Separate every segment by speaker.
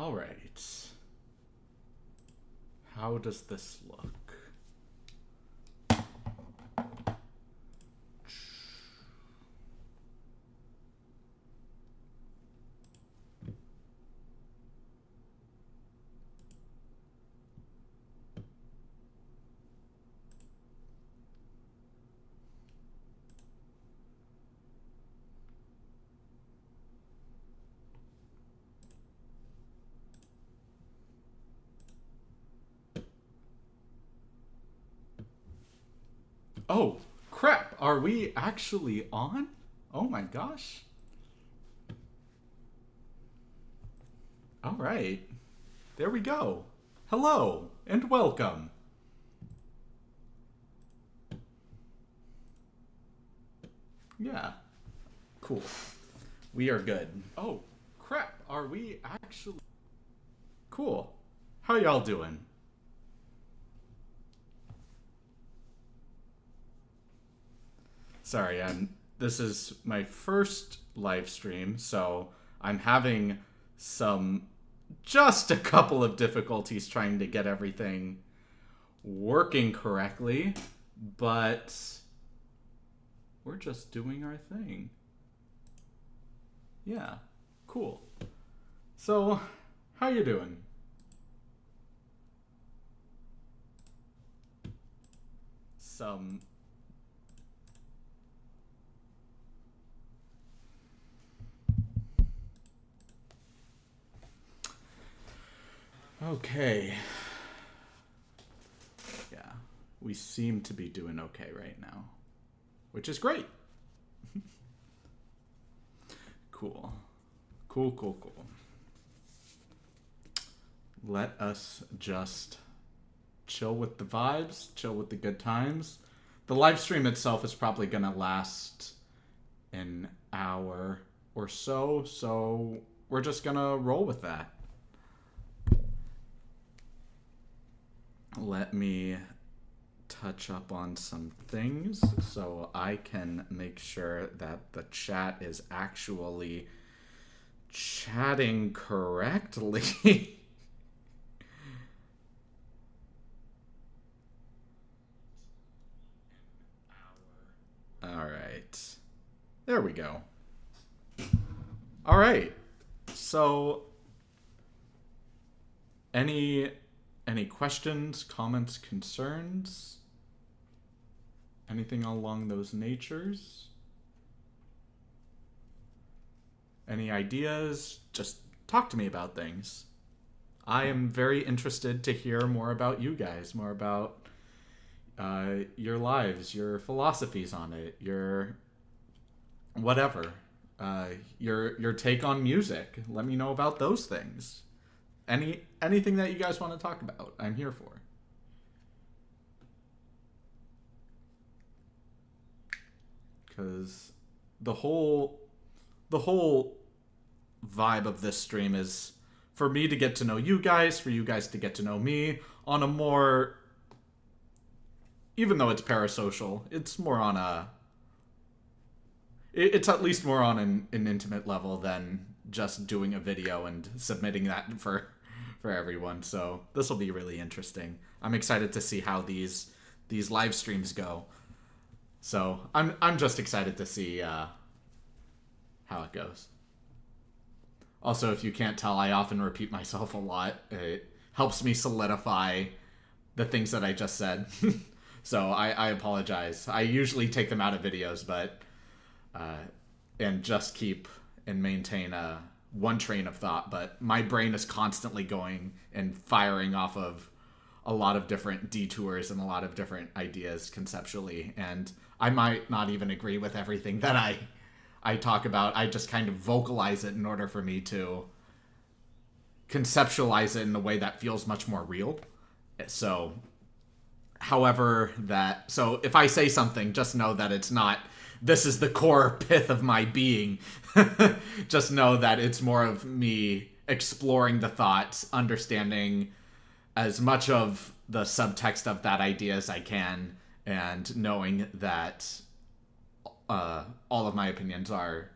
Speaker 1: All right. How does this look? Oh, crap. Are we actually on? Oh my gosh. All right. There we go. Hello and welcome. Yeah. Cool. We are good. Oh, crap. Are we actually... Cool. How y'all doing? Sorry, this is my first live stream, so I'm having just a couple of difficulties trying to get everything working correctly, but we're just doing our thing. Yeah, cool. So, how you doing? Okay. Yeah, we seem to be doing okay right now, which is great. Cool. Cool. Let us just chill with the vibes, chill with the good times. The live stream itself is probably going to last an hour or so we're just going to roll with that. Let me touch up on some things so I can make sure that the chat is actually chatting correctly. All right. There we go. All right. So any questions, comments, concerns? Anything along those natures? Any ideas? Just talk to me about things. I am very interested to hear more about you guys, more about your lives, your philosophies on it, your whatever, your take on music. Let me know about those things. Anything that you guys want to talk about, I'm here for. Because the whole vibe of this stream is for me to get to know you guys, for you guys to get to know me on a more, even though it's parasocial, it's more on a, it's at least more on an intimate level than just doing a video and submitting that for everyone. So this will be really interesting. I'm excited to see how these live streams go. So I'm just excited to see how it goes. Also, if you can't tell, I often repeat myself a lot. It helps me solidify the things that I just said. So I apologize. I usually take them out of videos, but and just keep and maintain one train of thought. But my brain is constantly going and firing off of a lot of different detours and a lot of different ideas conceptually. And I might not even agree with everything that I talk about. I just kind of vocalize it in order for me to conceptualize it in a way that feels much more real. So, so if I say something, just know that it's not, this is the core pith of my being. Just know that it's more of me exploring the thoughts, understanding as much of the subtext of that idea as I can, and knowing that all of my opinions are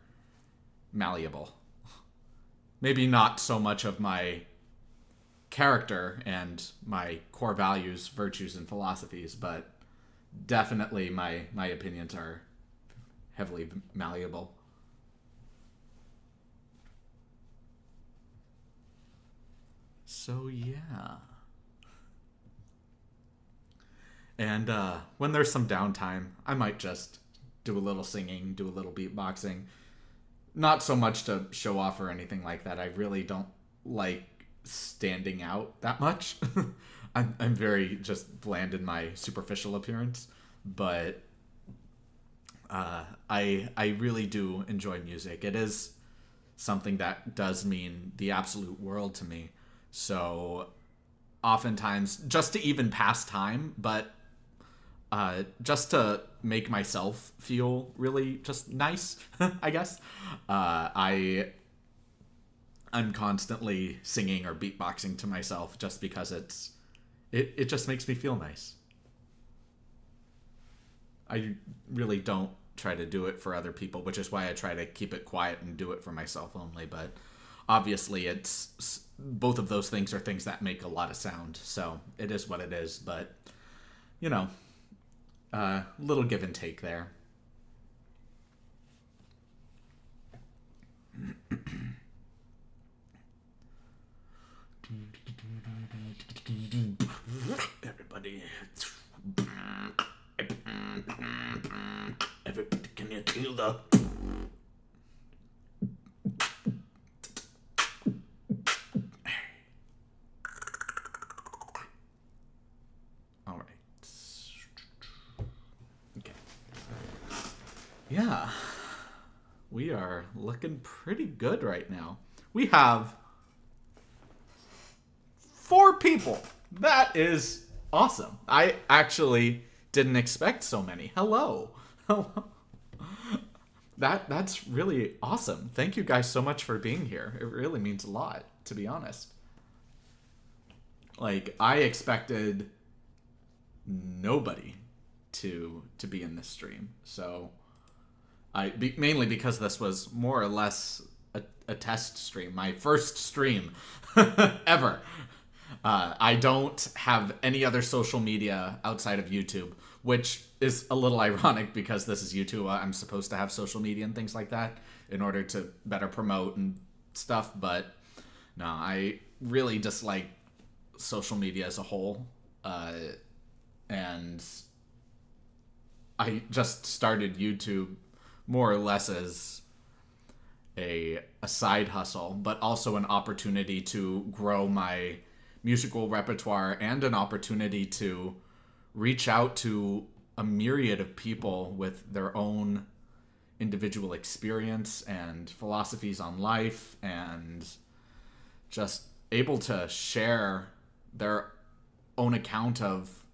Speaker 1: malleable. Maybe not so much of my character and my core values, virtues, and philosophies, but definitely my opinions are heavily malleable. So yeah. And when there's some downtime, I might just do a little singing, do a little beatboxing. Not so much to show off or anything like that. I really don't like standing out that much. I'm very just bland in my superficial appearance, but I really do enjoy music. It is something that does mean the absolute world to me. So oftentimes, just to even pass time, but just to make myself feel really just nice, I guess. I'm constantly singing or beatboxing to myself just because it just makes me feel nice. I really don't try to do it for other people, which is why I try to keep it quiet and do it for myself only. But obviously, it's both of those things are things that make a lot of sound, so it is what it is. But you know, little give and take there. Everybody, can you feel the? All right. Okay. Yeah, we are looking pretty good right now. We have 4 people. That is awesome. I actually didn't expect so many. Hello. Hello. That's really awesome. Thank you guys so much for being here. It really means a lot, to be honest. Like, I expected nobody to be in this stream. So mainly because this was more or less a test stream, my first stream ever. I don't have any other social media outside of YouTube, which is a little ironic because this is YouTube. I'm supposed to have social media and things like that in order to better promote and stuff. But no, I really dislike social media as a whole. And I just started YouTube more or less as a side hustle, but also an opportunity to grow my musical repertoire and an opportunity to reach out to a myriad of people with their own individual experience and philosophies on life, and just able to share their own account of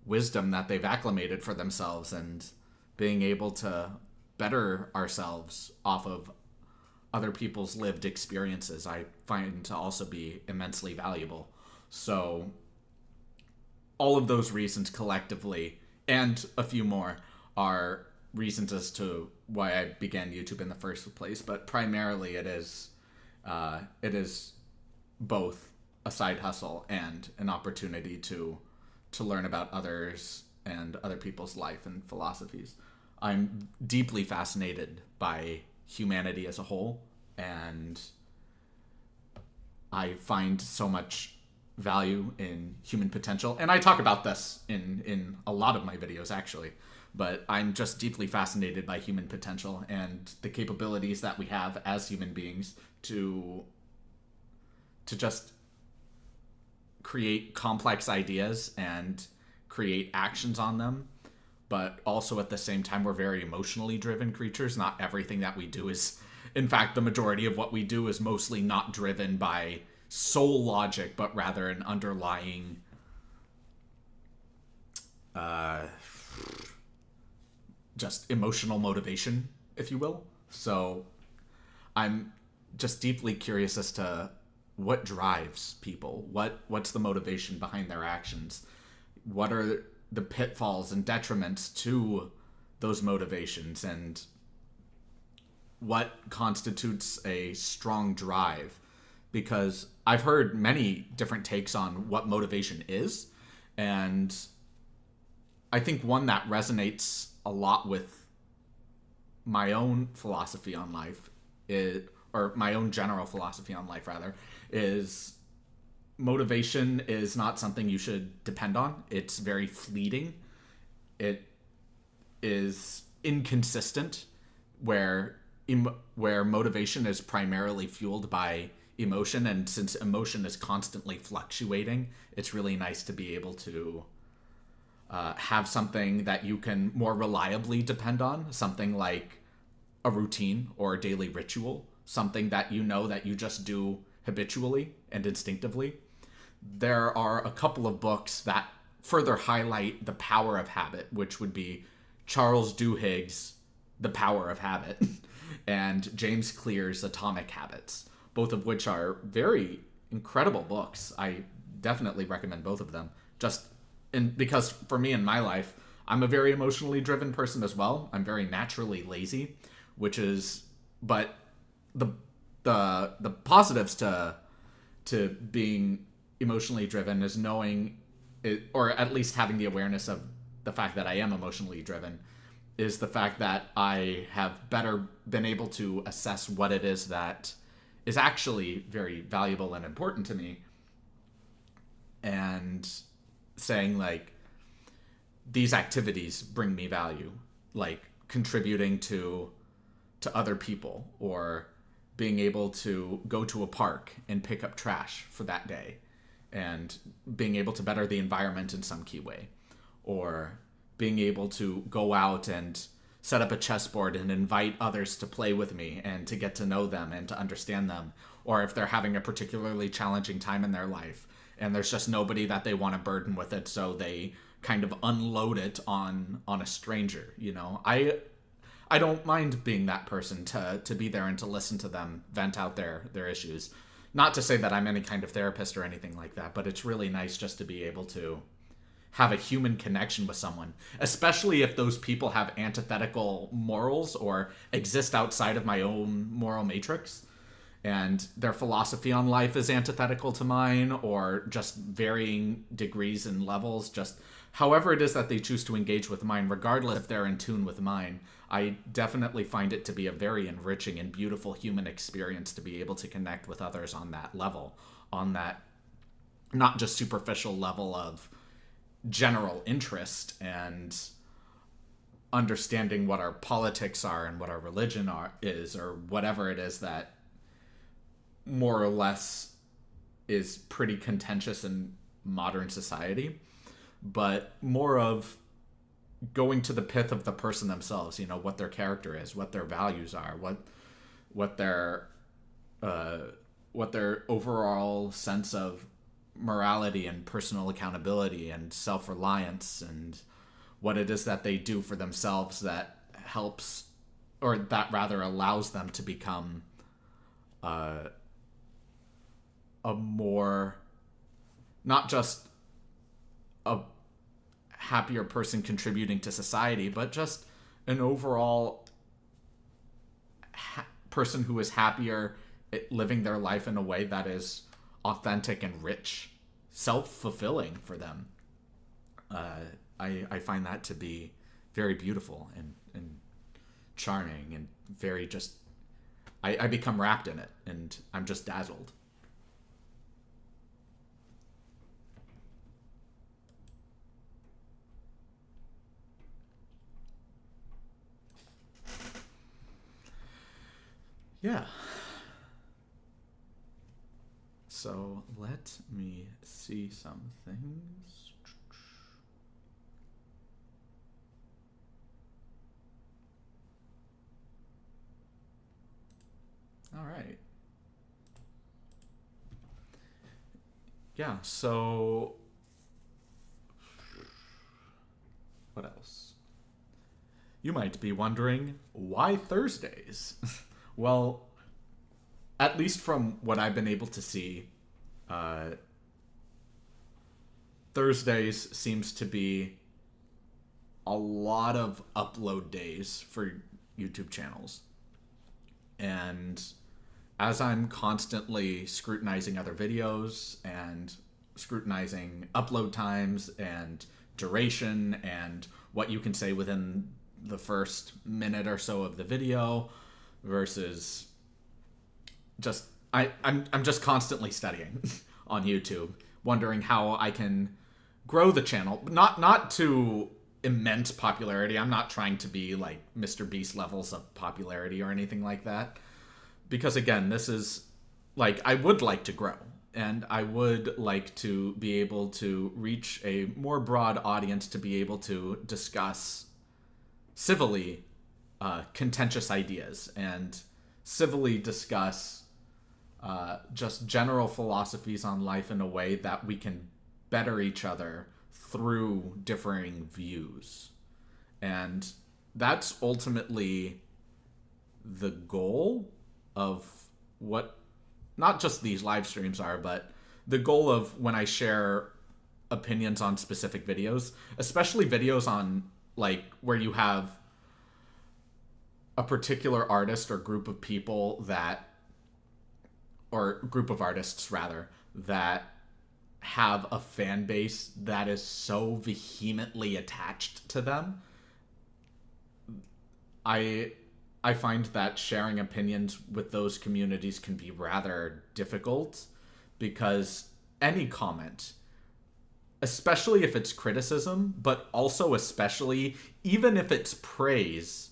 Speaker 1: wisdom that they've acclimated for themselves, and being able to better ourselves off of other people's lived experiences, I find to also be immensely valuable. So all of those reasons collectively, and a few more, are reasons as to why I began YouTube in the first place. But primarily it is both a side hustle and an opportunity to learn about others and other people's life and philosophies. I'm deeply fascinated by humanity as a whole, and I find so much value in human potential. And I talk about this in a lot of my videos, actually. But I'm just deeply fascinated by human potential and the capabilities that we have as human beings to just create complex ideas and create actions on them. But also at the same time, we're very emotionally driven creatures. Not everything that we do is, in fact, the majority of what we do is mostly not driven by soul logic, but rather an underlying just emotional motivation, if you will. So I'm just deeply curious as to what drives people. What's the motivation behind their actions? What are the pitfalls and detriments to those motivations, and what constitutes a strong drive because I've heard many different takes on what motivation is, and I think one that resonates a lot with my own philosophy on life is, or my own general philosophy on life rather, is motivation is not something you should depend on. It's very fleeting. It is inconsistent, where where motivation is primarily fueled by emotion, and since emotion is constantly fluctuating, it's really nice to be able to have something that you can more reliably depend on, something like a routine or a daily ritual, something that you know that you just do habitually and instinctively. There are a couple of books that further highlight the power of habit, which would be Charles Duhigg's The Power of Habit and James Clear's Atomic Habits, both of which are very incredible books. I definitely recommend both of them. Because for me in my life, I'm a very emotionally driven person as well. I'm very naturally lazy, but the positives to being emotionally driven is knowing it, or at least having the awareness of the fact that I am emotionally driven, is the fact that I have better been able to assess what it is that is actually very valuable and important to me, and saying like, these activities bring me value, like contributing to other people, or being able to go to a park and pick up trash for that day, and being able to better the environment in some key way, or being able to go out and set up a chessboard and invite others to play with me and to get to know them and to understand them, or if they're having a particularly challenging time in their life and there's just nobody that they want to burden with it, so they kind of unload it on a stranger. I don't mind being that person to be there and to listen to them vent out their issues. Not to say that I'm any kind of therapist or anything like that, but it's really nice just to be able to have a human connection with someone, especially if those people have antithetical morals or exist outside of my own moral matrix, and their philosophy on life is antithetical to mine, or just varying degrees and levels, just however it is that they choose to engage with mine, regardless if they're in tune with mine. I definitely find it to be a very enriching and beautiful human experience to be able to connect with others on that level, on that not just superficial level of general interest and understanding what our politics are and what our religion is, or whatever it is that more or less is pretty contentious in modern society, but more of going to the pith of the person themselves, what their character is, what their values are, what their overall sense of morality and personal accountability and self-reliance, and what it is that they do for themselves that helps, or that rather allows them to become a more, not just a happier person contributing to society, but just an overall person who is happier living their life in a way that is authentic and rich, self-fulfilling for them. I find that to be very beautiful and charming, and very just, I become wrapped in it, and I'm just dazzled. Yeah. So let me see some things. All right. Yeah, so what else? You might be wondering, why Thursdays? Well, at least from what I've been able to see, Thursdays seems to be a lot of upload days for YouTube channels. And as I'm constantly scrutinizing other videos and scrutinizing upload times and duration and what you can say within the first minute or so of the video versus just I'm just constantly studying on YouTube, wondering how I can grow the channel, not to immense popularity. I'm not trying to be like Mr. Beast levels of popularity or anything like that, because again, this is like, I would like to grow and I would like to be able to reach a more broad audience, to be able to discuss civilly contentious ideas and civilly discuss just general philosophies on life in a way that we can better each other through differing views. And that's ultimately the goal of what not just these live streams are, but the goal of when I share opinions on specific videos, especially videos on like where you have a particular artist or group of people that, or group of artists rather, that have a fan base that is so vehemently attached to them. I find that sharing opinions with those communities can be rather difficult, because any comment, especially if it's criticism, but also especially even if it's praise,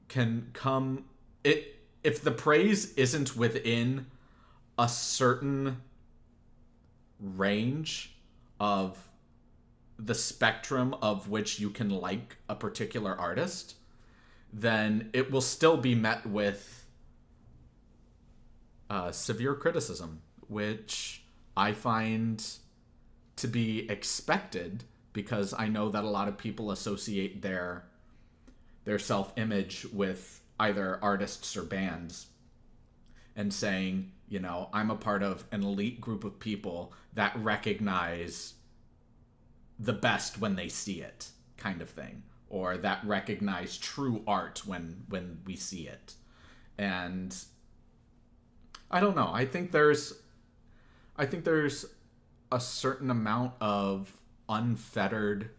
Speaker 1: can come, if the praise isn't within a certain range of the spectrum of which you can like a particular artist, then it will still be met with severe criticism, which I find to be expected, because I know that a lot of people associate their self-image with either artists or bands, and saying, you know, I'm a part of an elite group of people that recognize the best when they see it, kind of thing, or that recognize true art when we see it. And I don't know, I think there's a certain amount of unfettered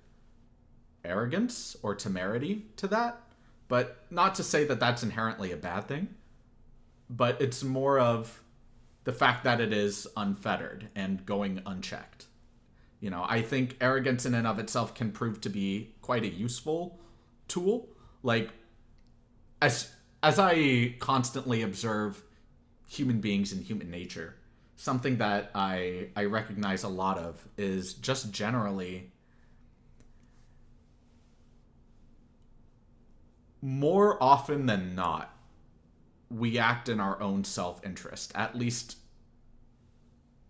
Speaker 1: arrogance or temerity to that, but not to say that that's inherently a bad thing, but it's more of the fact that it is unfettered and going unchecked. You know, I think arrogance in and of itself can prove to be quite a useful tool. Like, as I constantly observe human beings and human nature, something that I recognize a lot of is just generally, more often than not, we act in our own self-interest. At least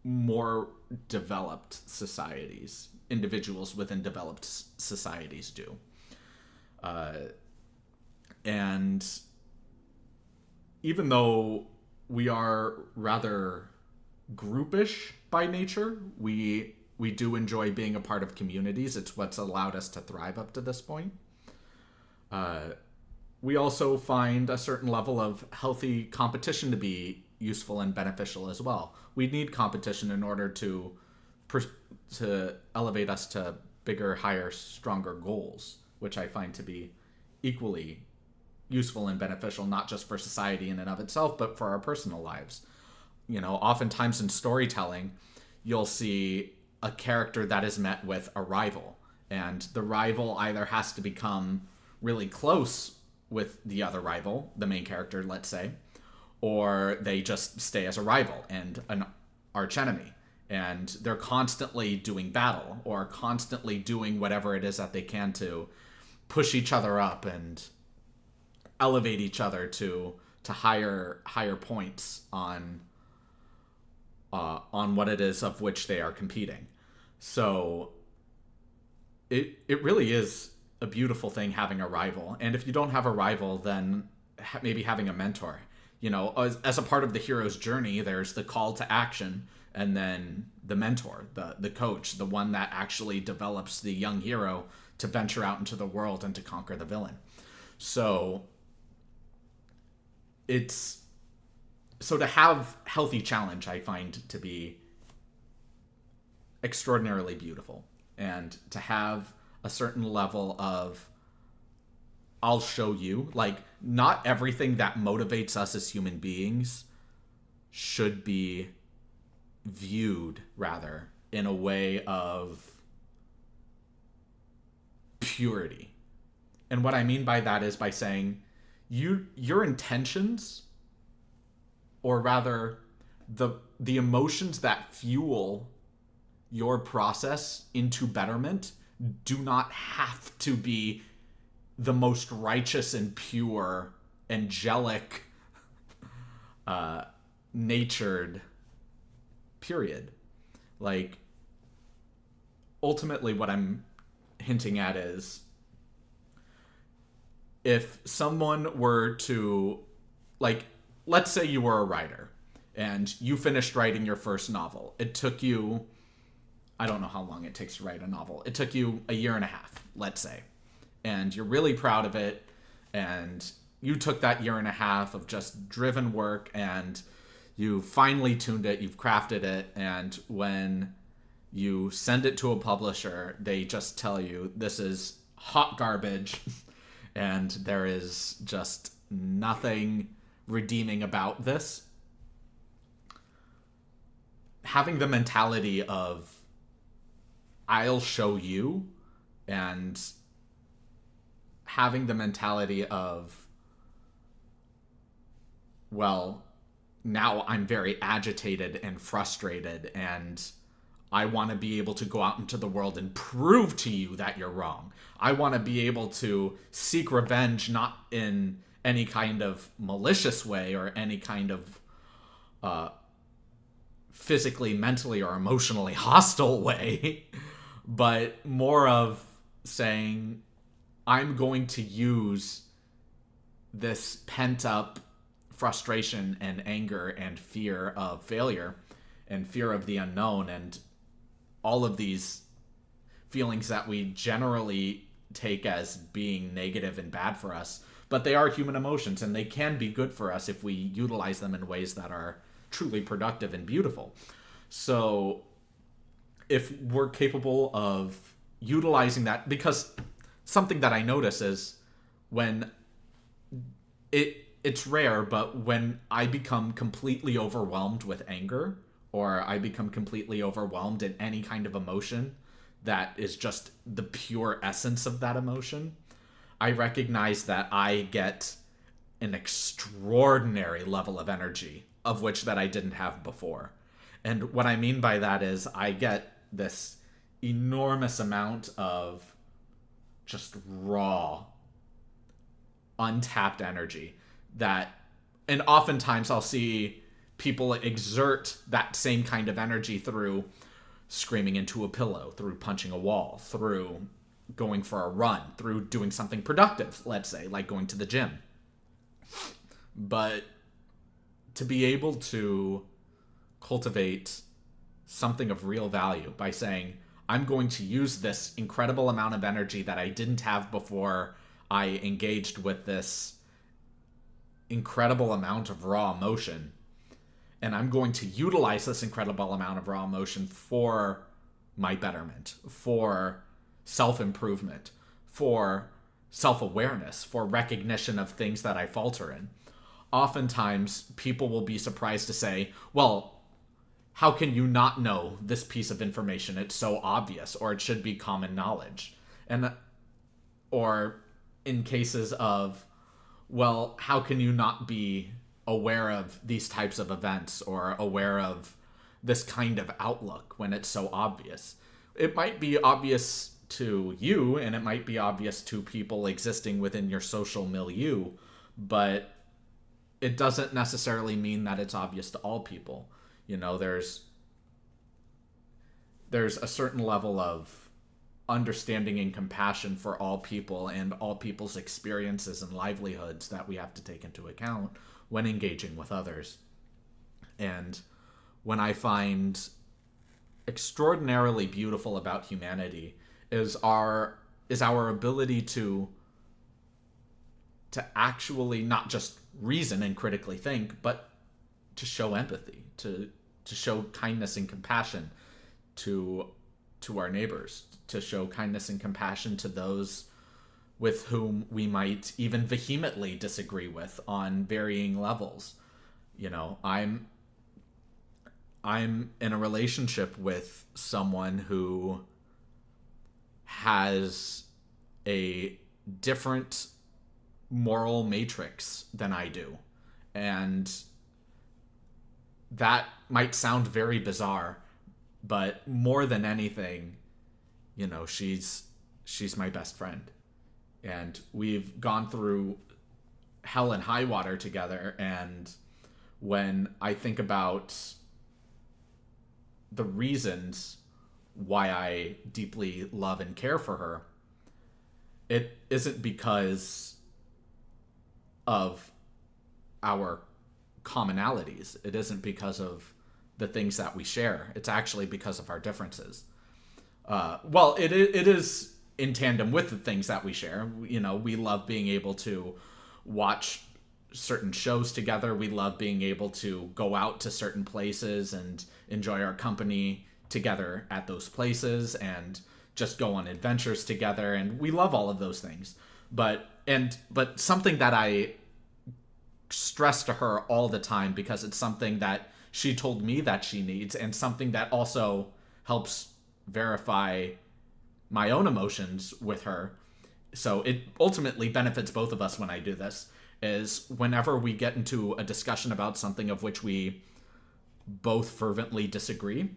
Speaker 1: more developed societies, individuals within developed societies do. And even though we are rather groupish by nature, we do enjoy being a part of communities. It's what's allowed us to thrive up to this point. We also find a certain level of healthy competition to be useful and beneficial as well. We need competition in order to elevate us to bigger, higher, stronger goals, which I find to be equally useful and beneficial, not just for society in and of itself, but for our personal lives. You know, oftentimes in storytelling, you'll see a character that is met with a rival, and the rival either has to become really close with the other rival, the main character, let's say, or they just stay as a rival and an archenemy, and they're constantly doing battle or constantly doing whatever it is that they can to push each other up and elevate each other to higher points on what it is of which they are competing. So it really is a beautiful thing having a rival. And if you don't have a rival, then maybe having a mentor. You know, as a part of the hero's journey, there's the call to action, and then the mentor, the coach, the one that actually develops the young hero to venture out into the world and to conquer the villain. So it's So to have healthy challenge, I find to be extraordinarily beautiful. And to have a certain level of I'll show you, like, not everything that motivates us as human beings should be viewed, rather, in a way of purity. And what I mean by that is by saying your intentions, or rather the emotions that fuel your process into betterment, do not have to be the most righteous and pure, angelic, natured, period. Like, ultimately what I'm hinting at is, if someone were to, like, let's say you were a writer and you finished writing your first novel. It took you, I don't know how long it takes to write a novel. It took you a year and a half, let's say. And you're really proud of it. And you took that year and a half of just driven work and you finely tuned it, you've crafted it. And when you send it to a publisher, they just tell you this is hot garbage and there is just nothing redeeming about this. Having the mentality of I'll show you, and having the mentality of, well, now I'm very agitated and frustrated and I want to be able to go out into the world and prove to you that you're wrong. I want to be able to seek revenge, not in any kind of malicious way or any kind of physically, mentally, or emotionally hostile way, but more of saying, I'm going to use this pent-up frustration and anger and fear of failure and fear of the unknown and all of these feelings that we generally take as being negative and bad for us, but they are human emotions and they can be good for us if we utilize them in ways that are truly productive and beautiful. So if we're capable of utilizing that, because something that I notice is when it's rare, but when I become completely overwhelmed with anger, or I become completely overwhelmed in any kind of emotion that is just the pure essence of that emotion, I recognize that I get an extraordinary level of energy, of which that I didn't have before. And what I mean by that is I get this enormous amount of just raw, untapped energy that, and oftentimes I'll see people exert that same kind of energy through screaming into a pillow, through punching a wall, through going for a run, through doing something productive, let's say, like going to the gym. But to be able to cultivate something of real value by saying, I'm going to use this incredible amount of energy that I didn't have before I engaged with this incredible amount of raw emotion, and I'm going to utilize this incredible amount of raw emotion for my betterment, for self-improvement, for self-awareness, for recognition of things that I falter in. Oftentimes, people will be surprised to say, well, how can you not know this piece of information? It's so obvious, or it should be common knowledge. And, or in cases of, well, how can you not be aware of these types of events or aware of this kind of outlook when it's so obvious? It might be obvious to you, and it might be obvious to people existing within your social milieu, but it doesn't necessarily mean that it's obvious to all people. You know, there's a certain level of understanding and compassion for all people and all people's experiences and livelihoods that we have to take into account when engaging with others. And when I find extraordinarily beautiful about humanity is our ability to actually not just reason and critically think, but show empathy, to show kindness and compassion to our neighbors, to show kindness and compassion to those with whom we might even vehemently disagree with on varying levels. You know, I'm in a relationship with someone who has a different moral matrix than I do. And that might sound very bizarre, but more than anything, you know, she's my best friend. And we've gone through hell and high water together. And when I think about the reasons why I deeply love and care for her, it isn't because of our commonalities. It isn't because of the things that we share. It's actually because of our differences. Well, it is in tandem with the things that we share. You know, we love being able to watch certain shows together. We love being able to go out to certain places and enjoy our company together at those places and just go on adventures together. And we love all of those things. But something that I stress to her all the time, because it's something that she told me that she needs, and something that also helps verify my own emotions with her, so it ultimately benefits both of us when I do this, is whenever we get into a discussion about something of which we both fervently disagree,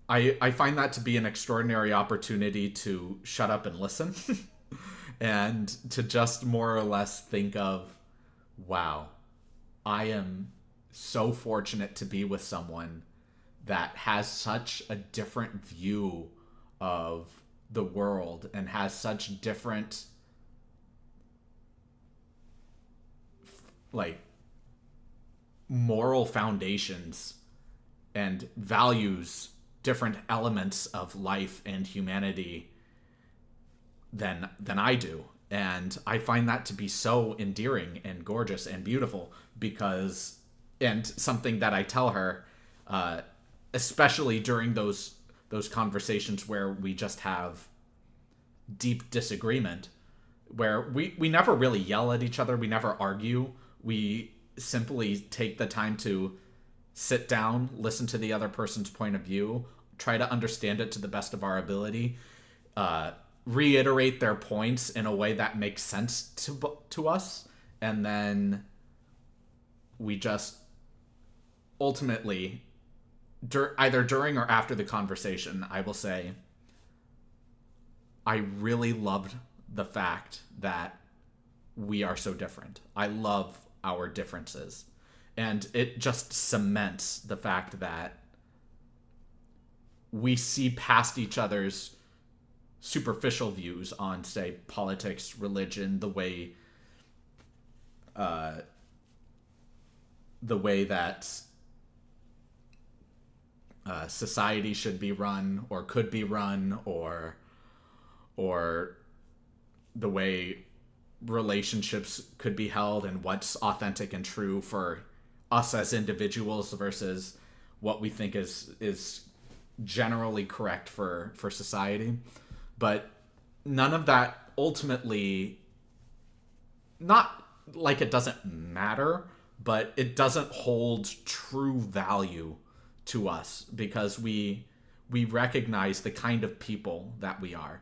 Speaker 1: I find that to be an extraordinary opportunity to shut up and listen and to just more or less think of, wow, I am so fortunate to be with someone that has such a different view of the world and has such different, like, moral foundations and values different elements of life and humanity than I do. And I find that to be so endearing and gorgeous and beautiful, because, and something that I tell her, especially during those conversations where we just have deep disagreement, where we never really yell at each other, we never argue, we simply take the time to sit down, listen to the other person's point of view, try to understand it to the best of our ability, reiterate their points in a way that makes sense to us, and then we just ultimately, either during or after the conversation, I will say, I really loved the fact that we are so different. I love our differences. And it just cements the fact that we see past each other's superficial views on, say, politics, religion, the way that society should be run or could be run, or the way relationships could be held, and what's authentic and true for us as individuals versus what we think is generally correct for society. But none of that ultimately, not like it doesn't matter, but it doesn't hold true value to us, because we recognize the kind of people that we are,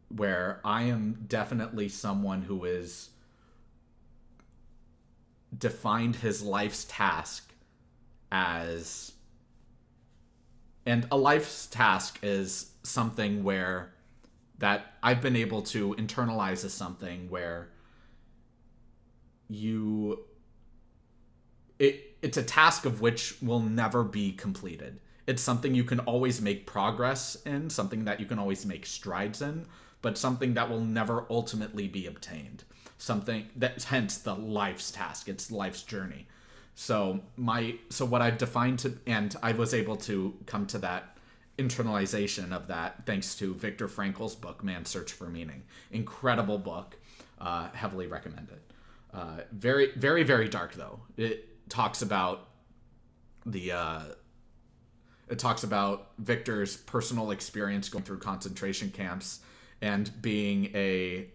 Speaker 1: where I am definitely someone who is defined his life's task as, and a life's task is something where that I've been able to internalize as something where it's a task of which will never be completed. It's something you can always make progress in, something that you can always make strides in, but something that will never ultimately be obtained. Something that, hence the life's task, it's life's journey. So what I've defined to, and I was able to come to that internalization of that thanks to Viktor Frankl's book, Man's Search for Meaning. Incredible book, heavily recommended. Very, very, very dark though. It talks about the it talks about Victor's personal experience going through concentration camps and being a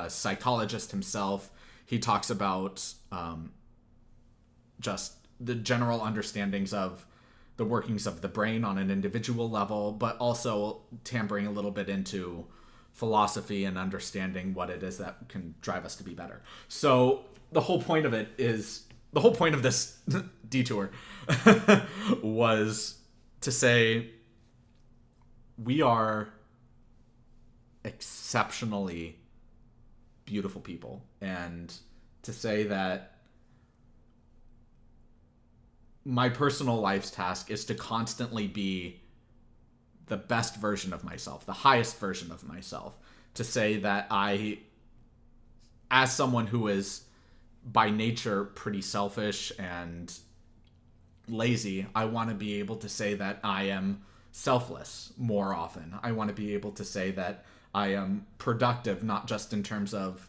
Speaker 1: psychologist himself. He talks about just the general understandings of the workings of the brain on an individual level, but also tampering a little bit into philosophy and understanding what it is that can drive us to be better. So the whole point of this detour was to say we are exceptionally beautiful people, and to say that my personal life's task is to constantly be the best version of myself, the highest version of myself. To say that I, as someone who is by nature pretty selfish and lazy, I want to be able to say that I am selfless more often. I want to be able to say that I am productive, not just in terms of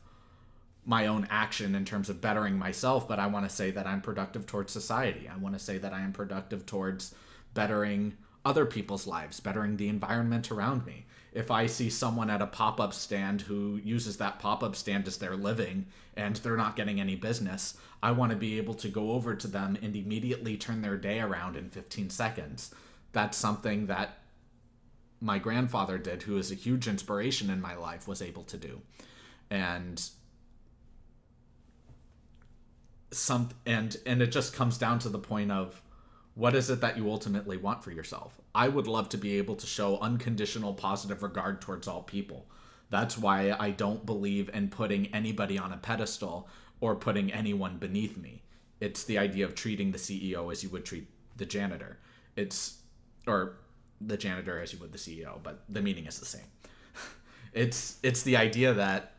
Speaker 1: my own action in terms of bettering myself, but I want to say that I'm productive towards society. I want to say that I am productive towards bettering other people's lives, bettering the environment around me. If I see someone at a pop-up stand who uses that pop-up stand as their living and they're not getting any business, I want to be able to go over to them and immediately turn their day around in 15 seconds. That's something that my grandfather did, who is a huge inspiration in my life, was able to do. And it just comes down to the point of, what is it that you ultimately want for yourself? I would love to be able to show unconditional positive regard towards all people. That's why I don't believe in putting anybody on a pedestal or putting anyone beneath me. It's the idea of treating the CEO as you would treat the janitor. Or the janitor as you would the CEO, but the meaning is the same. It's the idea that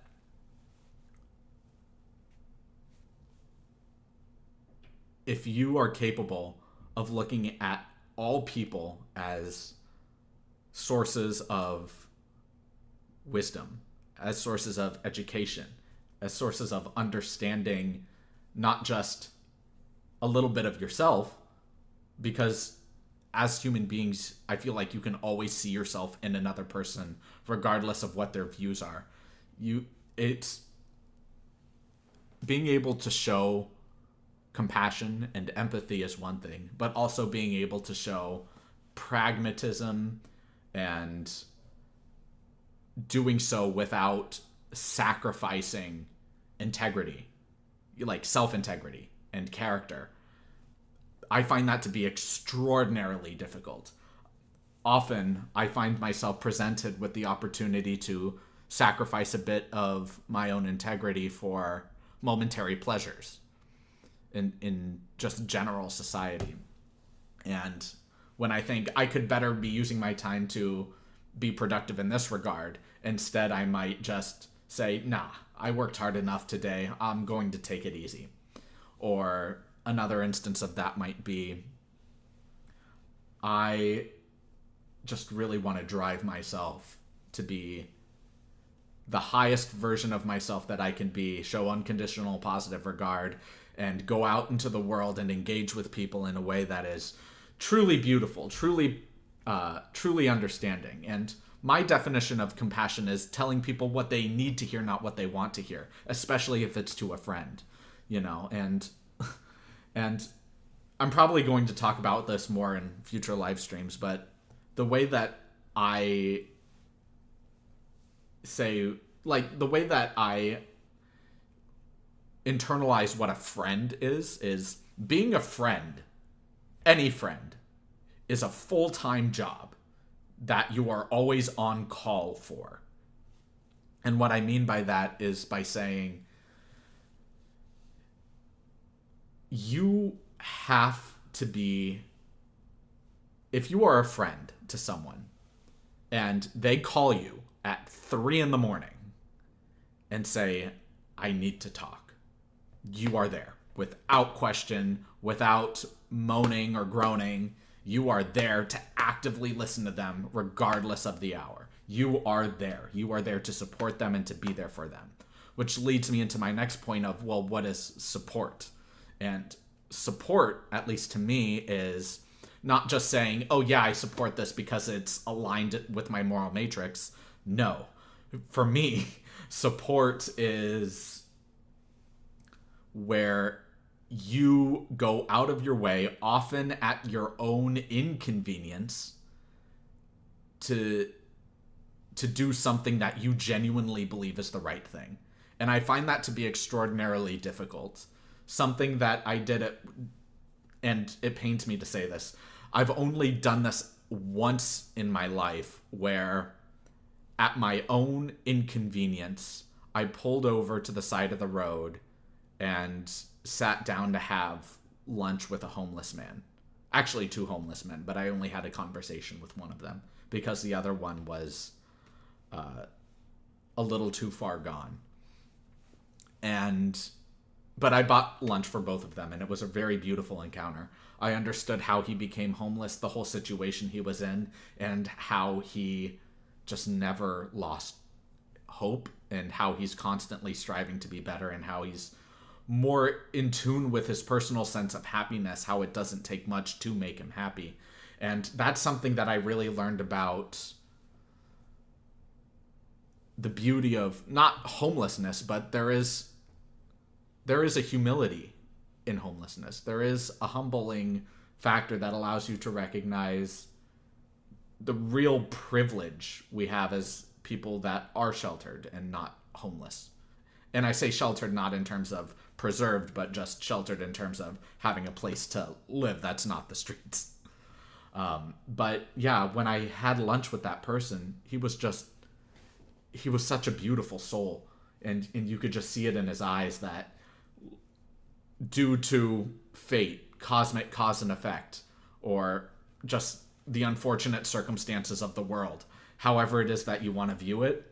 Speaker 1: if you are capable of looking at all people as sources of wisdom, as sources of education, as sources of understanding, not just a little bit of yourself, because as human beings, I feel like you can always see yourself in another person, regardless of what their views are. It's being able to show compassion and empathy is one thing, but also being able to show pragmatism and doing so without sacrificing integrity, like self-integrity and character. I find that to be extraordinarily difficult. Often I find myself presented with the opportunity to sacrifice a bit of my own integrity for momentary pleasures in just general society. And when I think I could better be using my time to be productive in this regard, instead I might just say, nah, I worked hard enough today, I'm going to take it easy. Or another instance of that might be, I just really want to drive myself to be the highest version of myself that I can be, show unconditional positive regard, and go out into the world and engage with people in a way that is truly beautiful, truly understanding. And my definition of compassion is telling people what they need to hear, not what they want to hear, especially if it's to a friend, and I'm probably going to talk about this more in future live streams, but the way that I internalize what a friend is being a friend. Any friend is a full-time job that you are always on call for. And what I mean by that is by saying you have to be, if you are a friend to someone and they call you at 3 a.m. and say, I need to talk, you are there without question, without moaning or groaning. You are there to actively listen to them regardless of the hour. You are there. You are there to support them and to be there for them. which leads me into my next point of, well, what is support? And support, at least to me, is not just saying, oh yeah, I support this because it's aligned with my moral matrix. No. For me, support is where you go out of your way, often at your own inconvenience, to do something that you genuinely believe is the right thing. And I find that to be extraordinarily difficult. Something that I did and it pains me to say this, I've only done this once in my life, where at my own inconvenience, I pulled over to the side of the road and sat down to have lunch with a homeless man. Actually, 2 homeless men, but I only had a conversation with one of them because the other one was a little too far gone. But I bought lunch for both of them, and it was a very beautiful encounter. I understood how he became homeless, the whole situation he was in, and how he just never lost hope, and how he's constantly striving to be better, and how he's more in tune with his personal sense of happiness, how it doesn't take much to make him happy. And that's something that I really learned about the beauty of not homelessness, but there is a humility in homelessness. There is a humbling factor that allows you to recognize the real privilege we have as people that are sheltered and not homeless. And I say sheltered not in terms of preserved, but just sheltered in terms of having a place to live. That's not the streets. But yeah, when I had lunch with that person, he was such a beautiful soul. And you could just see it in his eyes that due to fate, cosmic cause and effect, or just the unfortunate circumstances of the world, however it is that you want to view it,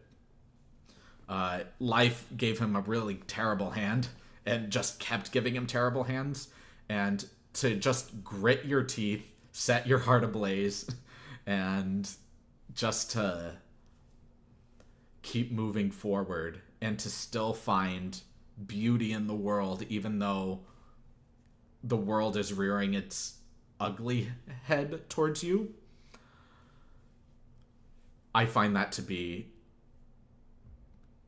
Speaker 1: life gave him a really terrible hand and just kept giving him terrible hands. And to just grit your teeth, set your heart ablaze, and just to keep moving forward and to still find beauty in the world, even though the world is rearing its ugly head towards you. I find that to be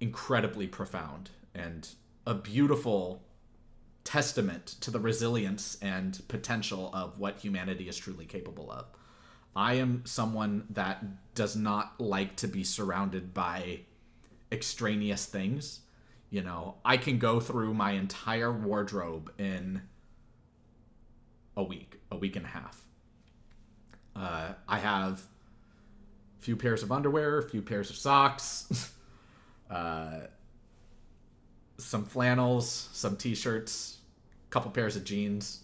Speaker 1: incredibly profound and a beautiful testament to the resilience and potential of what humanity is truly capable of. I am someone that does not like to be surrounded by extraneous things. You know, I can go through my entire wardrobe in a week and a half. I have a few pairs of underwear, a few pairs of socks, some flannels, some t-shirts, a couple pairs of jeans.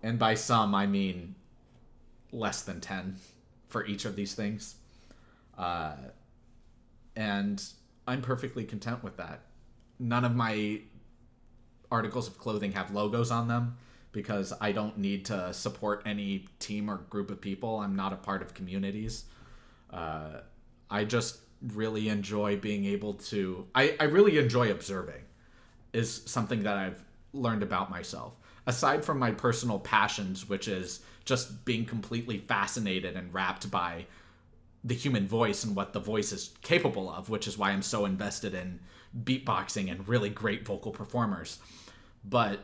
Speaker 1: And by some, I mean less than 10 for each of these things. And I'm perfectly content with that. None of my articles of clothing have logos on them because I don't need to support any team or group of people. I'm not a part of communities. I just really enjoy being able to... I really enjoy observing, is something that I've learned about myself. Aside from my personal passions, which is just being completely fascinated and wrapped by the human voice and what the voice is capable of, which is why I'm so invested in beatboxing and really great vocal performers. But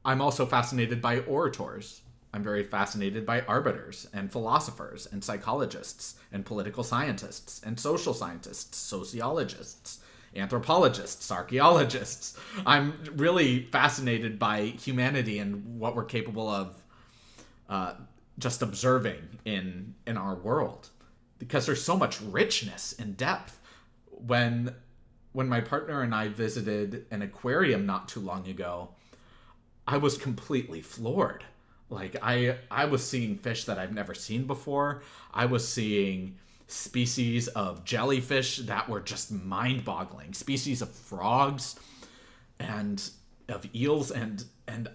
Speaker 1: I'm also fascinated by orators. I'm very fascinated by arbiters and philosophers and psychologists and political scientists and social scientists, sociologists, anthropologists, archaeologists. I'm really fascinated by humanity and what we're capable of just observing in our world, because there's so much richness and depth. When my partner and I visited an aquarium not too long ago, I was completely floored. Like, I was seeing fish that I've never seen before. I was seeing species of jellyfish that were just mind-boggling, species of frogs and of eels, and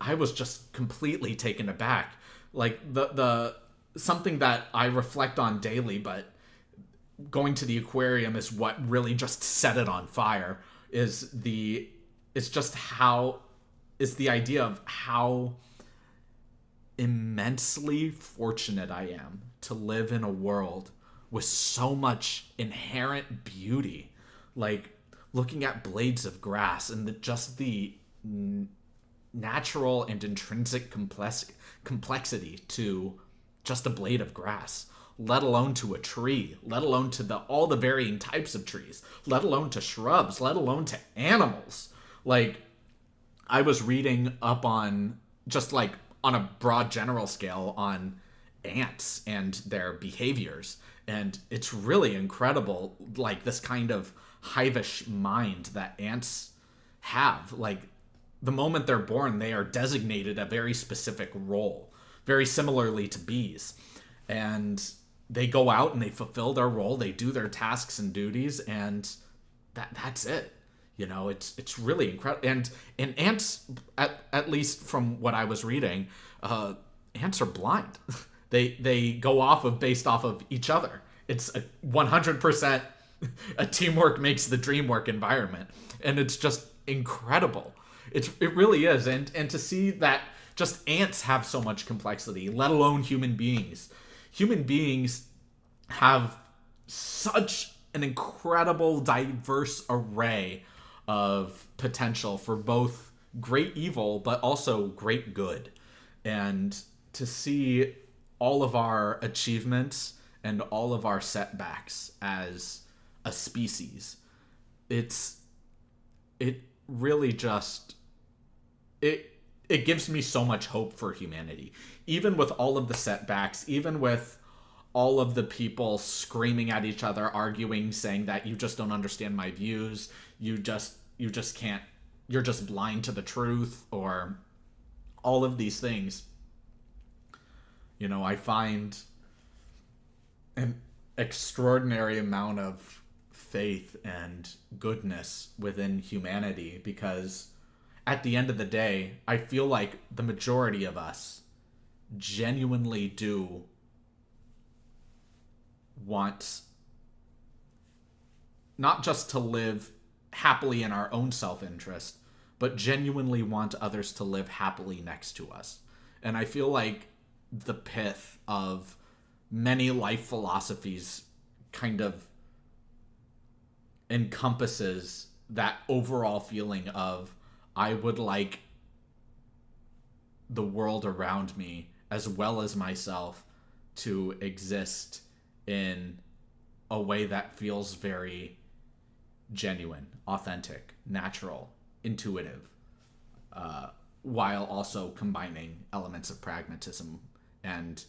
Speaker 1: I was just completely taken aback. Like, the something that I reflect on daily, but going to the aquarium is what really just set it on fire. Is the idea of how immensely fortunate I am to live in a world with so much inherent beauty. Like looking at blades of grass and the natural and intrinsic complexity to just a blade of grass, let alone to a tree, let alone to all the varying types of trees, let alone to shrubs, let alone to animals. Like, I was reading up on, just like on a broad general scale, on ants and their behaviors, and it's really incredible, like this kind of hivish mind that ants have. Like, the moment they're born, they are designated a very specific role, very similarly to bees. And they go out and they fulfill their role, they do their tasks and duties, and that's it. You know, it's really incredible. And ants, at least from what I was reading, ants are blind. They go based off of each other. It's a 100% a teamwork makes the dream work environment, and it's just incredible. It really is, and to see that just ants have so much complexity, let alone human beings. Human beings have such an incredible, diverse array of potential for both great evil, but also great good. And to see all of our achievements and all of our setbacks as a species, it really just, it gives me so much hope for humanity. Even with all of the setbacks, even with all of the people screaming at each other, arguing, saying that you just don't understand my views, you just can't, you're just blind to the truth, or all of these things. You know, I find an extraordinary amount of faith and goodness within humanity, because at the end of the day, I feel like the majority of us genuinely do want not just to live happily in our own self-interest, but genuinely want others to live happily next to us. And I feel like the pith of many life philosophies kind of encompasses that overall feeling of, I would like the world around me as well as myself to exist in a way that feels very genuine, authentic, natural, intuitive, while also combining elements of pragmatism and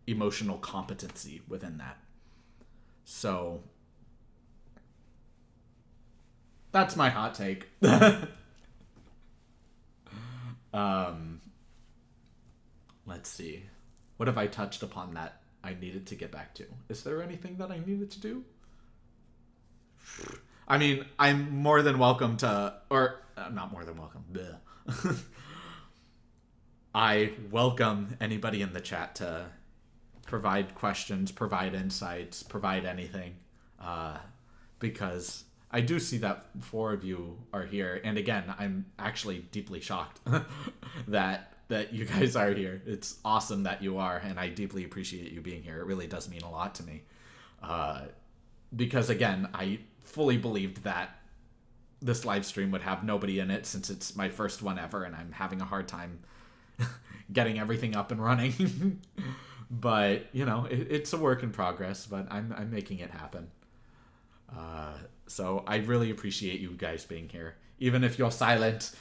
Speaker 1: emotional competency within that. So that's my hot take. Let's see. What have I touched upon that I needed to get back to? Is there anything that I needed to do? I mean, I'm more than welcome to, or not more than welcome. I welcome anybody in the chat to provide questions, provide insights, provide anything, because I do see that 4 of you are here. And again, I'm actually deeply shocked that you guys are here. It's awesome that you are, and I deeply appreciate you being here. It really does mean a lot to me. Because again, I fully believed that this live stream would have nobody in it, since it's my first one ever and I'm having a hard time getting everything up and running. But, you know, it's a work in progress, but I'm making it happen. So I really appreciate you guys being here, even if you're silent.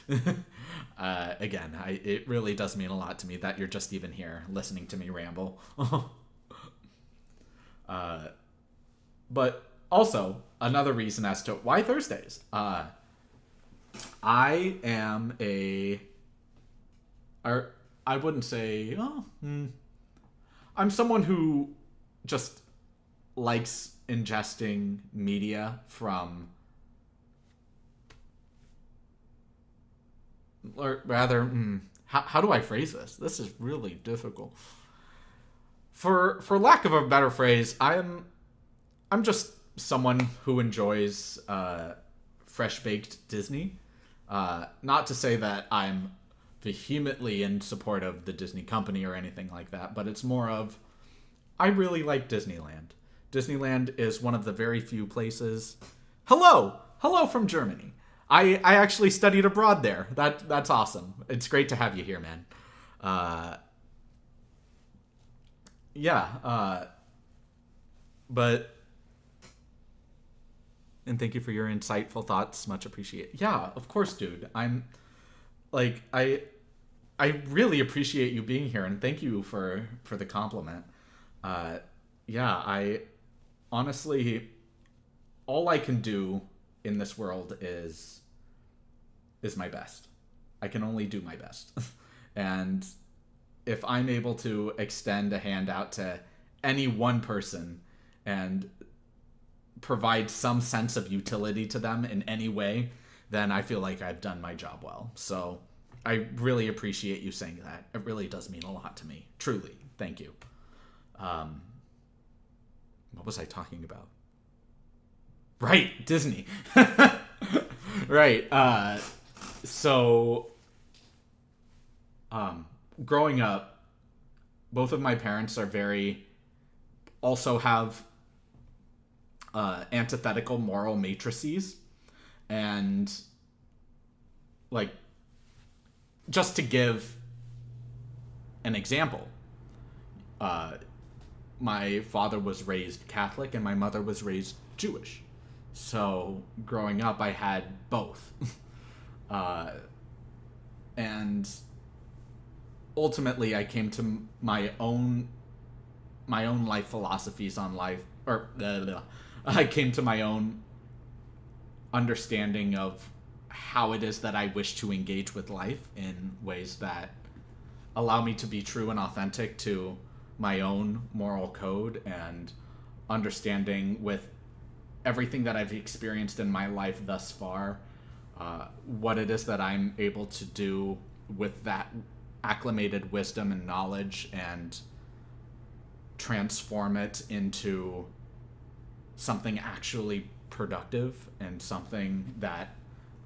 Speaker 1: Again, it really does mean a lot to me that you're just even here listening to me ramble. But also, another reason as to why Thursdays. I am I wouldn't say, I'm someone who just likes ingesting media from, or rather, how do I phrase this? This is really difficult. For lack of a better phrase, I'm I'm just someone who enjoys fresh baked Disney. Not to say that I'm vehemently in support of the Disney company or anything like that, but it's more of I really like Disneyland. Disneyland is one of the very few places. Hello from Germany. I actually studied abroad there. That's awesome. It's great to have you here, man. But and thank you for your insightful thoughts. Much appreciated. Yeah, of course, dude. I'm like I really appreciate you being here, and thank you for the compliment. I honestly, all I can do in this world is my best. I can only do my best. And if I'm able to extend a hand out to any one person and provide some sense of utility to them in any way, then I feel like I've done my job well. So I really appreciate you saying that. It really does mean a lot to me. Truly. Thank you. What was I talking about? Right, Disney. Right. Growing up, both of my parents also have antithetical moral matrices. And, like, just to give an example, my father was raised Catholic and my mother was raised Jewish. So growing up, I had both. And ultimately, I came to my own life philosophies on life, I came to my own understanding of how it is that I wish to engage with life in ways that allow me to be true and authentic to my own moral code, and understanding with everything that I've experienced in my life thus far, what it is that I'm able to do with that acclimated wisdom and knowledge and transform it into something actually productive and something that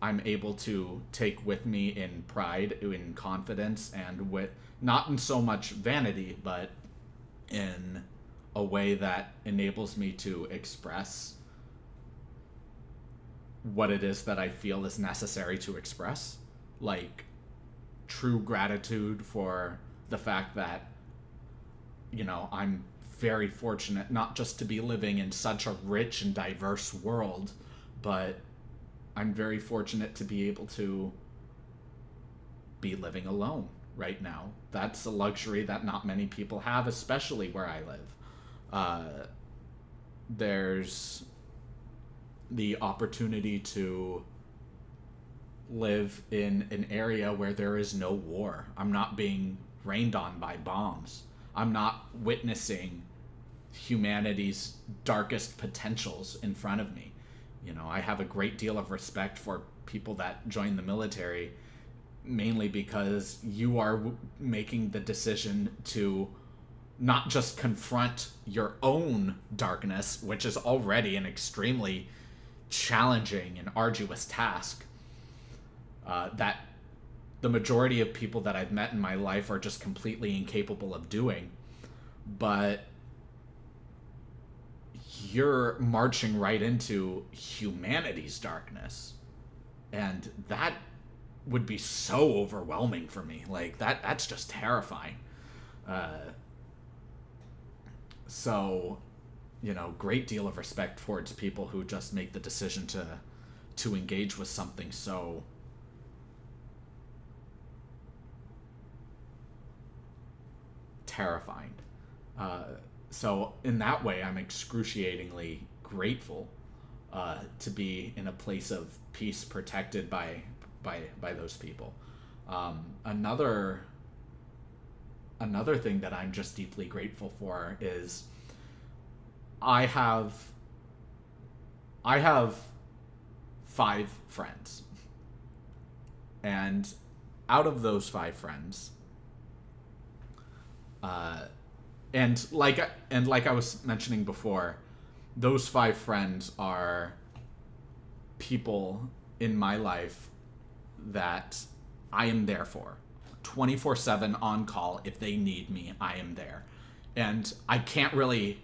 Speaker 1: I'm able to take with me in pride, in confidence, and with not in so much vanity, but in a way that enables me to express what it is that I feel is necessary to express. Like, true gratitude for the fact that, I'm very fortunate not just to be living in such a rich and diverse world, but I'm very fortunate to be able to be living alone right now. That's a luxury that not many people have, especially where I live. There's the opportunity to live in an area where there is no war. I'm not being rained on by bombs. I'm not witnessing humanity's darkest potentials in front of me. I have a great deal of respect for people that join the military, mainly because you are making the decision to not just confront your own darkness, which is already an extremely challenging and arduous task, that the majority of people that I've met in my life are just completely incapable of doing, but you're marching right into humanity's darkness, and that would be so overwhelming for me. Like, that's just terrifying. So, great deal of respect towards people who just make the decision to engage with something so terrifying. So in that way, I'm excruciatingly grateful to be in a place of peace, protected by those people. Another thing that I'm just deeply grateful for is I have 5 friends, and out of those 5 friends, and like I was mentioning before, those 5 friends are people in my life that I am there for. 24/7 on call. If they need me, I am there. And I can't really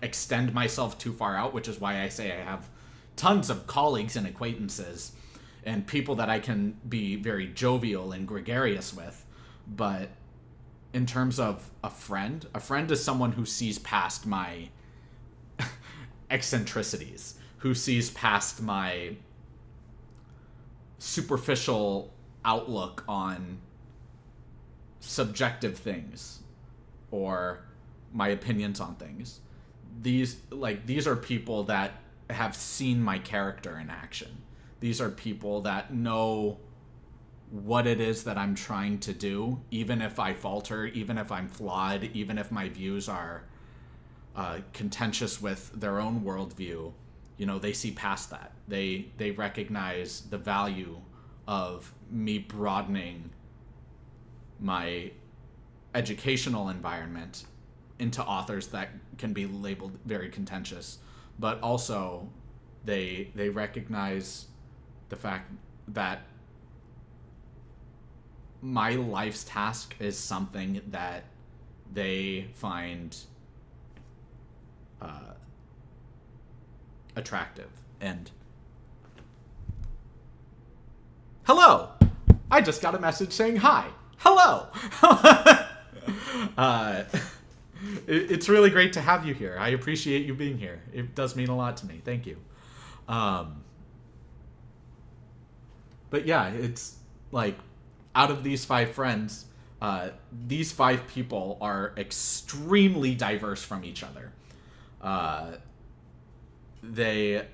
Speaker 1: extend myself too far out, which is why I say I have tons of colleagues and acquaintances and people that I can be very jovial and gregarious with. But in terms of a friend is someone who sees past my eccentricities, who sees past my superficial outlook on subjective things or my opinions on things. These are people that have seen my character in action. These are people that know what it is that I'm trying to do, even if I falter, even if I'm flawed, even if my views are contentious with their own worldview. They see past that. They recognize the value of me broadening my educational environment into authors that can be labeled very contentious, but also they recognize the fact that my life's task is something that they find attractive. And hello, I just got a message saying hi. Hello. It's really great to have you here. I appreciate you being here. It does mean a lot to me. Thank you. But yeah, it's like, out of these 5 friends, these 5 people are extremely diverse from each other. They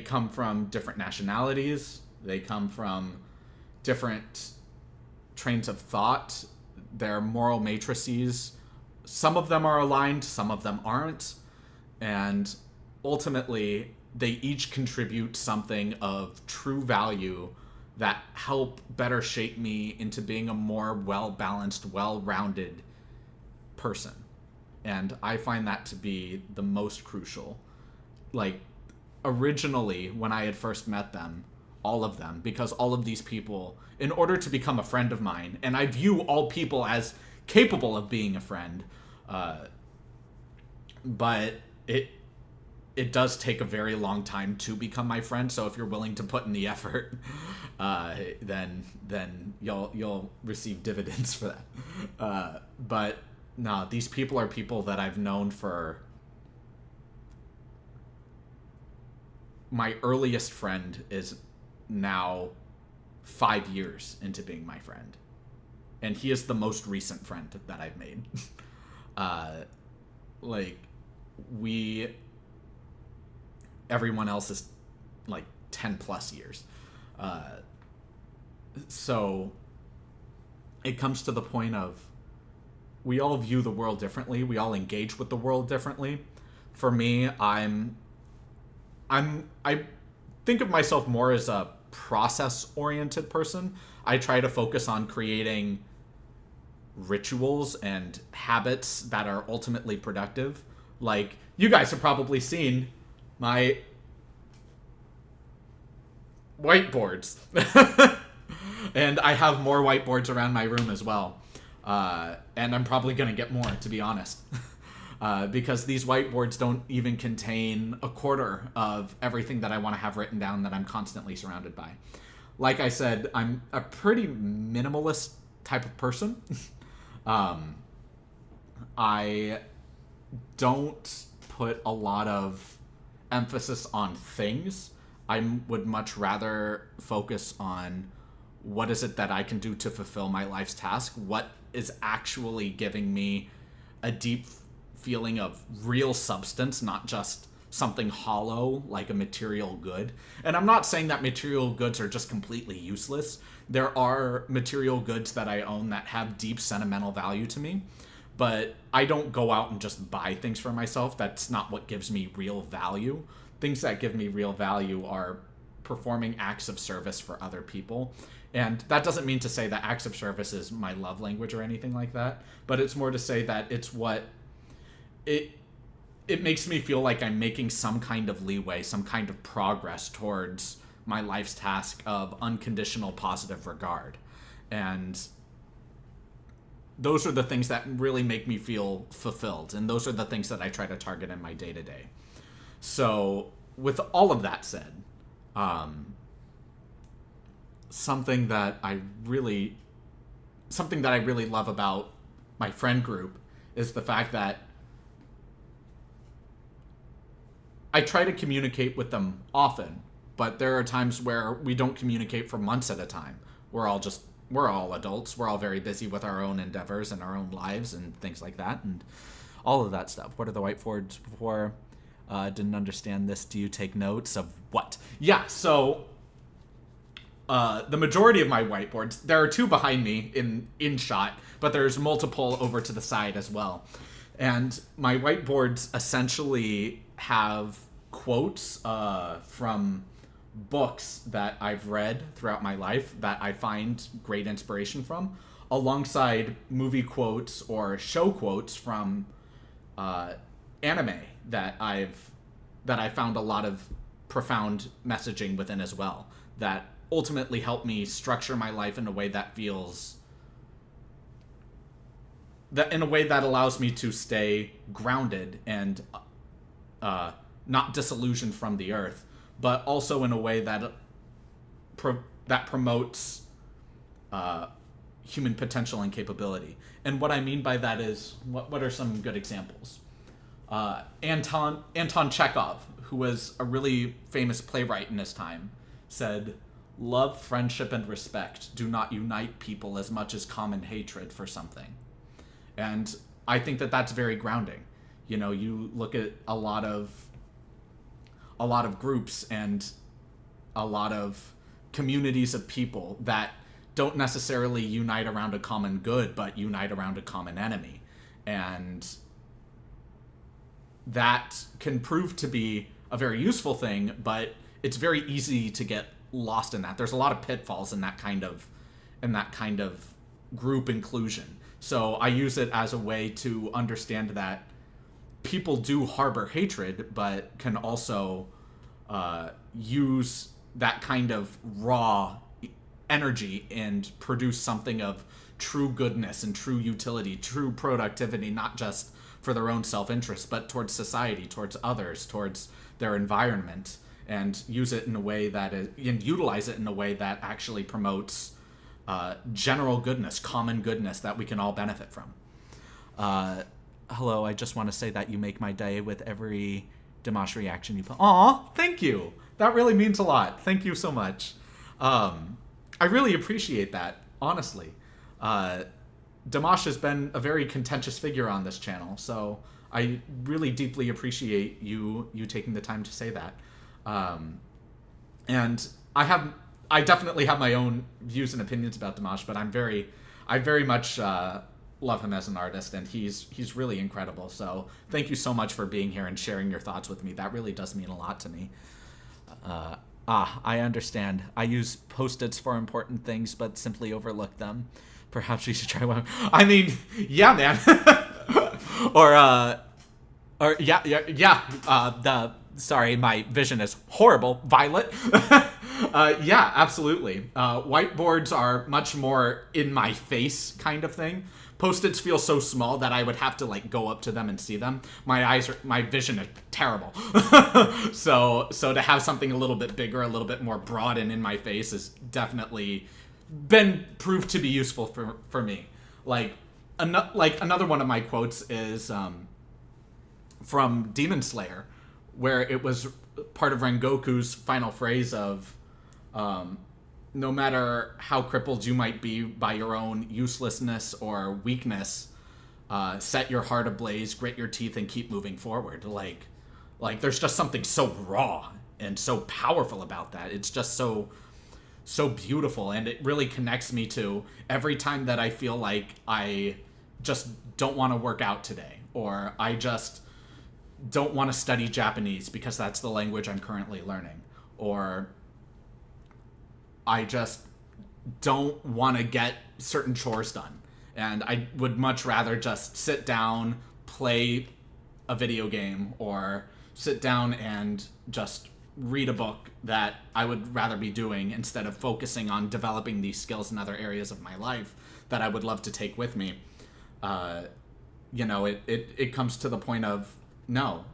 Speaker 1: come from different nationalities. They come from different trains of thought. Their moral matrices, some of them are aligned, some of them aren't. And ultimately, they each contribute something of true value that help better shape me into being a more well-balanced, well-rounded person. And I find that to be the most crucial. Originally, when I had first met them, all of them, because all of these people, in order to become a friend of mine, and I view all people as capable of being a friend, but it does take a very long time to become my friend. So if you're willing to put in the effort, then you'll receive dividends for that. But no, these people are people that I've known for. My earliest friend is now 5 years into being my friend, and he is the most recent friend that I've made. Everyone else is 10 plus years. So it comes to the point of, we all view the world differently. We all engage with the world differently. For me, I think of myself more as a process-oriented person. I try to focus on creating rituals and habits that are ultimately productive. You guys have probably seen my whiteboards. And I have more whiteboards around my room as well. And I'm probably going to get more, to be honest. Because these whiteboards don't even contain a quarter of everything that I want to have written down that I'm constantly surrounded by. Like I said, I'm a pretty minimalist type of person. I don't put a lot of emphasis on things. I would much rather focus on what is it that I can do to fulfill my life's task, what is actually giving me a deep feeling of real substance, not just something hollow like a material good. And I'm not saying that material goods are just completely useless. There are material goods that I own that have deep sentimental value to me, but I don't go out and just buy things for myself. That's not what gives me real value. Things that give me real value are performing acts of service for other people. And that doesn't mean to say that acts of service is my love language or anything like that, but it's more to say that it's it makes me feel like I'm making some kind of leeway, some kind of progress towards my life's task of unconditional positive regard. And those are the things that really make me feel fulfilled. And those are the things that I try to target in my day-to-day. So with all of that said, something that I really love about my friend group is the fact that I try to communicate with them often, but there are times where we don't communicate for months at a time. We're all adults. We're all very busy with our own endeavors and our own lives and things like that, and all of that stuff. What are the whiteboards for? Didn't understand this. Do you take notes of what? Yeah, so the majority of my whiteboards, there are two behind me in shot, but there's multiple over to the side as well. And my whiteboards essentially have quotes from books that I've read throughout my life that I find great inspiration from, alongside movie quotes or show quotes from anime that I found a lot of profound messaging within as well, that ultimately help me structure my life in a way that allows me to stay grounded and not disillusioned from the earth, but also in a way that promotes human potential and capability. And what I mean by that is, what are some good examples? Anton Chekhov, who was a really famous playwright in his time, said, "Love, friendship, and respect do not unite people as much as common hatred for something." And I think that that's very grounding. You know, you look at a lot of groups and a lot of communities of people that don't necessarily unite around a common good, but unite around a common enemy. And that can prove to be a very useful thing, but it's very easy to get lost in that. There's a lot of pitfalls in that kind of group inclusion. So I use it as a way to understand that people do harbor hatred, but can also use that kind of raw energy and produce something of true goodness and true utility, true productivity, not just for their own self-interest, but towards society, towards others, towards their environment, and use it in a way that and utilize it in a way that actually promotes general goodness, common goodness that we can all benefit from. Hello, I just want to say that you make my day with every Dimash reaction you put. Aw, thank you. That really means a lot. Thank you so much. I really appreciate that, honestly. Dimash has been a very contentious figure on this channel, so I really deeply appreciate you taking the time to say that. And I definitely have my own views and opinions about Dimash, but I very much love him as an artist, and he's really incredible. So thank you so much for being here and sharing your thoughts with me. That really does mean a lot to me. I understand. I use Post-its for important things, but simply overlook them. Perhaps we should try one. I mean, yeah, man. Sorry, my vision is horrible. Violet. Yeah, absolutely. Whiteboards are much more in my face kind of thing. Post-its feel so small that I would have to go up to them and see them. My vision is terrible. So to have something a little bit bigger, a little bit more broad and in my face has definitely been proved to be useful for me. Another one of my quotes is from Demon Slayer, where it was part of Rengoku's final phrase of, no matter how crippled you might be by your own uselessness or weakness, set your heart ablaze, grit your teeth, and keep moving forward. There's just something so raw and so powerful about that. It's just so beautiful, and it really connects me to every time that I feel like I just don't want to work out today, or I just don't want to study Japanese because that's the language I'm currently learning, or I just don't want to get certain chores done, and I would much rather just sit down, play a video game or sit down and just read a book that I would rather be doing instead of focusing on developing these skills in other areas of my life that I would love to take with me. It comes to the point of, no,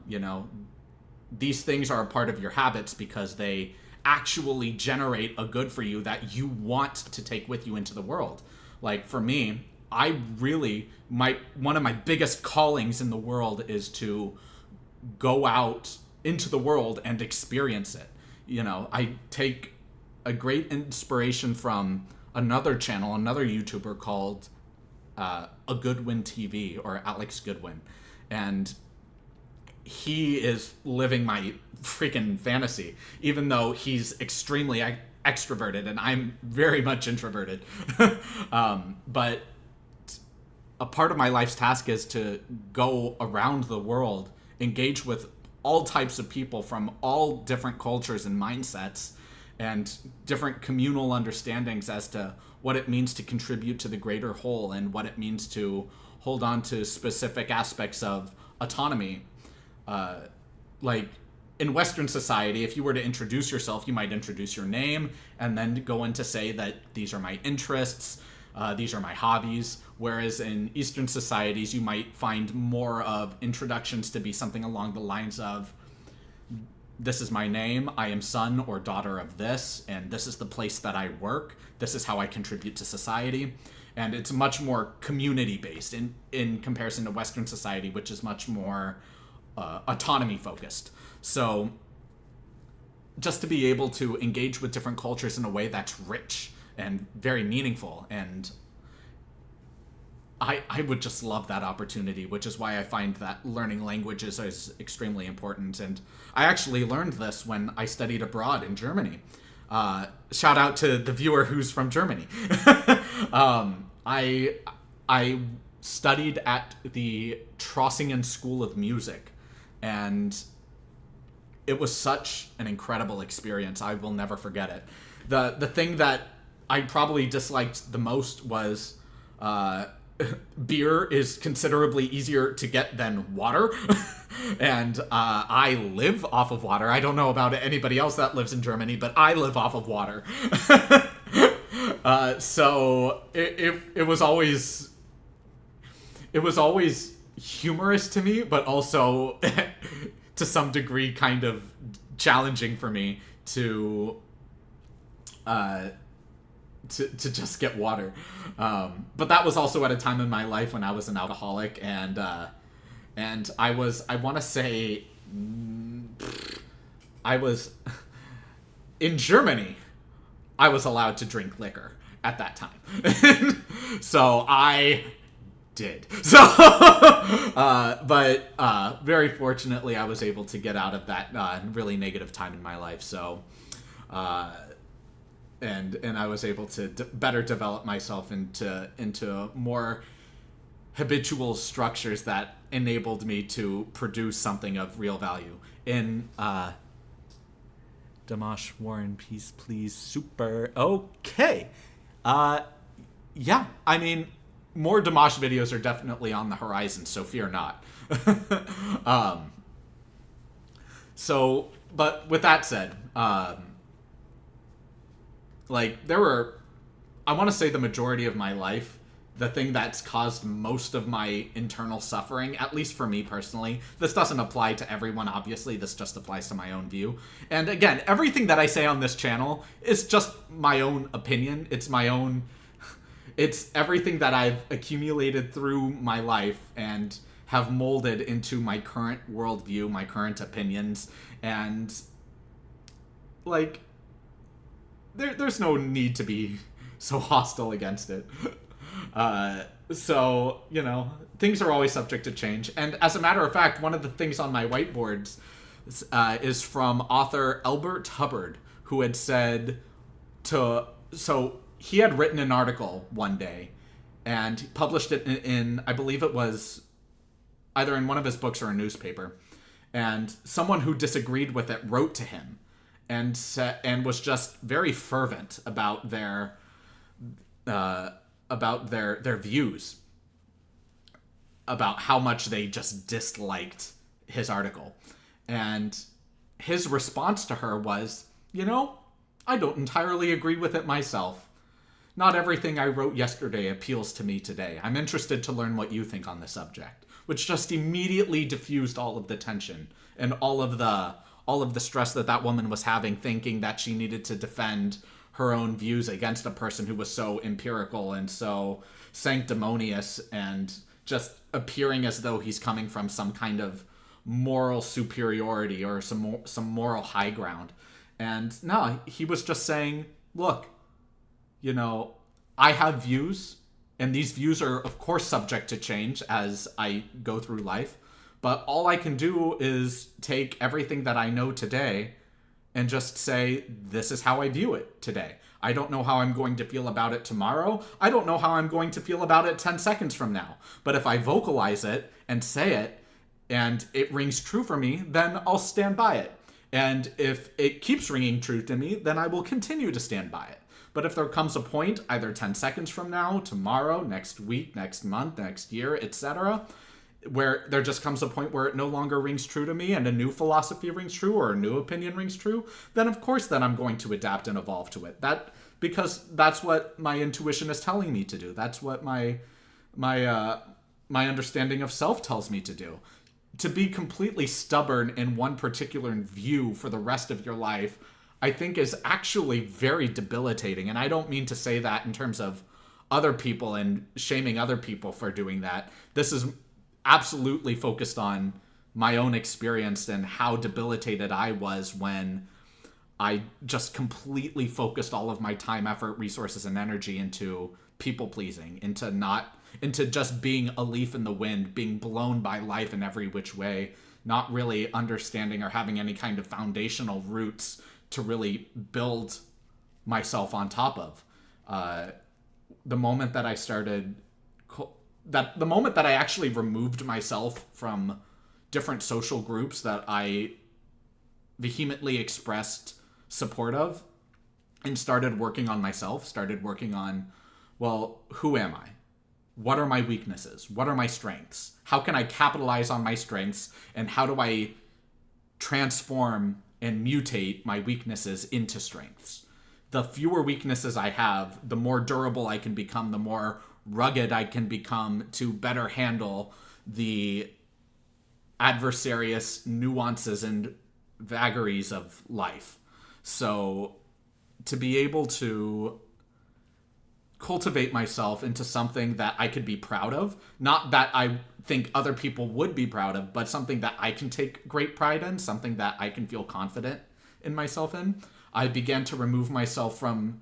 Speaker 1: these things are a part of your habits because they actually generate a good for you that you want to take with you into the world. Like for me, one of my biggest callings in the world is to go out into the world and experience it. I take a great inspiration from another channel, another YouTuber called A Goodwin TV, or Alex Goodwin. And he is living my freaking fantasy, even though he's extremely extroverted and I'm very much introverted. But a part of my life's task is to go around the world, engage with all types of people from all different cultures and mindsets and different communal understandings as to what it means to contribute to the greater whole and what it means to hold on to specific aspects of autonomy. Like in Western society, if you were to introduce yourself, you might introduce your name and then go in to say that these are my interests, these are my hobbies. Whereas in Eastern societies, you might find more of introductions to be something along the lines of, this is my name, I am son or daughter of this, and this is the place that I work, this is how I contribute to society. And it's much more community-based in comparison to Western society, which is much more autonomy-focused. So just to be able to engage with different cultures in a way that's rich and very meaningful, and I would just love that opportunity, which is why I find that learning languages is extremely important. And I actually learned this when I studied abroad in Germany. Shout out to the viewer who's from Germany. I studied at the Trossingen School of Music, and it was such an incredible experience. I will never forget it. The thing that I probably disliked the most was beer is considerably easier to get than water. And I live off of water. I don't know about anybody else that lives in Germany, but I live off of water. So it was always humorous to me, but also to some degree kind of challenging for me to just get water. But that was also at a time in my life when I was an alcoholic, and I want to say, I was in Germany. I was allowed to drink liquor at that time. So I did. So, but very fortunately, I was able to get out of that really negative time in my life. So, and I was able to better develop myself into more habitual structures that enabled me to produce something of real value. In Dimash, War and Peace, please. Super. Okay. Yeah, I mean, more Dimash videos are definitely on the horizon, so fear not. So, but with that said, like, I want to say the majority of my life, the thing that's caused most of my internal suffering, at least for me personally, this doesn't apply to everyone, obviously, this just applies to my own view. And again, everything that I say on this channel is just my own opinion. It's everything that I've accumulated through my life and have molded into my current worldview, my current opinions, and, like, there's no need to be so hostile against it. So, things are always subject to change. And as a matter of fact, one of the things on my whiteboards is from author Elbert Hubbard, who had said so he had written an article one day and published it in, I believe it was either in one of his books or a newspaper. And someone who disagreed with it wrote to him and was just very fervent about their views, about how much they just disliked his article. And his response to her was, I don't entirely agree with it myself. Not everything I wrote yesterday appeals to me today. I'm interested to learn what you think on the subject. Which just immediately diffused all of the tension and all of the stress that woman was having, thinking that she needed to defend her own views against a person who was so empirical and so sanctimonious and just appearing as though he's coming from some kind of moral superiority or some moral high ground. And no, he was just saying, look, I have views, and these views are, of course, subject to change as I go through life. But all I can do is take everything that I know today and just say, this is how I view it today. I don't know how I'm going to feel about it tomorrow. I don't know how I'm going to feel about it 10 seconds from now. But if I vocalize it and say it, and it rings true for me, then I'll stand by it. And if it keeps ringing true to me, then I will continue to stand by it. But if there comes a point, either 10 seconds from now, tomorrow, next week, next month, next year, etc., where there just comes a point where it no longer rings true to me and a new philosophy rings true or a new opinion rings true, then of course then I'm going to adapt and evolve to it. Because that's what my intuition is telling me to do. That's what my understanding of self tells me to do. To be completely stubborn in one particular view for the rest of your life, I think is actually very debilitating. And I don't mean to say that in terms of other people and shaming other people for doing that. This is absolutely focused on my own experience and how debilitated I was when I just completely focused all of my time, effort, resources, and energy into people pleasing, into just being a leaf in the wind, being blown by life in every which way, not really understanding or having any kind of foundational roots to really build myself on top of. The moment that I actually removed myself from different social groups that I vehemently expressed support of and started working on myself, started working on, well, who am I? What are my weaknesses? What are my strengths? How can I capitalize on my strengths? And how do I transform and mutate my weaknesses into strengths? The fewer weaknesses I have, the more durable I can become, the more rugged I can become to better handle the adversarious nuances and vagaries of life. So to be able to cultivate myself into something that I could be proud of, not that I think other people would be proud of, but something that I can take great pride in, something that I can feel confident in myself in, I began to remove myself from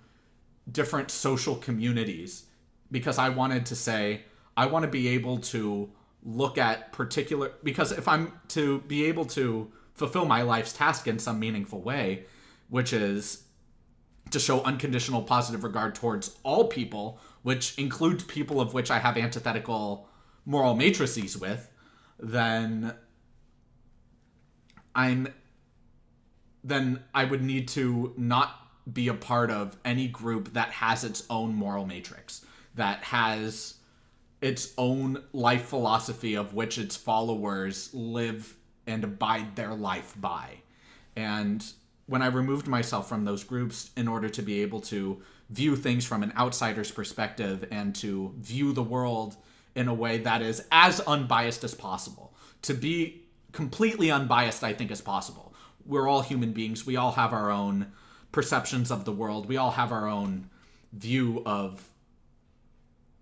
Speaker 1: different social communities because I wanted to say, I want to be able to look at particular, because if I'm to be able to fulfill my life's task in some meaningful way, which is to show unconditional positive regard towards all people, which includes people of which I have antithetical moral matrices with, then I would need to not be a part of any group that has its own moral matrix, that has its own life philosophy of which its followers live and abide their life by. And when I removed myself from those groups in order to be able to view things from an outsider's perspective and to view the world in a way that is as unbiased as possible, to be completely unbiased, I think, as possible. We're all human beings. We all have our own perceptions of the world. We all have our own view of,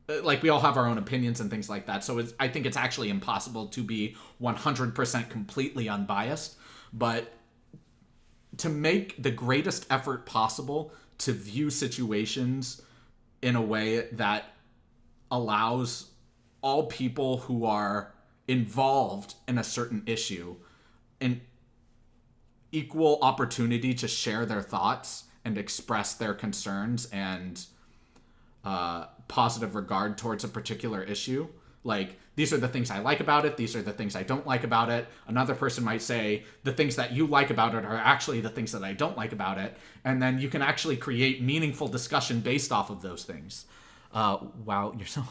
Speaker 1: we all have our own opinions and things like that. So I think it's actually impossible to be 100% completely unbiased, but to make the greatest effort possible to view situations in a way that allows all people who are involved in a certain issue an equal opportunity to share their thoughts and express their concerns and positive regard towards a particular issue. Like, these are the things I like about it. These are the things I don't like about it. Another person might say the things that you like about it are actually the things that I don't like about it. And then you can actually create meaningful discussion based off of those things. Wow, you're so...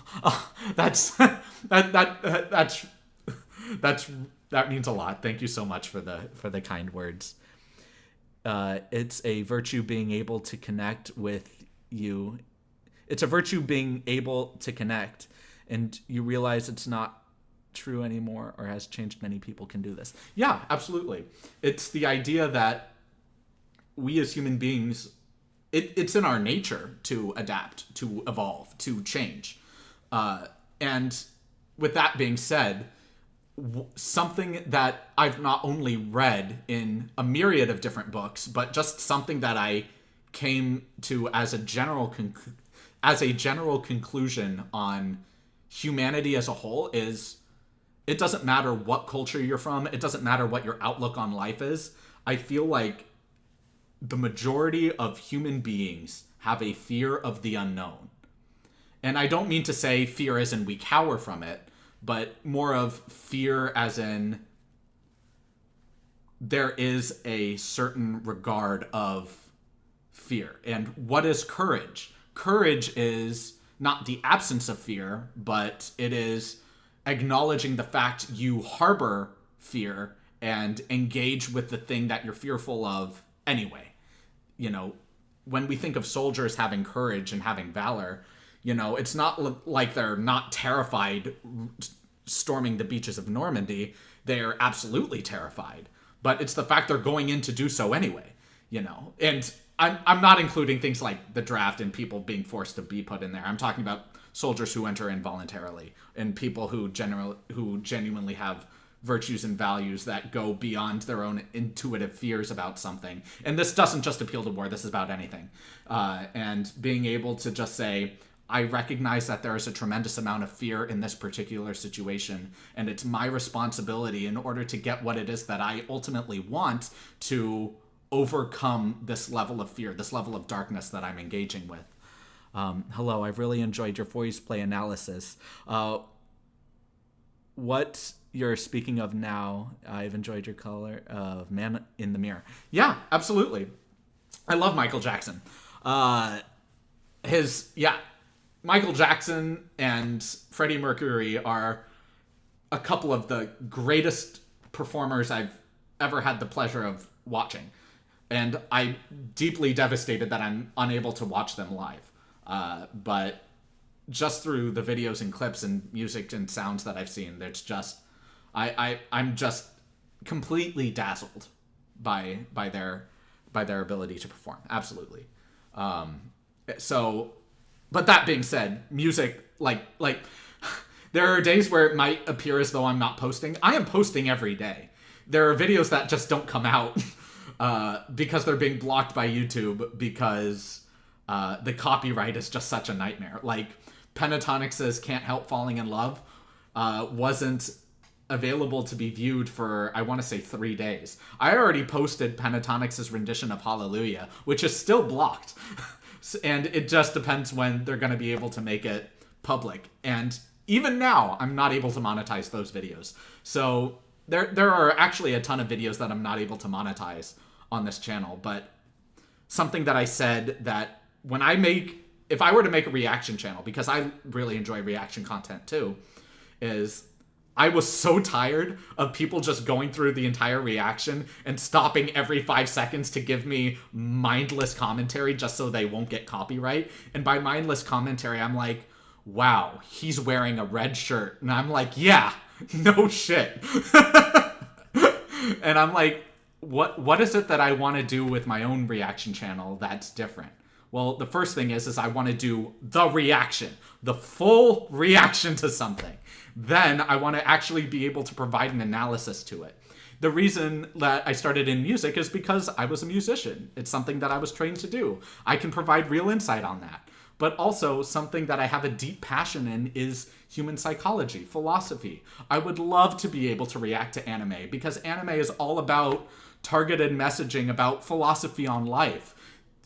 Speaker 1: that's that means a lot. Thank you so much for the kind words. It's a virtue being able to connect with you. It's a virtue being able to connect, and you realize it's not true anymore or has changed. Many people can do this. Yeah, absolutely. It's the idea that we as human beings, it's in our nature to adapt, to evolve, to change. And with that being said, something that I've not only read in a myriad of different books, but just something that I came to as a general conclusion on humanity as a whole is, it doesn't matter what culture you're from, it doesn't matter what your outlook on life is. I feel like the majority of human beings have a fear of the unknown. And I don't mean to say fear as in we cower from it, but more of fear as in there is a certain regard of fear. And what is courage? Courage is not the absence of fear, but it is acknowledging the fact you harbor fear and engage with the thing that you're fearful of anyway. You know, when we think of soldiers having courage and having valor, you know, it's not like they're not terrified storming the beaches of Normandy. They're absolutely terrified. But it's the fact they're going in to do so anyway, you know. And I'm not including things like the draft and people being forced to be put in there. I'm talking about soldiers who enter in voluntarily and people who genuinely have virtues and values that go beyond their own intuitive fears about something. And this doesn't just appeal to war. This is about anything. And being able to just say, I recognize that there is a tremendous amount of fear in this particular situation, and it's my responsibility in order to get what it is that I ultimately want to overcome this level of fear, this level of darkness that I'm engaging with. Hello, I've really enjoyed your voice play analysis. What you're speaking of now, I've enjoyed your color of Man in the Mirror. Yeah, absolutely. I love Michael Jackson. Michael Jackson and Freddie Mercury are a couple of the greatest performers I've ever had the pleasure of watching. And I'm deeply devastated that I'm unable to watch them live. But just through the videos and clips and music and sounds that I've seen, there's just... I'm just completely dazzled by their ability to perform. Absolutely. But that being said, music, like there are days where it might appear as though I'm not posting. I am posting every day. There are videos that just don't come out because they're being blocked by YouTube because the copyright is just such a nightmare. Like Pentatonix's Can't Help Falling in Love wasn't available to be viewed for, I want to say, 3 days. I already posted Pentatonix's rendition of Hallelujah, which is still blocked. And it just depends when they're going to be able to make it public. And even now, I'm not able to monetize those videos. So there are actually a ton of videos that I'm not able to monetize on this channel. But something that I said that if I were to make a reaction channel, because I really enjoy reaction content too, is I was so tired of people just going through the entire reaction and stopping every 5 seconds to give me mindless commentary just so they won't get copyright. And by mindless commentary, I'm like, wow, he's wearing a red shirt. And I'm like, yeah, no shit. And I'm like, what is it that I want to do with my own reaction channel that's different? Well, the first thing is I want to do the reaction, the full reaction to something. Then I want to actually be able to provide an analysis to it. The reason that I started in music is because I was a musician. It's something that I was trained to do. I can provide real insight on that. But also something that I have a deep passion in is human psychology, philosophy. I would love to be able to react to anime because anime is all about targeted messaging about philosophy on life.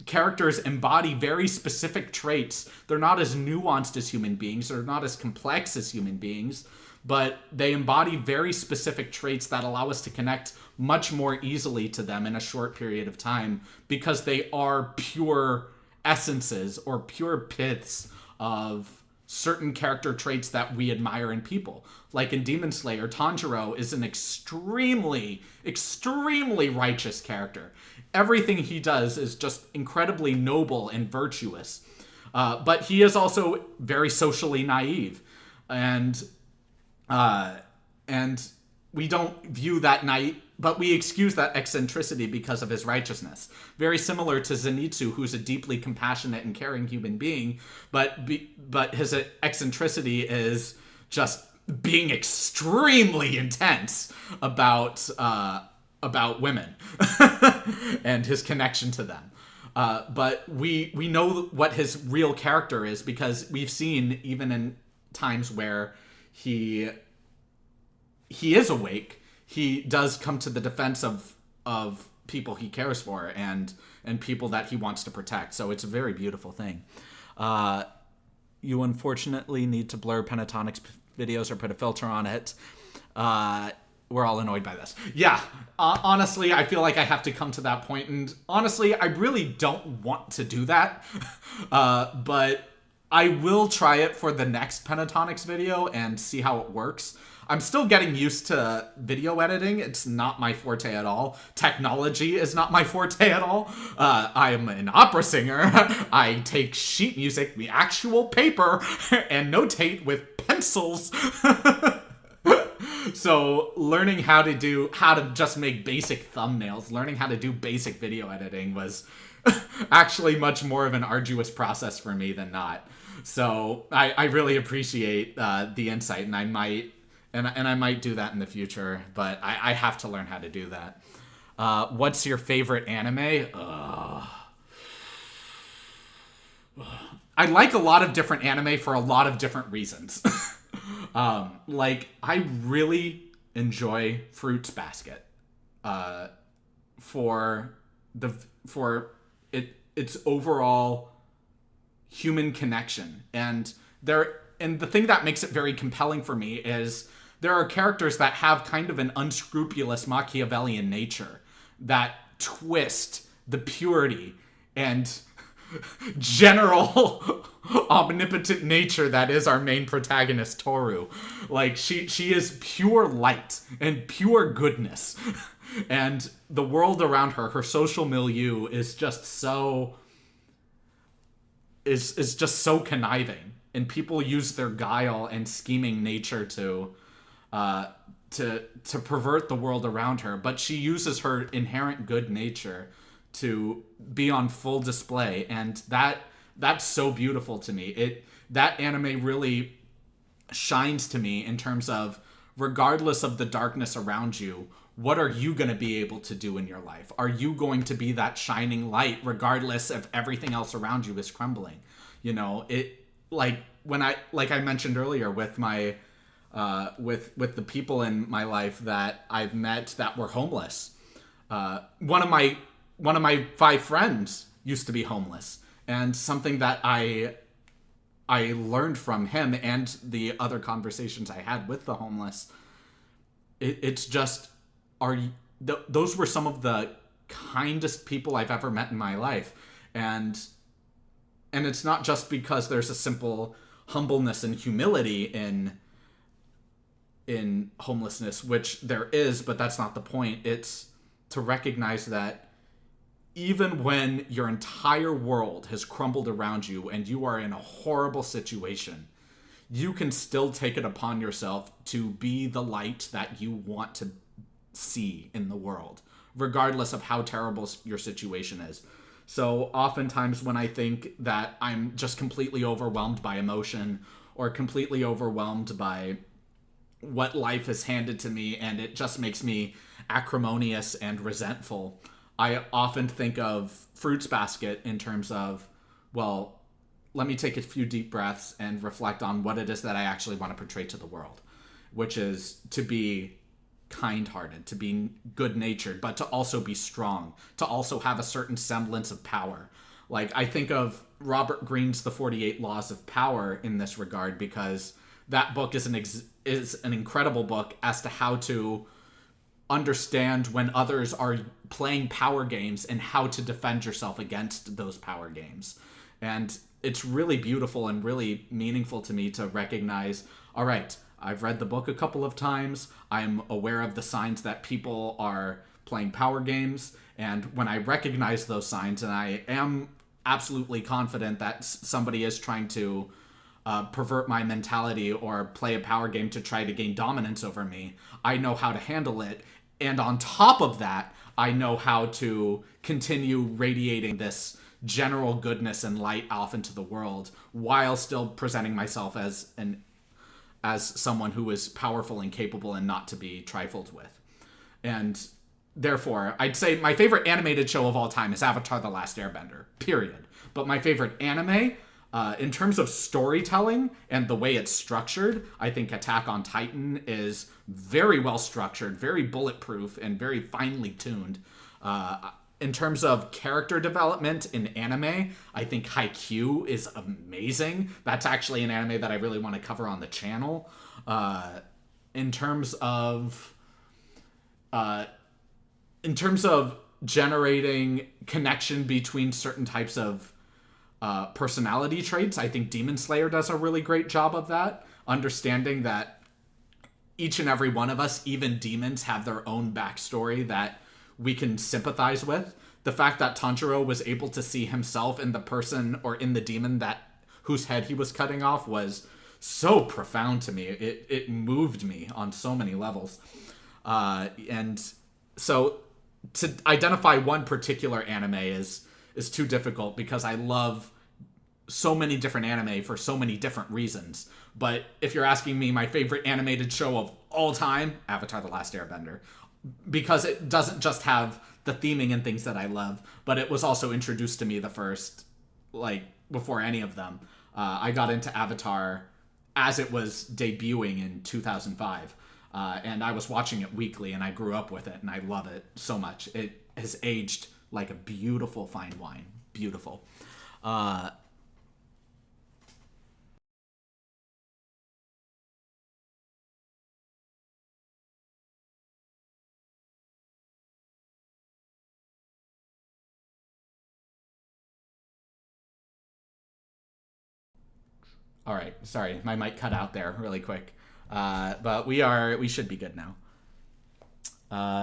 Speaker 1: Characters embody very specific traits. They're not as nuanced as human beings. They're not as complex as human beings, but they embody very specific traits that allow us to connect much more easily to them in a short period of time because they are pure essences or pure piths of certain character traits that we admire in people. Like in Demon Slayer, Tanjiro is an extremely, extremely righteous character. Everything he does is just incredibly noble and virtuous. But he is also very socially naive. And we don't view that but we excuse that eccentricity because of his righteousness. Very similar to Zenitsu, who's a deeply compassionate and caring human being, but his eccentricity is just being extremely intense about women and his connection to them. But we know what his real character is because we've seen, even in times where he is awake, he does come to the defense of people he cares for and people that he wants to protect. So it's a very beautiful thing. You unfortunately need to blur Pentatonics videos or put a filter on it. We're all annoyed by this. Yeah, honestly, I feel like I have to come to that point. And honestly, I really don't want to do that. But I will try it for the next Pentatonics video and see how it works. I'm still getting used to video editing. It's not my forte at all. Technology is not my forte at all. I am an opera singer. I take sheet music, the actual paper, and notate with pencils. So learning how to just make basic thumbnails, learning how to do basic video editing was actually much more of an arduous process for me than not. So I really appreciate the insight, and I might do that in the future, but I have to learn how to do that. What's your favorite anime? I like a lot of different anime for a lot of different reasons. Like, I really enjoy Fruits Basket for its overall human connection. And the thing that makes it very compelling for me is there are characters that have kind of an unscrupulous Machiavellian nature that twist the purity and general omnipotent nature that is our main protagonist, Toru. Like, she is pure light and pure goodness. And the world around her social milieu is just so conniving. And people use their guile and scheming nature to pervert the world around her, but she uses her inherent good nature to be on full display, and that's so beautiful to me. That anime really shines to me in terms of, regardless of the darkness around you, what are you going to be able to do in your life? Are you going to be that shining light regardless if everything else around you is crumbling? You know, like I mentioned earlier with my with the people in my life that I've met that were homeless. One of my 5 friends used to be homeless, and something that I learned from him and the other conversations I had with the homeless, it's just, those were some of the kindest people I've ever met in my life. And it's not just because there's a simple humbleness and humility in homelessness, which there is, but that's not the point. It's to recognize that even when your entire world has crumbled around you and you are in a horrible situation, you can still take it upon yourself to be the light that you want to see in the world, regardless of how terrible your situation is. So oftentimes when I think that I'm just completely overwhelmed by emotion or completely overwhelmed by what life has handed to me, and it just makes me acrimonious and resentful, I often think of Fruits Basket in terms of, well, let me take a few deep breaths and reflect on what it is that I actually want to portray to the world, which is to be kind-hearted, to be good-natured, but to also be strong, to also have a certain semblance of power. Like, I think of Robert Greene's The 48 Laws of Power in this regard, because that book is an incredible book as to how to understand when others are playing power games and how to defend yourself against those power games. And it's really beautiful and really meaningful to me to recognize, all right, I've read the book a couple of times. I'm aware of the signs that people are playing power games. And when I recognize those signs, and I am absolutely confident that somebody is trying to pervert my mentality or play a power game to try to gain dominance over me, I know how to handle it. And on top of that, I know how to continue radiating this general goodness and light off into the world while still presenting myself as someone who is powerful and capable and not to be trifled with. And therefore, I'd say my favorite animated show of all time is Avatar: The Last Airbender, period. But my favorite anime, in terms of storytelling and the way it's structured, I think Attack on Titan is very well structured, very bulletproof, and very finely tuned. In terms of character development in anime, I think Haikyuu is amazing. That's actually an anime that I really want to cover on the channel. In terms of generating connection between certain types of personality traits, I think Demon Slayer does a really great job of that. Understanding that each and every one of us, even demons, have their own backstory that we can sympathize with. The fact that Tanjiro was able to see himself in the person or in the demon whose head he was cutting off was so profound to me. It moved me on so many levels. And so to identify one particular anime is too difficult because I love so many different anime for so many different reasons. But if you're asking me my favorite animated show of all time, Avatar: The Last Airbender. Because it doesn't just have the theming and things that I love, but it was also introduced to me the first, before any of them. I got into Avatar as it was debuting in 2005. And I was watching it weekly, and I grew up with it, and I love it so much. It has aged like a beautiful fine wine. Beautiful. All right, sorry, my mic cut out there really quick. But we should be good now.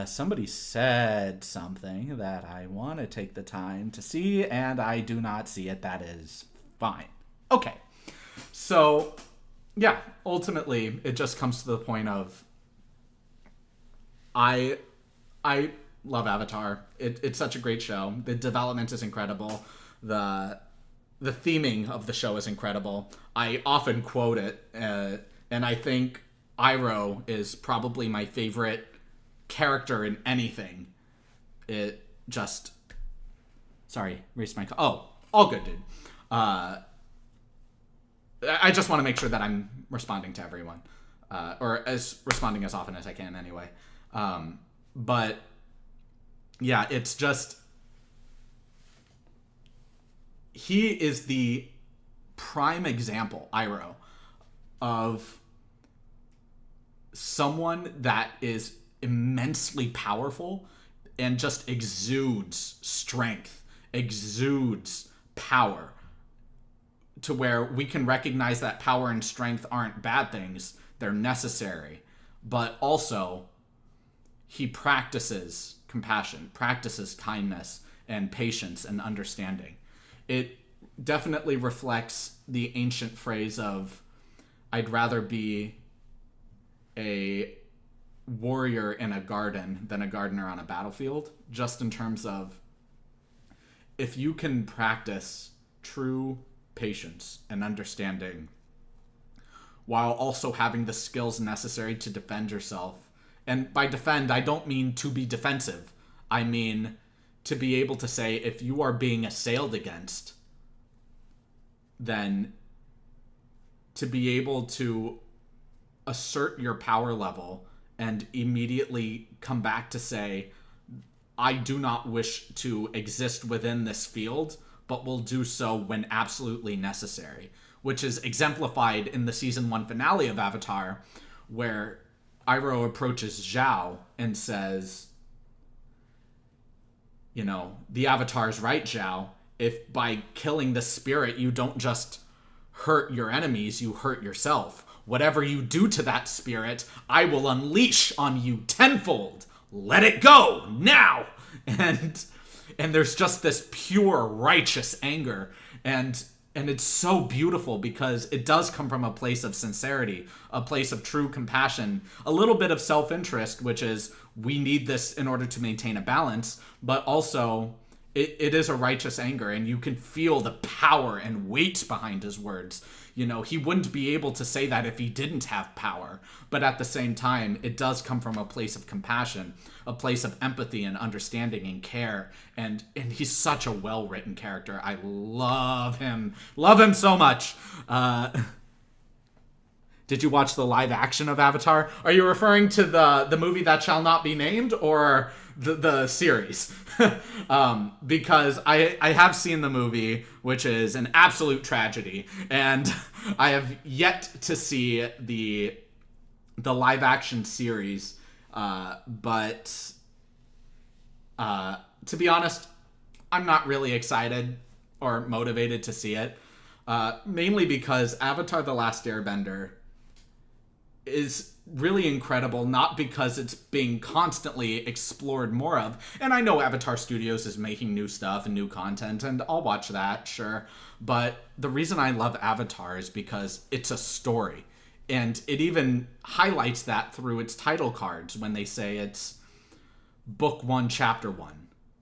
Speaker 1: Somebody said something that I want to take the time to see, and I do not see it. That is fine. Okay. So, yeah, ultimately, it just comes to the point of I love Avatar. It's such a great show. The development is incredible. The theming of the show is incredible. I often quote it, and I think Iroh is probably my favorite character in anything. It just... Sorry, raised my... Oh, all good, dude. I just want to make sure that I'm responding to everyone. Or responding as often as I can anyway. But, yeah, it's just... He is the prime example, Iroh, of someone that is immensely powerful and just exudes strength, exudes power, to where we can recognize that power and strength aren't bad things, they're necessary. But also, he practices compassion, practices kindness and patience and understanding. It definitely reflects the ancient phrase of, I'd rather be a warrior in a garden than a gardener on a battlefield, just in terms of, if you can practice true patience and understanding while also having the skills necessary to defend yourself. And by defend, I don't mean to be defensive. I mean to be able to say, if you are being assailed against, then to be able to assert your power level and immediately come back to say, I do not wish to exist within this field, but will do so when absolutely necessary, which is exemplified in the season 1 finale of Avatar, where Iroh approaches Zhao and says, you know, the Avatar's right, Zhao. If by killing the spirit you don't just hurt your enemies, you hurt yourself. Whatever you do to that spirit, I will unleash on you tenfold. Let it go now. And there's just this pure righteous anger, and it's so beautiful because it does come from a place of sincerity, a place of true compassion, a little bit of self-interest, which is we need this in order to maintain a balance, but also it is a righteous anger, and you can feel the power and weight behind his words. You know, he wouldn't be able to say that if he didn't have power, but at the same time, it does come from a place of compassion, a place of empathy and understanding and care, and he's such a well-written character. I love him so much. Did you watch the live action of Avatar? Are you referring to the movie that shall not be named, or the series? Because I have seen the movie, which is an absolute tragedy, and I have yet to see the live action series. But to be honest, I'm not really excited or motivated to see it. Mainly because Avatar: The Last Airbender is really incredible, not because it's being constantly explored more of. And I know Avatar Studios is making new stuff and new content, and I'll watch that, sure. But the reason I love Avatar is because it's a story. And it even highlights that through its title cards when they say it's book 1, chapter 1.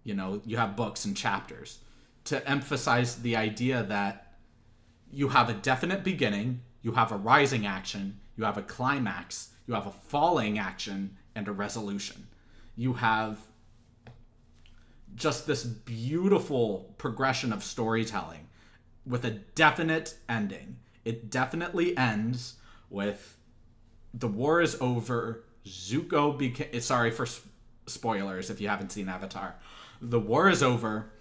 Speaker 1: You know, you have books and chapters to emphasize the idea that you have a definite beginning, you have a rising action, you have a climax, you have a falling action, and a resolution. You have just this beautiful progression of storytelling with a definite ending. It definitely ends with the war is over, Zuko became... Sorry for spoilers if you haven't seen Avatar. The war is over,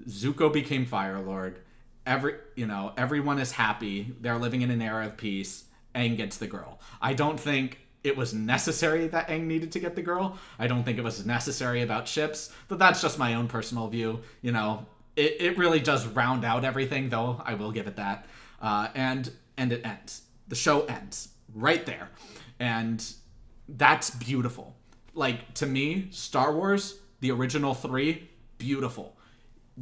Speaker 1: Zuko became Fire Lord, everyone is happy, they're living in an era of peace, Aang gets the girl. I don't think it was necessary that Aang needed to get the girl. I don't think it was necessary about ships, but that's just my own personal view. You know, it really does round out everything, though, I will give it that. And it ends. The show ends right there. And that's beautiful. Like, to me, Star Wars, the original 3, beautiful.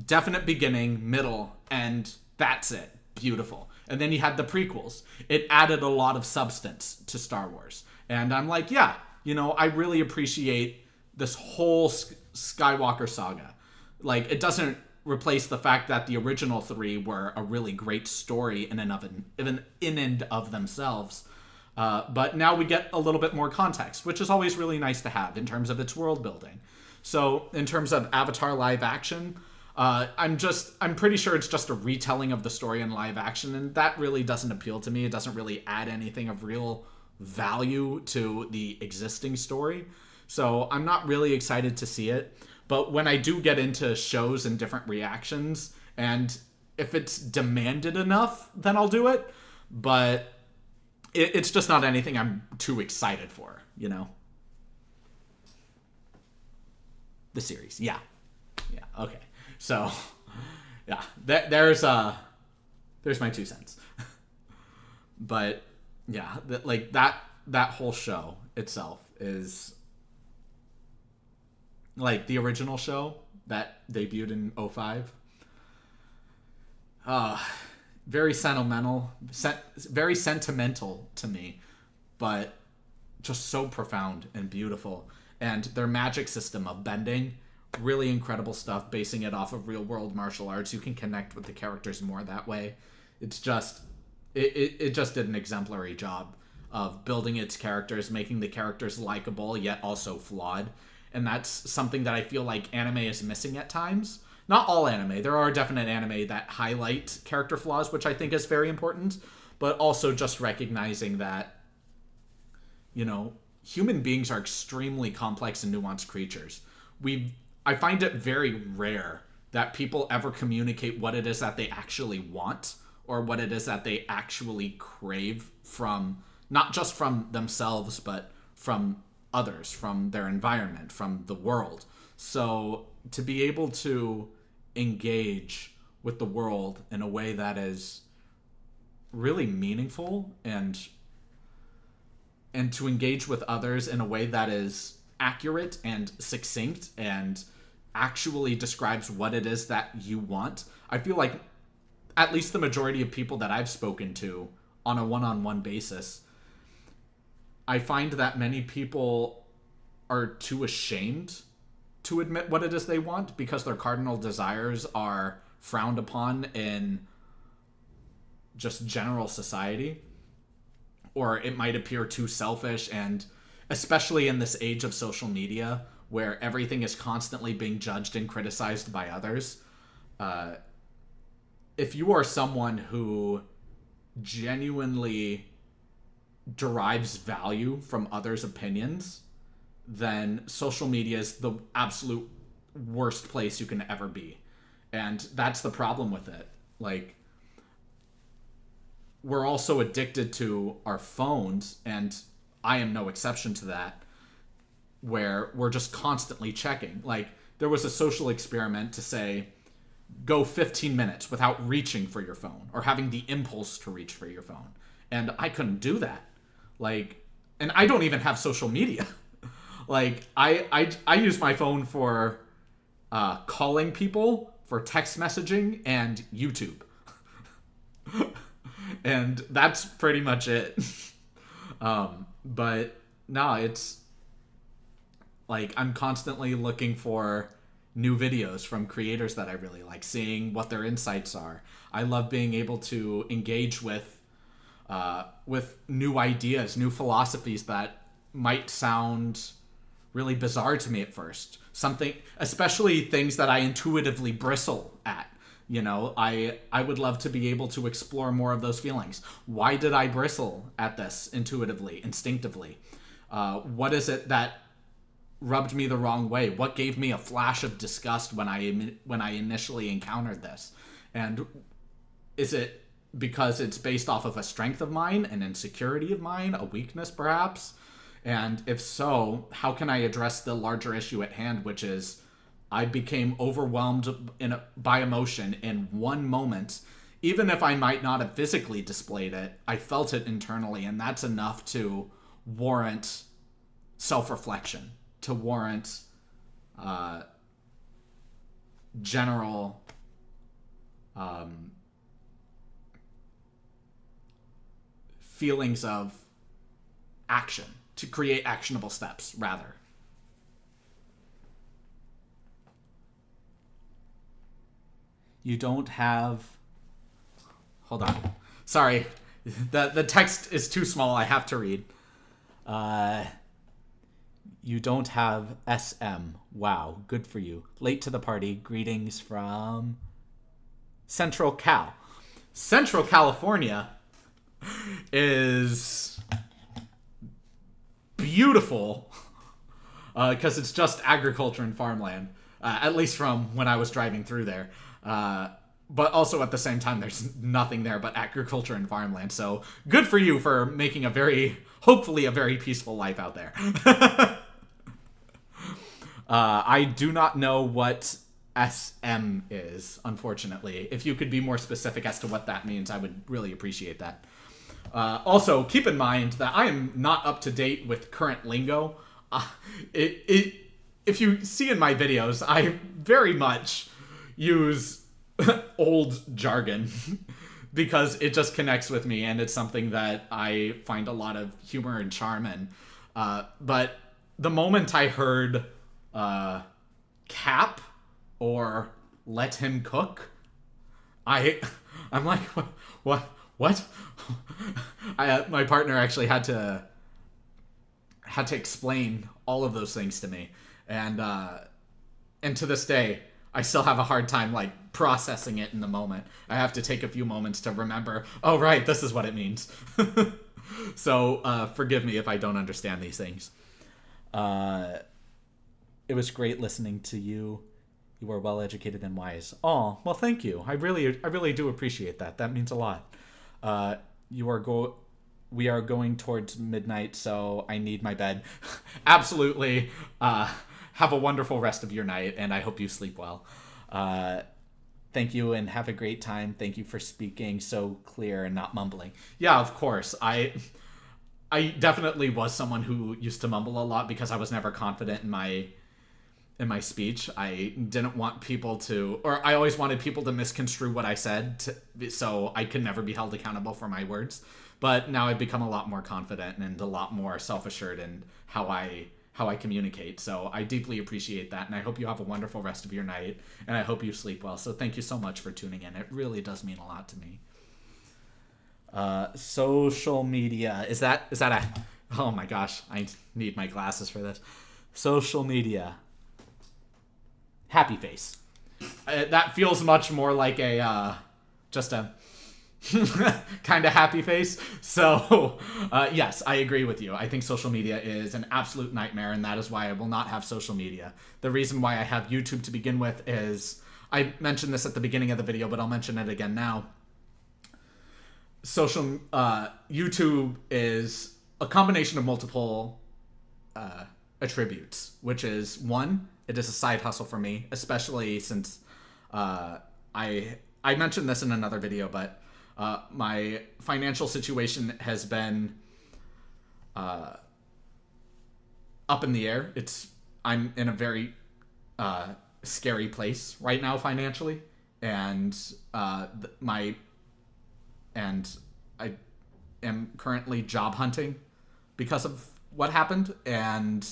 Speaker 1: Definite beginning, middle, and that's it. Beautiful. And then you had the prequels. It added a lot of substance to Star Wars. And I'm like, yeah, you know, I really appreciate this whole Skywalker saga. Like, it doesn't replace the fact that the original 3 were a really great story in and of themselves. But now we get a little bit more context, which is always really nice to have in terms of its world building. So in terms of Avatar live action, I'm pretty sure it's just a retelling of the story in live action, and that really doesn't appeal to me. It doesn't really add anything of real value to the existing story. So I'm not really excited to see it. But when I do get into shows and different reactions, and if it's demanded enough, then I'll do it. But it's just not anything I'm too excited for, you know? The series, yeah. Yeah, okay. So, yeah, there's my 2 cents. But, yeah, that whole show itself is... Like, the original show that debuted in 2005. Very sentimental. Very sentimental to me. But just so profound and beautiful. And their magic system of bending, really incredible stuff, basing it off of real-world martial arts. You can connect with the characters more that way. It's just... It just did an exemplary job of building its characters, making the characters likable, yet also flawed. And that's something that I feel like anime is missing at times. Not all anime. There are definite anime that highlight character flaws, which I think is very important. But also just recognizing that, you know, human beings are extremely complex and nuanced creatures. I find it very rare that people ever communicate what it is that they actually want, or what it is that they actually crave from, not just from themselves, but from others, from their environment, from the world. So to be able to engage with the world in a way that is really meaningful, and to engage with others in a way that is accurate and succinct and actually describes what it is that you want. I feel like at least the majority of people that I've spoken to on a one-on-one basis, I find that many people are too ashamed to admit what it is they want because their cardinal desires are frowned upon in just general society. Or it might appear too selfish, and especially in this age of social media where everything is constantly being judged and criticized by others. If you are someone who genuinely derives value from others' opinions, then social media is the absolute worst place you can ever be. And that's the problem with it. Like, we're also addicted to our phones, and I am no exception to that, where we're just constantly checking. Like, there was a social experiment to say, go 15 minutes without reaching for your phone or having the impulse to reach for your phone. And I couldn't do that. Like, and I don't even have social media. Like, I use my phone for calling people, for text messaging, and YouTube. And that's pretty much it. But no, it's like I'm constantly looking for new videos from creators that I really like, seeing what their insights are. I love being able to engage with new ideas, new philosophies that might sound really bizarre to me at first. Something, especially things that I intuitively bristle at. You know, I would love to be able to explore more of those feelings. Why did I bristle at this intuitively, instinctively? What is it that rubbed me the wrong way? What gave me a flash of disgust when I initially encountered this? And is it because it's based off of a strength of mine, an insecurity of mine, a weakness perhaps? And if so, how can I address the larger issue at hand, which is I became overwhelmed by emotion in one moment. Even if I might not have physically displayed it, I felt it internally, and that's enough to warrant self-reflection, to warrant general feelings of action, to create actionable steps, rather. You don't have... Hold on. Sorry. The text is too small. I have to read. You don't have SM. Wow. Good for you. Late to the party. Greetings from Central Cal. Central California is beautiful because it's just agriculture and farmland, at least from when I was driving through there. But also at the same time, there's nothing there but agriculture and farmland. So good for you for making hopefully a very peaceful life out there. I do not know what SM is, unfortunately. If you could be more specific as to what that means, I would really appreciate that. Also, keep in mind that I am not up to date with current lingo. If you see in my videos, I very much use old jargon because it just connects with me, and it's something that I find a lot of humor and charm in. But the moment I heard cap or let him cook, I'm like, what? My partner actually had to explain all of those things to me, and to this day, I still have a hard time like processing it in the moment. I have to take a few moments to remember, oh right, this is what it means. So forgive me if I don't understand these things. It was great listening to you. You are well educated and wise. Oh, well, thank you. I really do appreciate that. That means a lot. You are we are going towards midnight, so I need my bed. Absolutely. Have a wonderful rest of your night, and I hope you sleep well. Thank you, and have a great time. Thank you for speaking so clear and not mumbling. Yeah, of course. I definitely was someone who used to mumble a lot because I was never confident in my speech. I didn't want people to, or I always wanted people to misconstrue what I said, so I could never be held accountable for my words. But now I've become a lot more confident and a lot more self-assured in how I communicate. So I deeply appreciate that, and I hope you have a wonderful rest of your night, and I hope you sleep well. So thank you so much for tuning in. It really does mean a lot to me. Social media. Is that a... Oh my gosh, I need my glasses for this. Social media. Happy face. That feels much more like a just a kind of happy face. So yes, I agree with you. I think social media is an absolute nightmare, and that is why I will not have social media. The reason why I have YouTube to begin with is, I mentioned this at the beginning of the video, but I'll mention it again now. YouTube is a combination of multiple attributes, which is, one, it is a side hustle for me, especially since I mentioned this in another video, but my financial situation has been up in the air. I'm in a very scary place right now financially, and I am currently job hunting because of what happened, and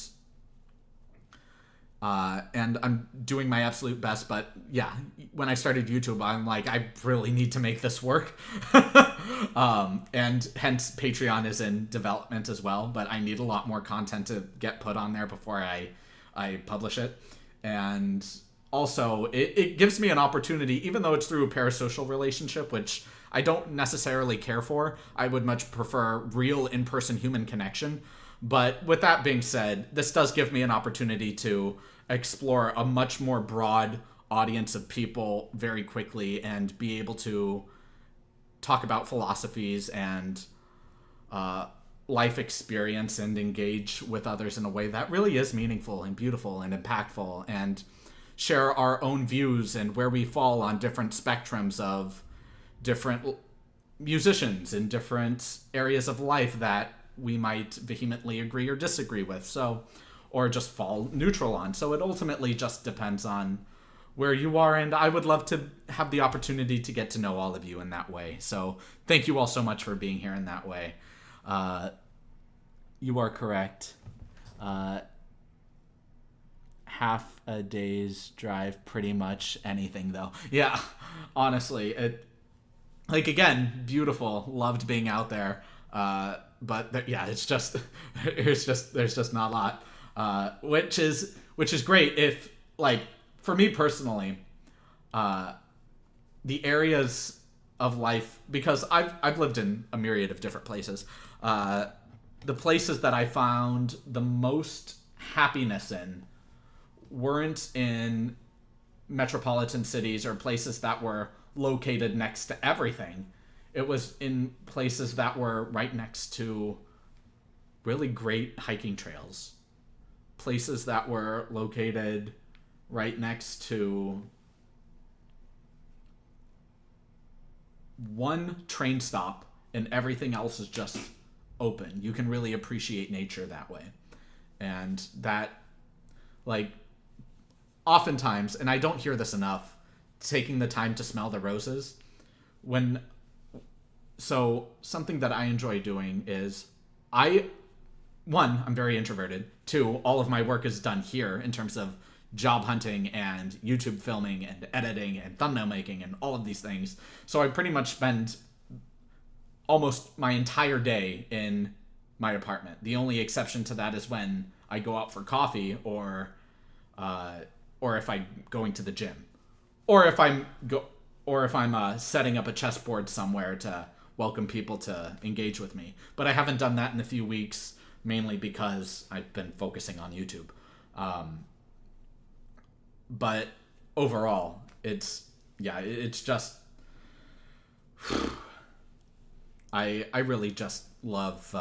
Speaker 1: I'm doing my absolute best. But yeah, when I started YouTube, I'm like, I really need to make this work. And hence Patreon is in development as well, but I need a lot more content to get put on there before I publish it. And also it gives me an opportunity, even though it's through a parasocial relationship, which I don't necessarily care for. I would much prefer real in-person human connection. But with that being said, this does give me an opportunity to explore a much more broad audience of people very quickly and be able to talk about philosophies and life experience and engage with others in a way that really is meaningful and beautiful and impactful, and share our own views and where we fall on different spectrums of different musicians in different areas of life that we might vehemently agree or disagree with, so, or just fall neutral on. So it ultimately just depends on where you are, and I would love to have the opportunity to get to know all of you in that way. So thank you all so much for being here in that way. You are correct. Half a day's drive, pretty much anything though. Yeah, honestly, like, again, beautiful, loved being out there. But yeah, it's just there's just not a lot, which is great. If, like, for me personally, the areas of life, because I've lived in a myriad of different places, the places that I found the most happiness in weren't in metropolitan cities or places that were located next to everything. It was in places that were right next to really great hiking trails. Places that were located right next to one train stop and everything else is just open. You can really appreciate nature that way. And that, like, oftentimes, and I don't hear this enough, taking the time to smell the roses. So something that I enjoy doing is, one, I'm very introverted. Two, all of my work is done here in terms of job hunting and YouTube filming and editing and thumbnail making and all of these things. So I pretty much spend almost my entire day in my apartment. The only exception to that is when I go out for coffee, or if I'm going to the gym, or if I'm setting up a chessboard somewhere to welcome people to engage with me. But I haven't done that in a few weeks, mainly because I've been focusing on YouTube. But overall, it's just I really just love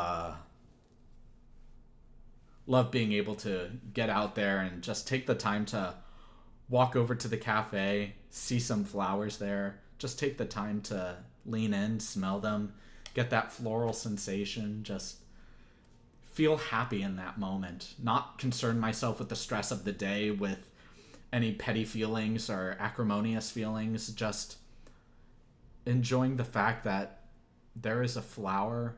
Speaker 1: being able to get out there and just take the time to walk over to the cafe, see some flowers there, just take the time to lean in, smell them, get that floral sensation, just feel happy in that moment, not concern myself with the stress of the day, with any petty feelings or acrimonious feelings, just enjoying the fact that there is a flower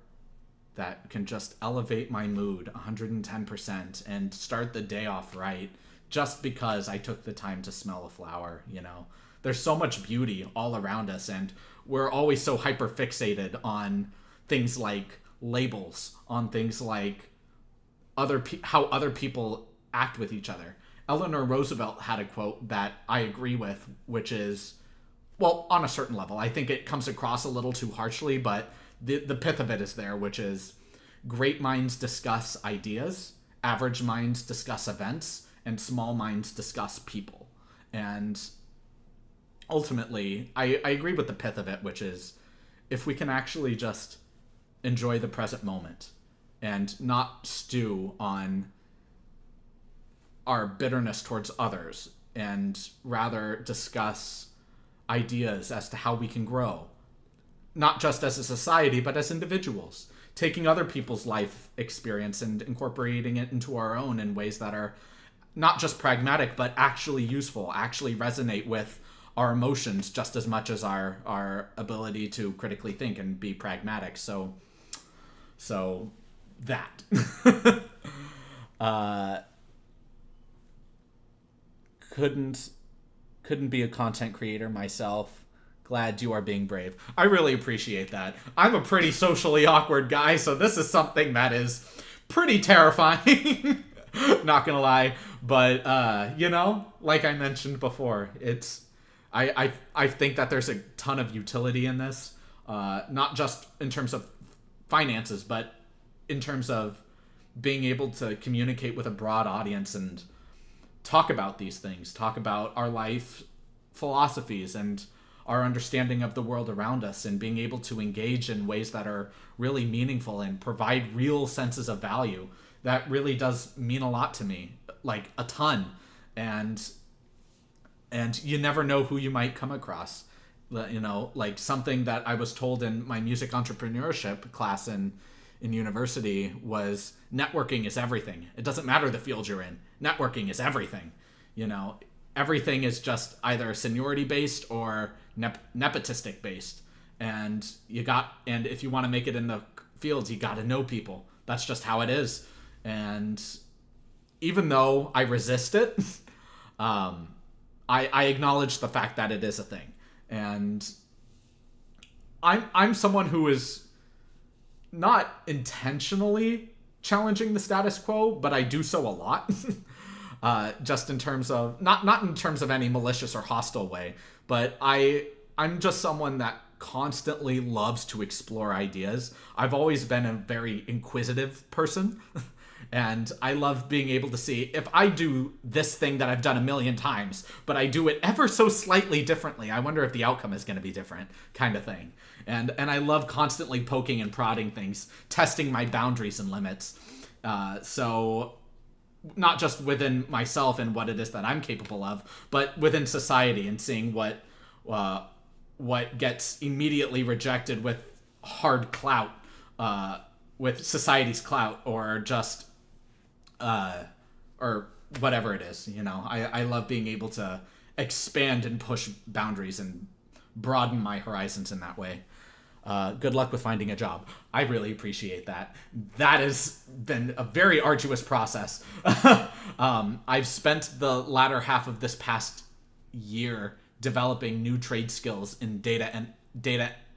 Speaker 1: that can just elevate my mood 110% and start the day off right just because I took the time to smell a flower, you know. There's so much beauty all around us, and we're always so hyper fixated on things like labels, on things like how other people act with each other. Eleanor Roosevelt had a quote that I agree with, which is, well, on a certain level, I think it comes across a little too harshly, but the pith of it is there, which is, great minds discuss ideas, average minds discuss events, and small minds discuss people. And ultimately, I agree with the pith of it, which is, if we can actually just enjoy the present moment and not stew on our bitterness towards others, and rather discuss ideas as to how we can grow, not just as a society, but as individuals, taking other people's life experience and incorporating it into our own in ways that are not just pragmatic, but actually useful, actually resonate with our emotions just as much as our ability to critically think and be pragmatic. So that. Couldn't be a content creator myself. Glad you are being brave. I really appreciate that. I'm a pretty socially awkward guy, so this is something that is pretty terrifying. Not gonna lie, but you know, like I mentioned before, I think that there's a ton of utility in this, not just in terms of finances, but in terms of being able to communicate with a broad audience and talk about these things, talk about our life philosophies and our understanding of the world around us, and being able to engage in ways that are really meaningful and provide real senses of value. That really does mean a lot to me, like a ton. And you never know who you might come across. You know, like something that I was told in my music entrepreneurship class in university was, networking is everything. It doesn't matter the field you're in. Networking is everything. You know, everything is just either seniority based or nepotistic based. And if you want to make it in the fields, you got to know people. That's just how it is. And even though I resist it, I acknowledge the fact that it is a thing. And I'm someone who is not intentionally challenging the status quo, but I do so a lot. Just in terms of, not in terms of any malicious or hostile way, but I'm just someone that constantly loves to explore ideas. I've always been a very inquisitive person. And I love being able to see, if I do this thing that I've done a million times, but I do it ever so slightly differently, I wonder if the outcome is going to be different, kind of thing. And I love constantly poking and prodding things, testing my boundaries and limits. So not just within myself and what it is that I'm capable of, but within society, and seeing what gets immediately rejected with hard clout, with society's clout, or just or whatever it is. You know, I love being able to expand and push boundaries and broaden my horizons in that way. Good luck with finding a job. I really appreciate that. That has been a very arduous process. I've spent the latter half of this past year developing new trade skills in data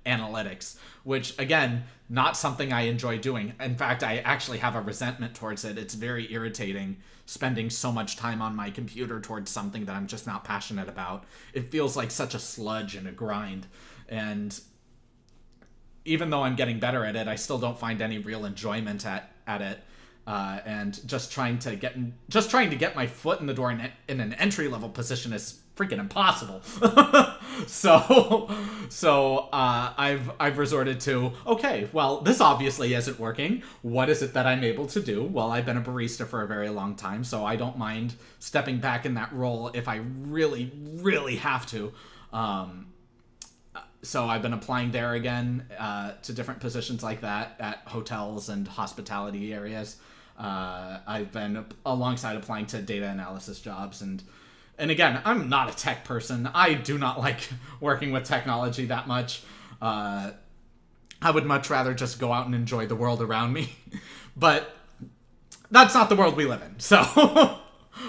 Speaker 1: analytics, which, again, not something I enjoy doing. In fact, I actually have a resentment towards it. It's very irritating spending so much time on my computer towards something that I'm just not passionate about. It feels like such a sludge and a grind. And even though I'm getting better at it, I still don't find any real enjoyment at it. And just trying to get my foot in the door in an entry level position is freaking impossible. I've resorted to, okay, well, this obviously isn't working. What is it that I'm able to do? Well, I've been a barista for a very long time, so I don't mind stepping back in that role if I really, really have to. So I've been applying there again to different positions like that at hotels and hospitality areas. I've been alongside applying to data analysis jobs, and again, I'm not a tech person. I do not like working with technology that much. I would much rather just go out and enjoy the world around me. But that's not the world we live in. So,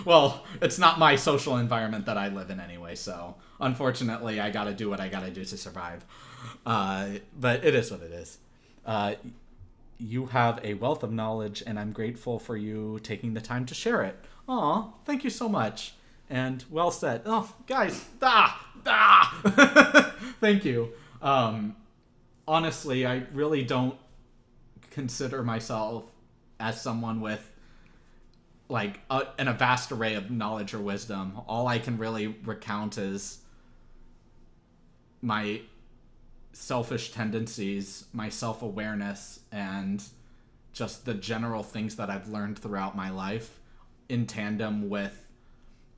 Speaker 1: well, it's not my social environment that I live in anyway. So, unfortunately, I gotta do what I gotta do to survive. But it is what it is. You have a wealth of knowledge, and I'm grateful for you taking the time to share it. Aw, thank you so much. And well said. Oh, guys, thank you. Honestly, I really don't consider myself as someone with like a vast array of knowledge or wisdom. All I can really recount is my selfish tendencies, my self-awareness, and just the general things that I've learned throughout my life in tandem with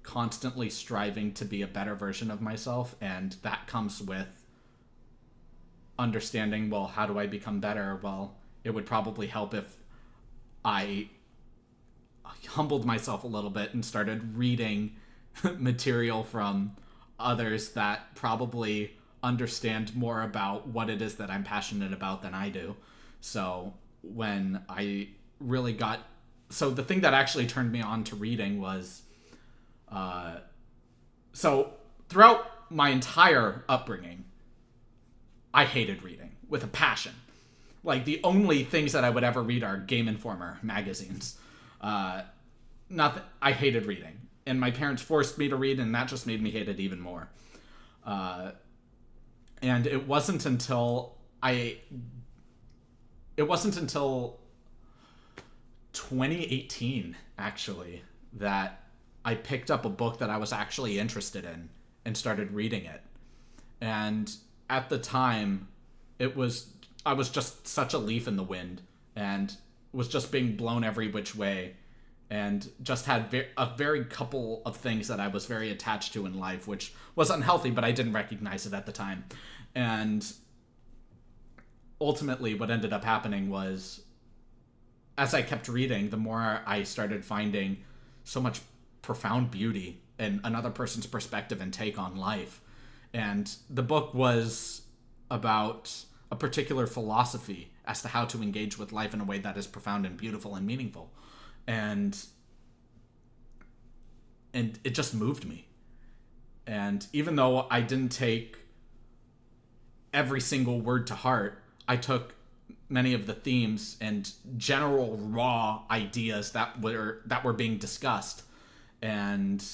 Speaker 1: constantly striving to be a better version of myself. And that comes with understanding, well, how do I become better? Well, it would probably help if I humbled myself a little bit and started reading material from others that probably understand more about what it is that I'm passionate about than I do. So when I really got... So the thing that actually turned me on to reading was... So throughout my entire upbringing, I hated reading with a passion. Like, the only things that I would ever read are Game Informer magazines. Nothing. I hated reading. And my parents forced me to read, and that just made me hate it even more. And it wasn't until 2018, actually, that I picked up a book that I was actually interested in and started reading it. And at the time, I was just such a leaf in the wind and was just being blown every which way, and just had a very couple of things that I was very attached to in life, which was unhealthy, but I didn't recognize it at the time. And ultimately what ended up happening was, as I kept reading, the more I started finding so much profound beauty in another person's perspective and take on life. And the book was about a particular philosophy as to how to engage with life in a way that is profound and beautiful and meaningful. And it just moved me. And even though I didn't take every single word to heart, I took many of the themes and general raw ideas that were being discussed and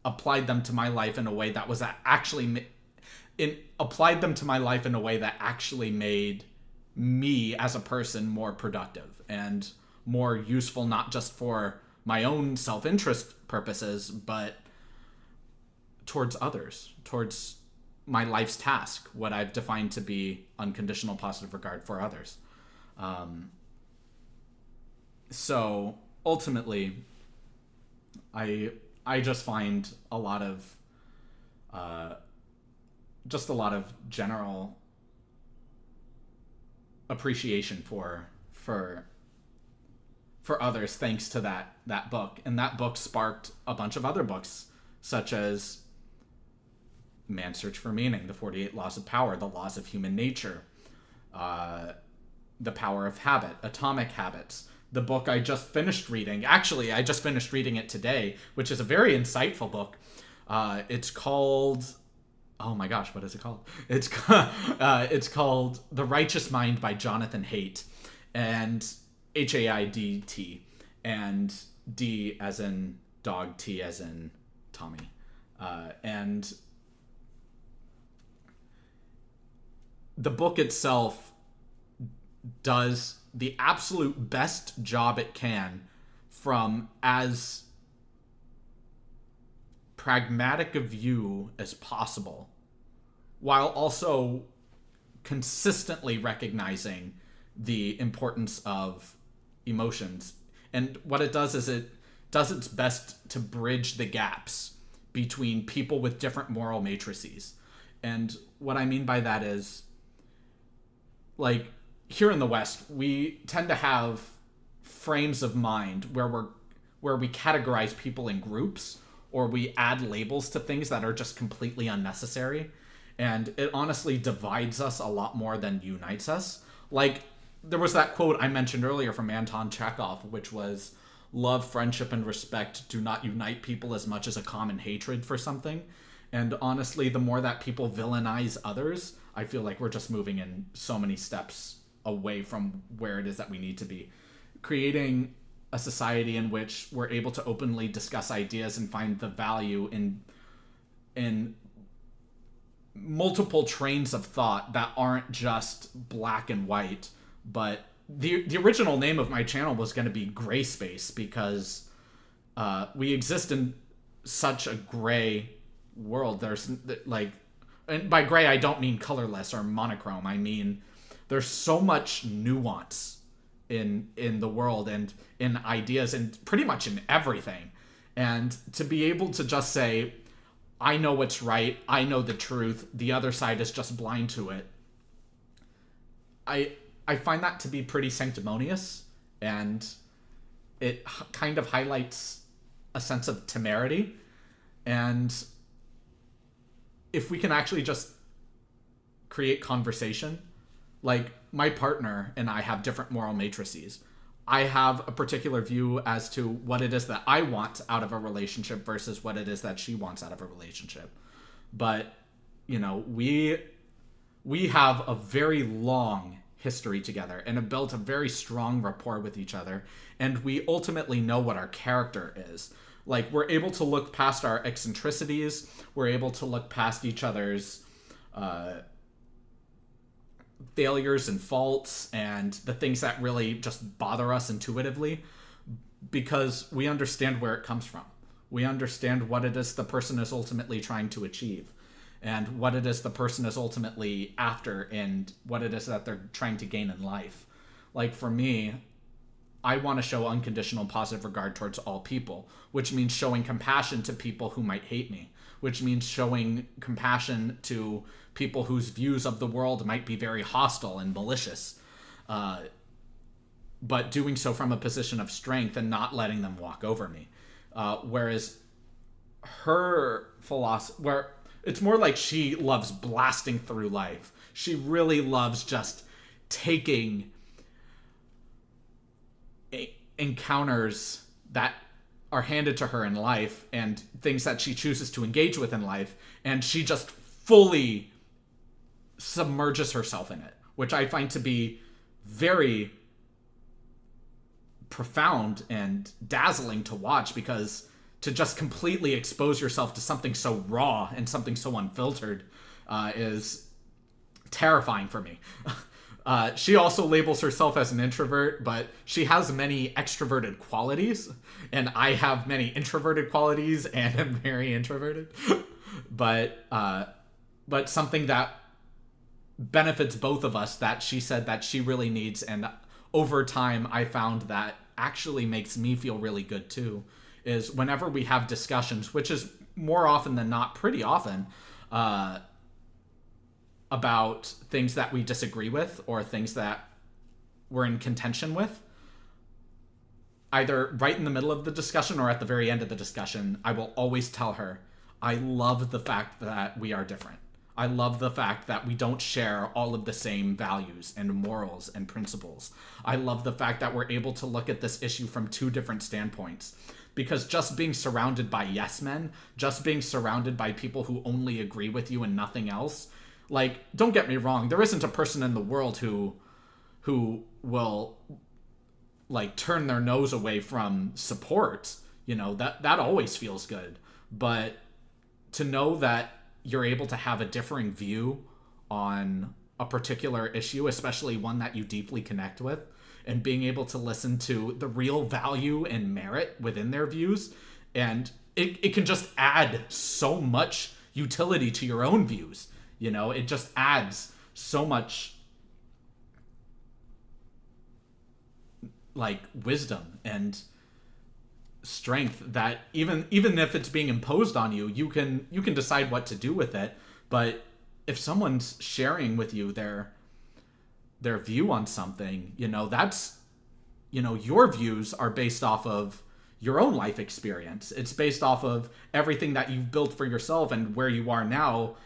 Speaker 1: applied them to my life in a way that was actually applied them to my life in a way that actually made me as a person more productive and more useful, not just for my own self-interest purposes, but towards others, towards my life's task, what I've defined to be unconditional positive regard for others. So ultimately, I just find a lot of general appreciation for others thanks to that book. And that book sparked a bunch of other books, such as Man's Search for Meaning, The 48 Laws of Power, The Laws of Human Nature, The Power of Habit, Atomic Habits. The book I just finished reading, actually, I just finished reading it today, which is a very insightful book. It's called... Oh my gosh, what is it called? It's called The Righteous Mind by Jonathan Haidt, and Haidt, and D as in dog, T as in Tommy. And the book itself does the absolute best job it can from as pragmatic a view as possible while also consistently recognizing the importance of emotions. And what it does is it does its best to bridge the gaps between people with different moral matrices. And what I mean by that is, like, here in the West, we tend to have frames of mind where we categorize people in groups, or we add labels to things that are just completely unnecessary. And it honestly divides us a lot more than unites us. Like, there was that quote I mentioned earlier from Anton Chekhov, which was, "Love, friendship, and respect do not unite people as much as a common hatred for something." And honestly, the more that people villainize others, I feel like we're just moving in so many steps away from where it is that we need to be. Creating a society in which we're able to openly discuss ideas and find the value in multiple trains of thought that aren't just black and white. But the original name of my channel was going to be Gray Space, because we exist in such a gray world. There's like, and by gray I don't mean colorless or monochrome. I mean there's so much nuance in the world and in ideas and pretty much in everything. And to be able to just say, I know what's right, I know the truth, the other side is just blind to it, I find that to be pretty sanctimonious, and it kind of highlights a sense of temerity. And if we can actually just create conversation, like, my partner and I have different moral matrices. I have a particular view as to what it is that I want out of a relationship versus what it is that she wants out of a relationship. But, you know, we have a very long history together and have built a very strong rapport with each other. And we ultimately know what our character is. Like, we're able to look past our eccentricities. We're able to look past each other's failures and faults and the things that really just bother us intuitively, because we understand where it comes from. We understand what it is the person is ultimately trying to achieve, and what it is the person is ultimately after, and what it is that they're trying to gain in life. Like, for me, I want to show unconditional positive regard towards all people, which means showing compassion to people who might hate me, which means showing compassion to people whose views of the world might be very hostile and malicious, but doing so from a position of strength and not letting them walk over me. Whereas her philosophy, where it's more like she loves blasting through life. She really loves just taking encounters that are handed to her in life and things that she chooses to engage with in life, and she just fully submerges herself in it, which I find to be very profound and dazzling to watch, because to just completely expose yourself to something so raw and something so unfiltered is terrifying for me. She also labels herself as an introvert, but she has many extroverted qualities, and I have many introverted qualities and am very introverted. But something that benefits both of us, that she said that she really needs, and over time I found that actually makes me feel really good too, is whenever we have discussions, which is more often than not pretty often, about things that we disagree with or things that we're in contention with, either right in the middle of the discussion or at the very end of the discussion, I will always tell her, I love the fact that we are different. I love the fact that we don't share all of the same values and morals and principles. I love the fact that we're able to look at this issue from two different standpoints. Because just being surrounded by yes men, just being surrounded by people who only agree with you and nothing else, like, don't get me wrong, there isn't a person in the world who will, like, turn their nose away from support. You know, that always feels good. But to know that you're able to have a differing view on a particular issue, especially one that you deeply connect with, and being able to listen to the real value and merit within their views, and it can just add so much utility to your own views. You know, it just adds so much like wisdom and strength that even if it's being imposed on you, you can decide what to do with it. But if someone's sharing with you their view on something, you know, that's, you know, your views are based off of your own life experience. It's based off of everything that you've built for yourself and where you are now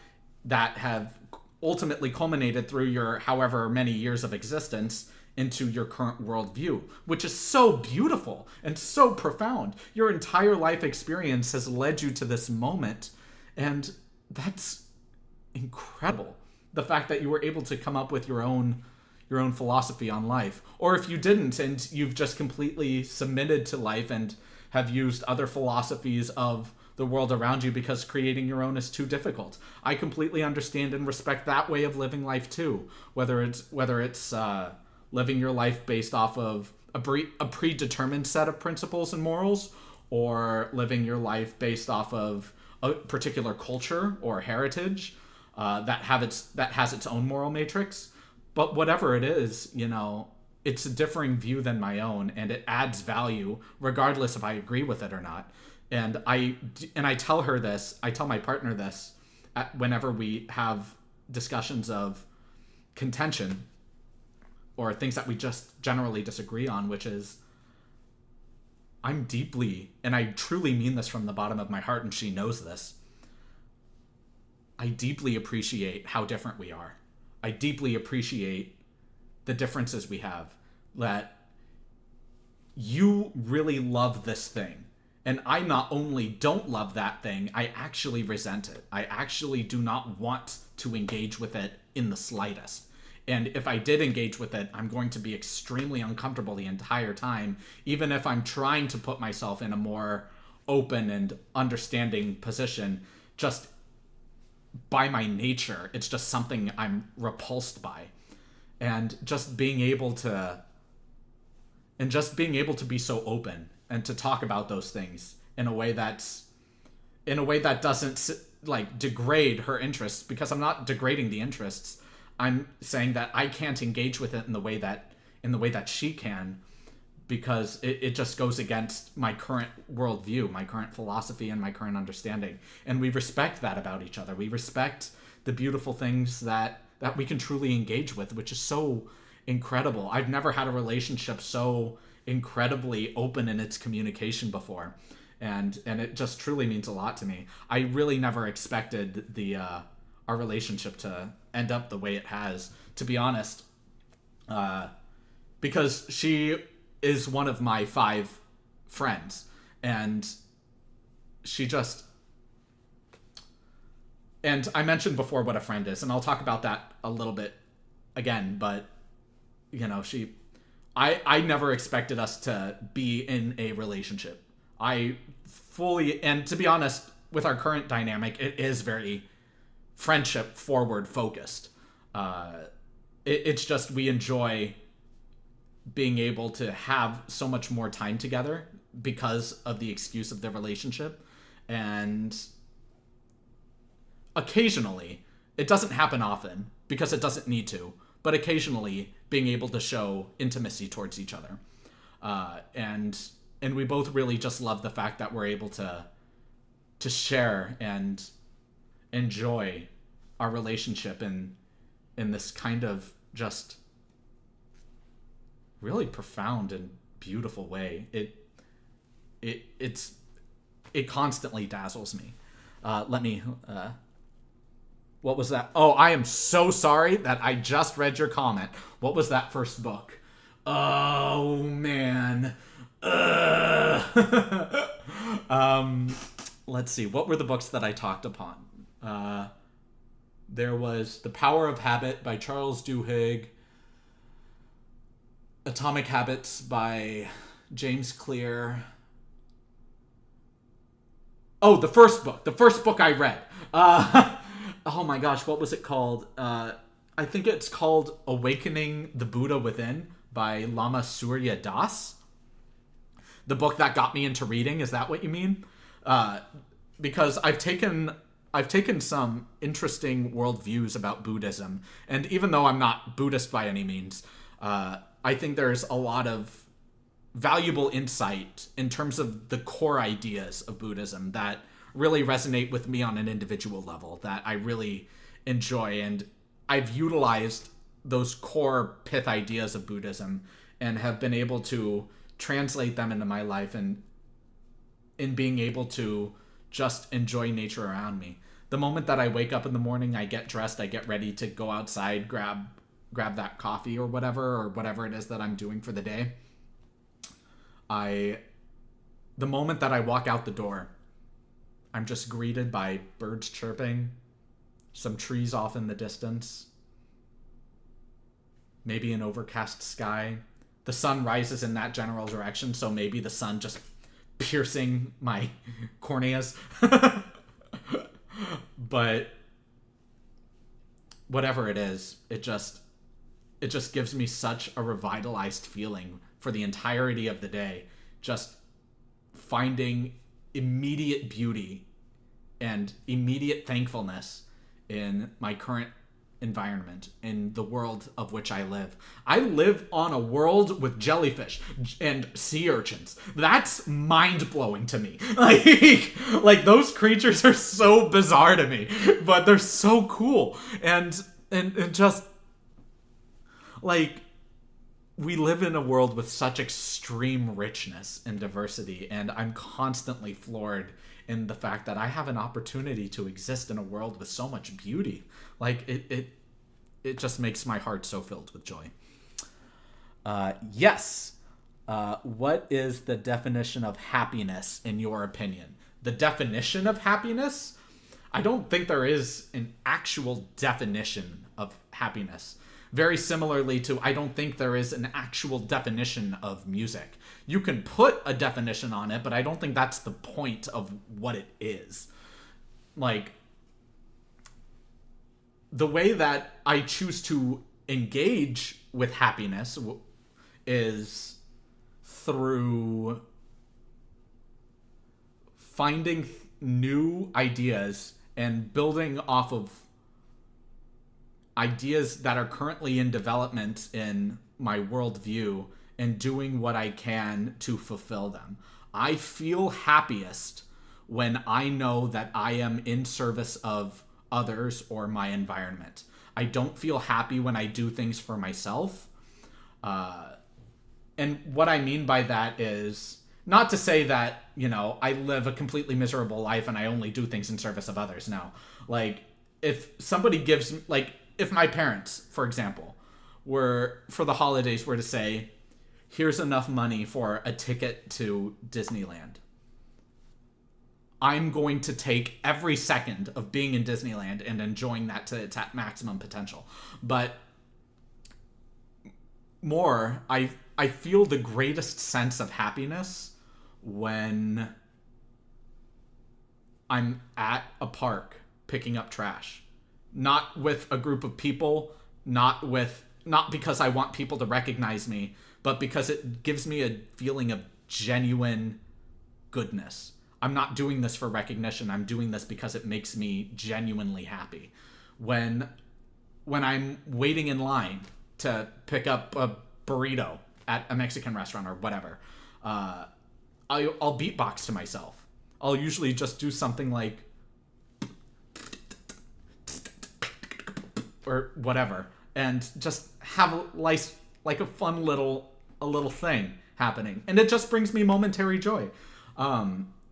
Speaker 1: that have ultimately culminated through your however many years of existence into your current worldview, which is so beautiful and so profound. Your entire life experience has led you to this moment, and that's incredible. The fact that you were able to come up with your own philosophy on life. Or if you didn't and you've just completely submitted to life and have used other philosophies of the world around you because creating your own is too difficult. I completely understand and respect that way of living life too. Whether it's living your life based off of a predetermined set of principles and morals, or living your life based off of a particular culture or heritage that has its own moral matrix. But whatever it is, you know, it's a differing view than my own, and it adds value regardless if I agree with it or not. And I tell her this, I tell my partner this whenever we have discussions of contention or things that we just generally disagree on, which is, I'm deeply, and I truly mean this from the bottom of my heart, and she knows this, I deeply appreciate how different we are. I deeply appreciate the differences we have, that you really love this thing. And I not only don't love that thing, I actually resent it. I actually do not want to engage with it in the slightest. And if I did engage with it, I'm going to be extremely uncomfortable the entire time, even if I'm trying to put myself in a more open and understanding position. Just by my nature, it's just something I'm repulsed by. And just being able to be so open and to talk about those things in a way that doesn't like degrade her interests, because I'm not degrading the interests. I'm saying that I can't engage with it in the way that she can, because it just goes against my current worldview, my current philosophy, and my current understanding. And we respect that about each other. We respect the beautiful things that we can truly engage with, which is so incredible. I've never had a relationship so incredibly open in its communication before. And it just truly means a lot to me. I really never expected our relationship to end up the way it has, to be honest, because she is one of my 5 friends, and and I mentioned before what a friend is, and I'll talk about that a little bit again, but you know, I never expected us to be in a relationship. I fully, and to be honest, with our current dynamic, it is very friendship forward focused. It's just, we enjoy being able to have so much more time together because of the excuse of the relationship. And occasionally, it doesn't happen often because it doesn't need to, but occasionally being able to show intimacy towards each other. And we both really just love the fact that we're able to share and enjoy our relationship in this kind of just really profound and beautiful way. It constantly dazzles me. What was that? Oh, I am so sorry that I just read your comment. What was that first book? Oh man. Let's see. What were the books that I talked upon? There was The Power of Habit by Charles Duhigg, Atomic Habits by James Clear. Oh, the first book I read. Oh my gosh, what was it called? I think it's called Awakening the Buddha Within by Lama Surya Das. The book that got me into reading, is that what you mean? Because I've taken I've taken some interesting worldviews about Buddhism, and even though I'm not Buddhist by any means, I think there's a lot of valuable insight in terms of the core ideas of Buddhism that really resonate with me on an individual level, that I really enjoy. And I've utilized those core pith ideas of Buddhism and have been able to translate them into my life, and in being able to just enjoy nature around me. The moment that I wake up in the morning, I get dressed, I get ready to go outside, grab that coffee or whatever it is that I'm doing for the day. The moment that I walk out the door, I'm just greeted by birds chirping, some trees off in the distance, maybe an overcast sky. The sun rises in that general direction, so maybe the sun just piercing my corneas. But whatever it is, it just gives me such a revitalized feeling for the entirety of the day, just finding immediate beauty and immediate thankfulness in my current environment, in the world of which I live. I live on a world with jellyfish and sea urchins. That's mind-blowing to me. Like those creatures are so bizarre to me, but they're so cool. And just like, we live in a world with such extreme richness and diversity, and I'm constantly floored in the fact that I have an opportunity to exist in a world with so much beauty. Like, it just makes my heart so filled with joy. Yes. What is the definition of happiness in your opinion? The definition of happiness? I don't think there is an actual definition of happiness. Very similarly to, I don't think there is an actual definition of music. You can put a definition on it, but I don't think that's the point of what it is. Like, the way that I choose to engage with happiness is through finding new ideas and building off of ideas that are currently in development in my worldview and doing what I can to fulfill them. I feel happiest when I know that I am in service of others or my environment. I don't feel happy when I do things for myself. And what I mean by that is not to say that, I live a completely miserable life and I only do things in service of others. No. Like, if somebody gives, like, if my parents, for example, for the holidays were to say, here's enough money for a ticket to Disneyland, I'm going to take every second of being in Disneyland and enjoying that to its maximum potential. But more, I feel the greatest sense of happiness when I'm at a park picking up trash. Not with a group of people, not because I want people to recognize me, but because it gives me a feeling of genuine goodness. I'm not doing this for recognition. I'm doing this because it makes me genuinely happy. When I'm waiting in line to pick up a burrito at a Mexican restaurant or whatever, I'll beatbox to myself. I'll usually just do something like, or whatever, and just have like a fun little thing happening, and it just brings me momentary joy,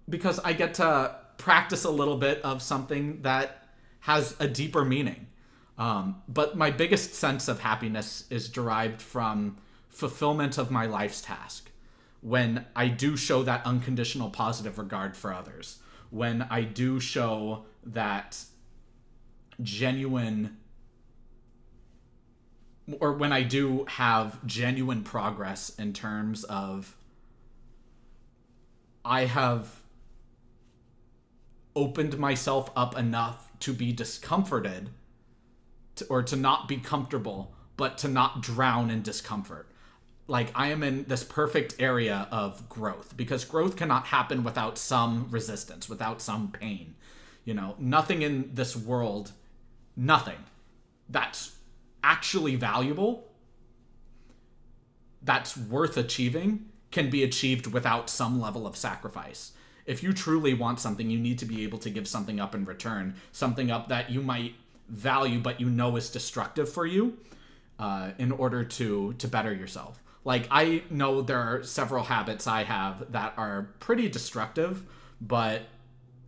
Speaker 1: because I get to practice a little bit of something that has a deeper meaning. But my biggest sense of happiness is derived from fulfillment of my life's task, when I do show that unconditional positive regard for others, when I do show that genuine, or when I do have genuine progress in terms of I have opened myself up enough to be discomforted, or to not be comfortable, but to not drown in discomfort. Like, I am in this perfect area of growth, because growth cannot happen without some resistance, without some pain. You know, nothing in this world, nothing that's actually valuable, that's worth achieving, can be achieved without some level of sacrifice. If you truly want something, you need to be able to give something up in return, something up that you might value but you know is destructive for you, in order to better yourself. Like, I know there are several habits I have that are pretty destructive, but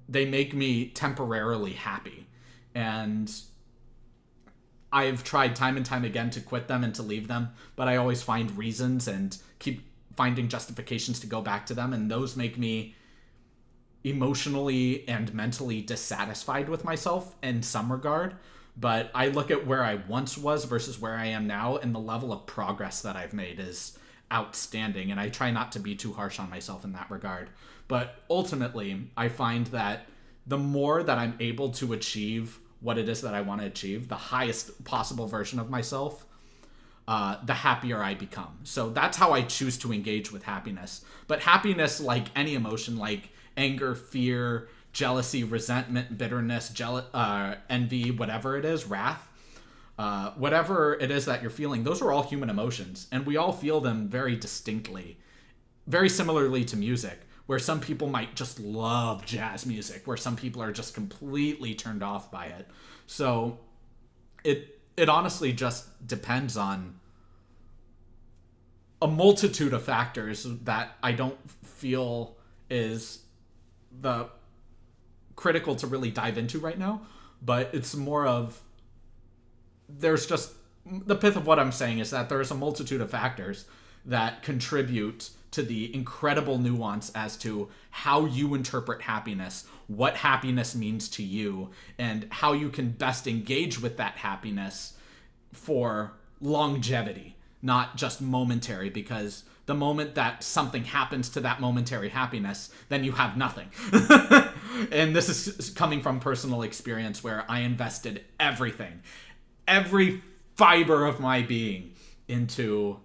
Speaker 1: they make me temporarily happy. And I've tried time and time again to quit them and to leave them, but I always find reasons and keep finding justifications to go back to them, and those make me emotionally and mentally dissatisfied with myself in some regard. But I look at where I once was versus where I am now, and the level of progress that I've made is outstanding, and I try not to be too harsh on myself in that regard. But ultimately, I find that the more that I'm able to achieve what it is that I want to achieve, the highest possible version of myself, the happier I become. So that's how I choose to engage with happiness. But happiness, like any emotion, like anger, fear, jealousy, resentment, bitterness, envy, whatever it is, wrath, whatever it is that you're feeling, those are all human emotions, and we all feel them very distinctly, very similarly to music, where some people might just love jazz music, where some people are just completely turned off by it. So it honestly just depends on a multitude of factors that I don't feel is the critical to really dive into right now, but it's more of, there's just, the pith of what I'm saying is that there's a multitude of factors that contribute to the incredible nuance as to how you interpret happiness, what happiness means to you, and how you can best engage with that happiness for longevity, not just momentary, because the moment that something happens to that momentary happiness, then you have nothing. And this is coming from personal experience where I invested everything, every fiber of my being into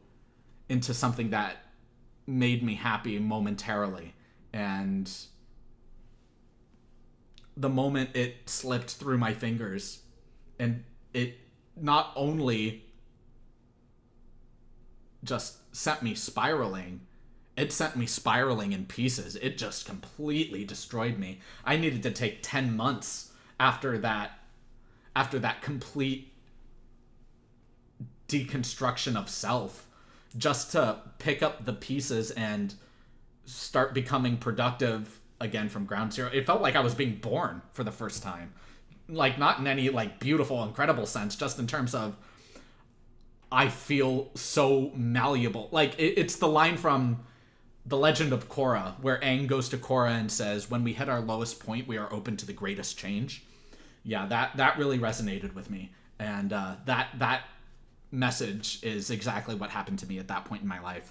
Speaker 1: something that made me happy momentarily. And the moment it slipped through my fingers, and it not only just sent me spiraling, it sent me spiraling in pieces. It just completely destroyed me. I needed to take 10 months after that complete deconstruction of self, just to pick up the pieces and start becoming productive again from ground zero. It felt like I was being born for the first time. Like, not in any like beautiful, incredible sense, just in terms of I feel so malleable. Like, it's the line from The Legend of Korra, where Aang goes to Korra and says, when we hit our lowest point, we are open to the greatest change. Yeah, that really resonated with me. And that message is exactly what happened to me at that point in my life.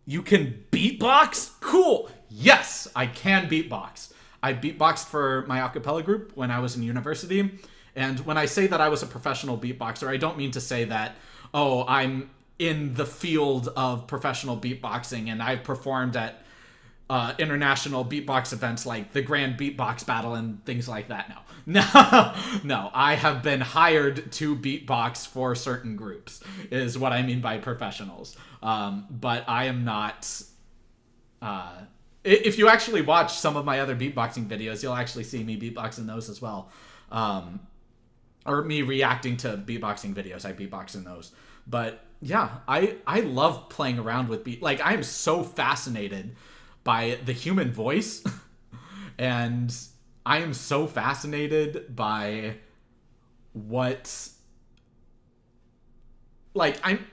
Speaker 1: You can beatbox? Cool! Yes, I can beatbox. I beatboxed for my a cappella group when I was in university. And when I say that I was a professional beatboxer, I don't mean to say that, oh, I'm in the field of professional beatboxing and I've performed at international beatbox events like the Grand Beatbox Battle and things like that. No, I have been hired to beatbox for certain groups, is what I mean by professionals. But I am not... if you actually watch some of my other beatboxing videos, you'll actually see me beatboxing those as well. Or me reacting to beatboxing videos. I beatbox in those. But yeah, I love playing around with beat. Like, I am so fascinated by the human voice. And I am so fascinated by what... Like, I'm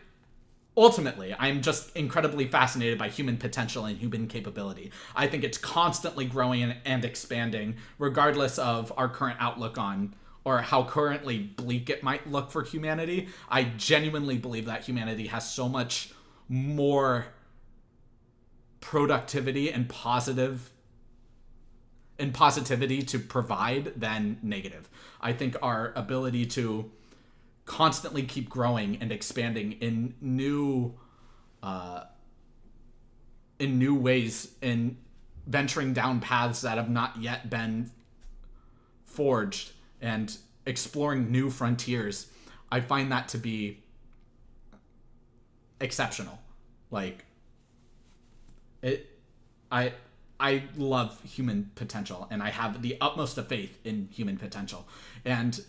Speaker 1: just incredibly fascinated by human potential and human capability. I think it's constantly growing and expanding, regardless of our current outlook on, or how currently bleak it might look for humanity. I genuinely believe that humanity has so much more productivity and positivity to provide than negative. I think our ability to constantly keep growing and expanding in new ways, in venturing down paths that have not yet been forged and exploring new frontiers. I find that to be exceptional. Like, I love human potential, and I have the utmost of faith in human potential. And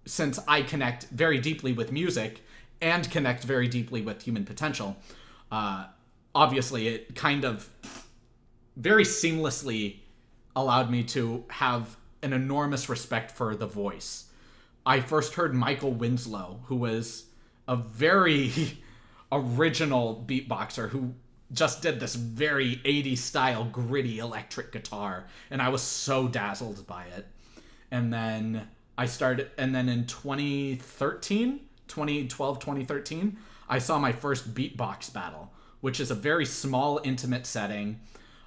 Speaker 1: since I connect very deeply with music and connect very deeply with human potential, obviously it kind of very seamlessly allowed me to have an enormous respect for the voice. I first heard Michael Winslow, who was a very original beatboxer who just did this very 80s style gritty electric guitar, and I was so dazzled by it. And then in 2013, I saw my first beatbox battle, which is a very small, intimate setting.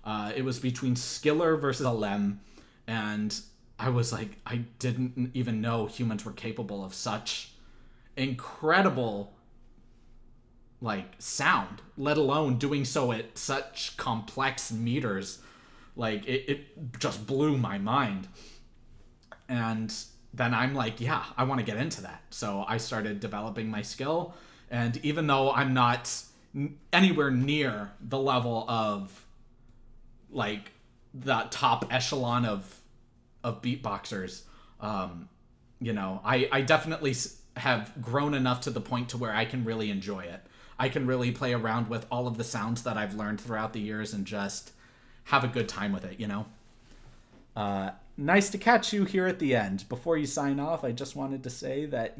Speaker 1: It was between Skiller versus Alem, and I was like, I didn't even know humans were capable of such incredible, like, sound, let alone doing so at such complex meters. Like, it just blew my mind. And then I'm like, yeah, I want to get into that. So I started developing my skill. And even though I'm not anywhere near the level of, like, the top echelon of beatboxers, you know, I definitely have grown enough to the point to where I can really enjoy it. I can really play around with all of the sounds that I've learned throughout the years and just have a good time with it, you know? Nice to catch you here at the end. Before you sign off, I just wanted to say that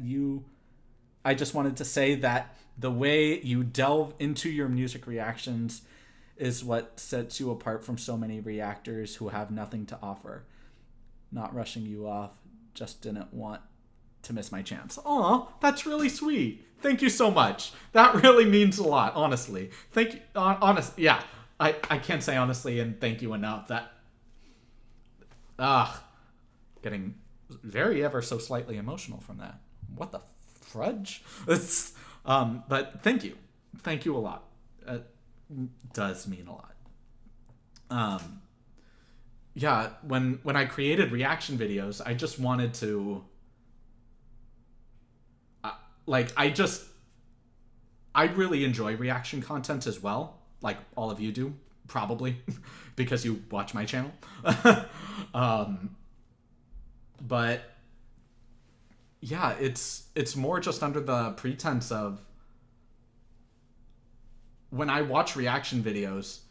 Speaker 1: the way you delve into your music reactions is what sets you apart from so many reactors who have nothing to offer. Not rushing you off, just didn't want to miss my chance. Aw, that's really sweet. Thank you so much. That really means a lot, honestly. Thank you. Yeah, I can't say honestly and thank you enough. Getting very ever so slightly emotional from that. What the fudge? But thank you. Thank you a lot. It does mean a lot. Yeah, when I created reaction videos, I just wanted to, I really enjoy reaction content as well, like all of you do, probably, because you watch my channel. But yeah, it's more just under the pretense of, when I watch reaction videos,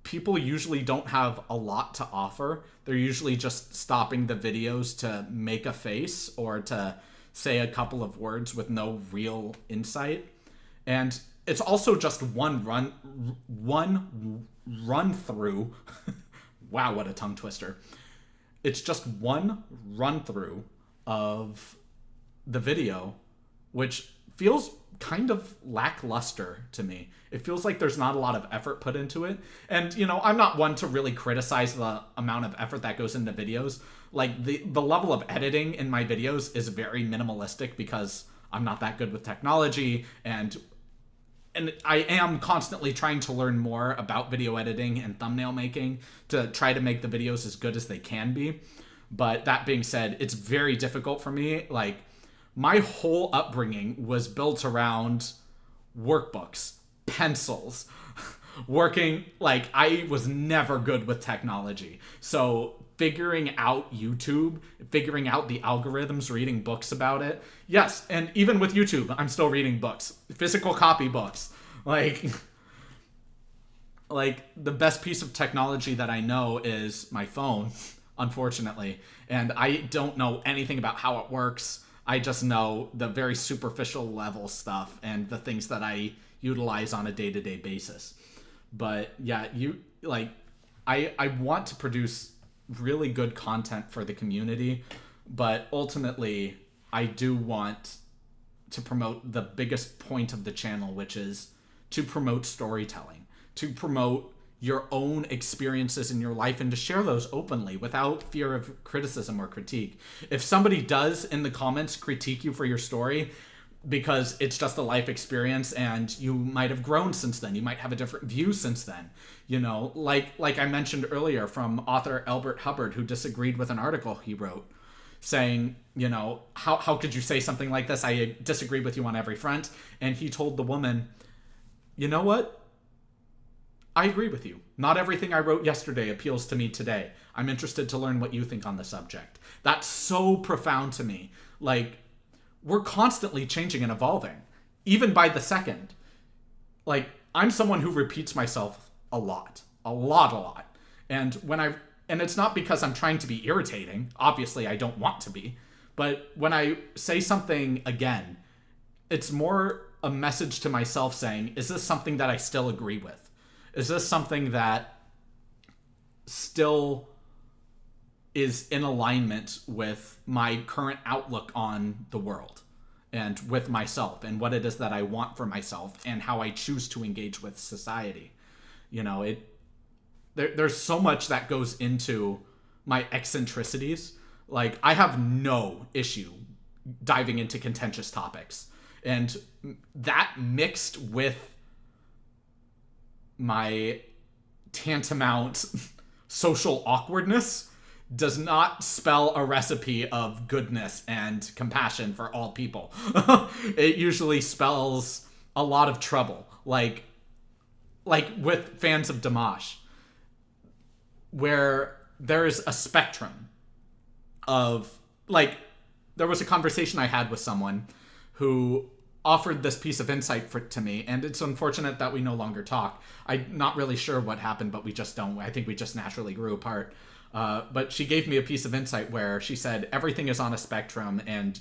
Speaker 1: people usually don't have a lot to offer. They're usually just stopping the videos to make a face or to say a couple of words with no real insight. And it's also just one run through. Wow, what a tongue twister. It's just one run through of the video, which feels kind of lackluster to me. It feels like there's not a lot of effort put into it. And, you know, I'm not one to really criticize the amount of effort that goes into videos. Like, the level of editing in my videos is very minimalistic because I'm not that good with technology, and I am constantly trying to learn more about video editing and thumbnail making to try to make the videos as good as they can be. But that being said, it's very difficult for me. Like, my whole upbringing was built around workbooks, pencils, working. Like, I was never good with technology. So figuring out YouTube, figuring out the algorithms, reading books about it. Yes, and even with YouTube, I'm still reading books, physical copy books. Like the best piece of technology that I know is my phone, unfortunately. And I don't know anything about how it works. I just know the very superficial level stuff and the things that I utilize on a day-to-day basis. But yeah, I want to produce really good content for the community, but ultimately I do want to promote the biggest point of the channel, which is to promote storytelling, to promote your own experiences in your life and to share those openly without fear of criticism or critique. If somebody does in the comments critique you for your story, because it's just a life experience, and you might have grown since then. You might have a different view since then. You know, like I mentioned earlier, from author Albert Hubbard, who disagreed with an article he wrote, saying, you know, how could you say something like this? I disagree with you on every front. And he told the woman, you know what? I agree with you. Not everything I wrote yesterday appeals to me today. I'm interested to learn what you think on the subject. That's so profound to me. Like, we're constantly changing and evolving, even by the second. Like, I'm someone who repeats myself a lot. And and it's not because I'm trying to be irritating. Obviously, I don't want to be. But when I say something again, it's more a message to myself saying, is this something that I still agree with? Is this something that still is in alignment with my current outlook on the world and with myself and what it is that I want for myself and how I choose to engage with society? You know, there's so much that goes into my eccentricities. Like, I have no issue diving into contentious topics. And that mixed with my tantamount social awkwardness does not spell a recipe of goodness and compassion for all people. It usually spells a lot of trouble. Like with fans of Dimash, where there's a spectrum of, like, there was a conversation I had with someone who offered this piece of insight to me, and it's unfortunate that we no longer talk. I'm not really sure what happened, but we just don't. I think we just naturally grew apart. But she gave me a piece of insight where she said everything is on a spectrum, and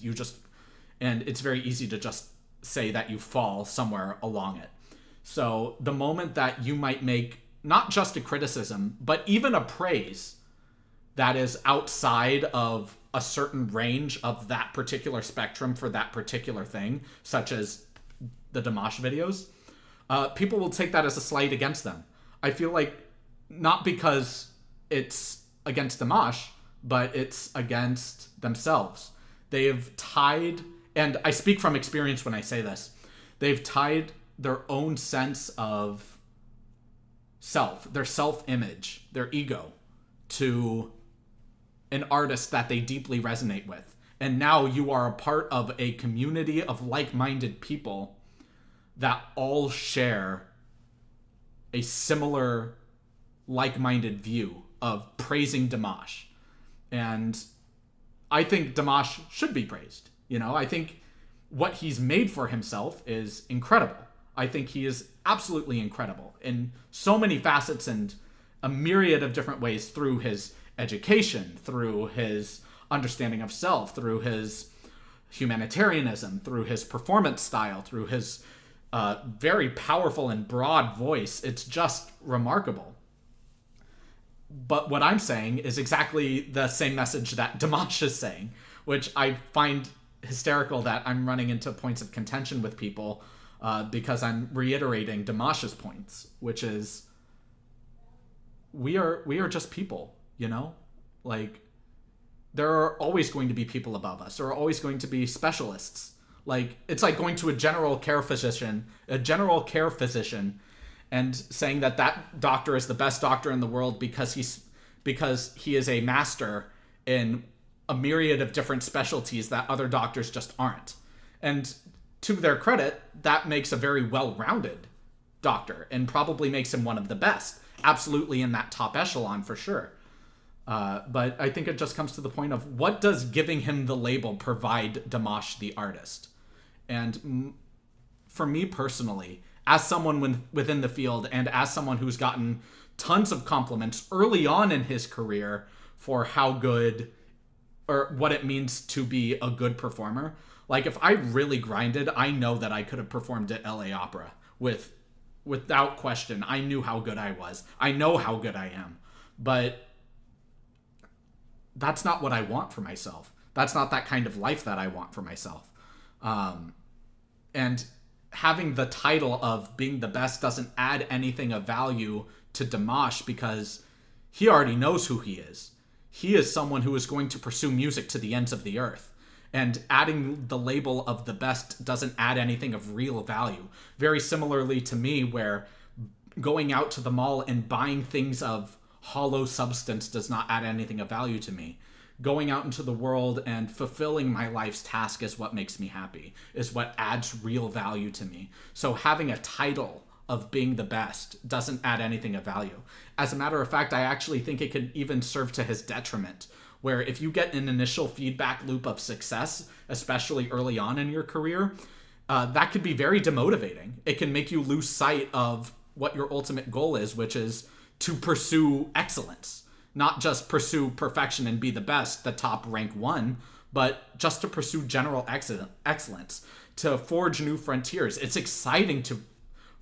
Speaker 1: it's very easy to just say that you fall somewhere along it. So the moment that you might make not just a criticism, but even a praise that is outside of a certain range of that particular spectrum for that particular thing, such as the Dimash videos, people will take that as a slight against them. I feel like not because it's against Dimash, but it's against themselves. They've tied, and I speak from experience when I say this, they've tied their own sense of self, their self-image, their ego, to an artist that they deeply resonate with. And now you are a part of a community of like-minded people that all share a similar like-minded view of praising Dimash. And I think Dimash should be praised. You know, I think what he's made for himself is incredible. I think he is absolutely incredible in so many facets and a myriad of different ways, through his education, through his understanding of self, through his humanitarianism, through his performance style, through his very powerful and broad voice. It's just remarkable. But what I'm saying is exactly the same message that Dimash is saying, which I find hysterical that I'm running into points of contention with people because I'm reiterating Dimash's points, which is we are just people, you know? Like, there are always going to be people above us. There are always going to be specialists. Like, it's like going to a general care physician, and saying that that doctor is the best doctor in the world because he is a master in a myriad of different specialties that other doctors just aren't. And to their credit, that makes a very well-rounded doctor and probably makes him one of the best. Absolutely in that top echelon for sure. But I think it just comes to the point of, what does giving him the label provide Dimash the artist? And for me personally, as someone within the field and as someone who's gotten tons of compliments early on in his career for how good, or what it means to be a good performer, like, if I really grinded, I know that I could have performed at LA Opera without question. I knew how good I was. I know how good I am. But that's not what I want for myself. That's not that kind of life that I want for myself. And having the title of being the best doesn't add anything of value to Dimash, because he already knows who he is. He is someone who is going to pursue music to the ends of the earth. And adding the label of the best doesn't add anything of real value. Very similarly to me, where going out to the mall and buying things of hollow substance does not add anything of value to me. Going out into the world and fulfilling my life's task is what makes me happy, is what adds real value to me. So having a title of being the best doesn't add anything of value. As a matter of fact, I actually think it could even serve to his detriment, where if you get an initial feedback loop of success, especially early on in your career, that could be very demotivating. It can make you lose sight of what your ultimate goal is, which is to pursue excellence. Not just pursue perfection and be the best, the top rank one, but just to pursue general excellence, to forge new frontiers. It's exciting to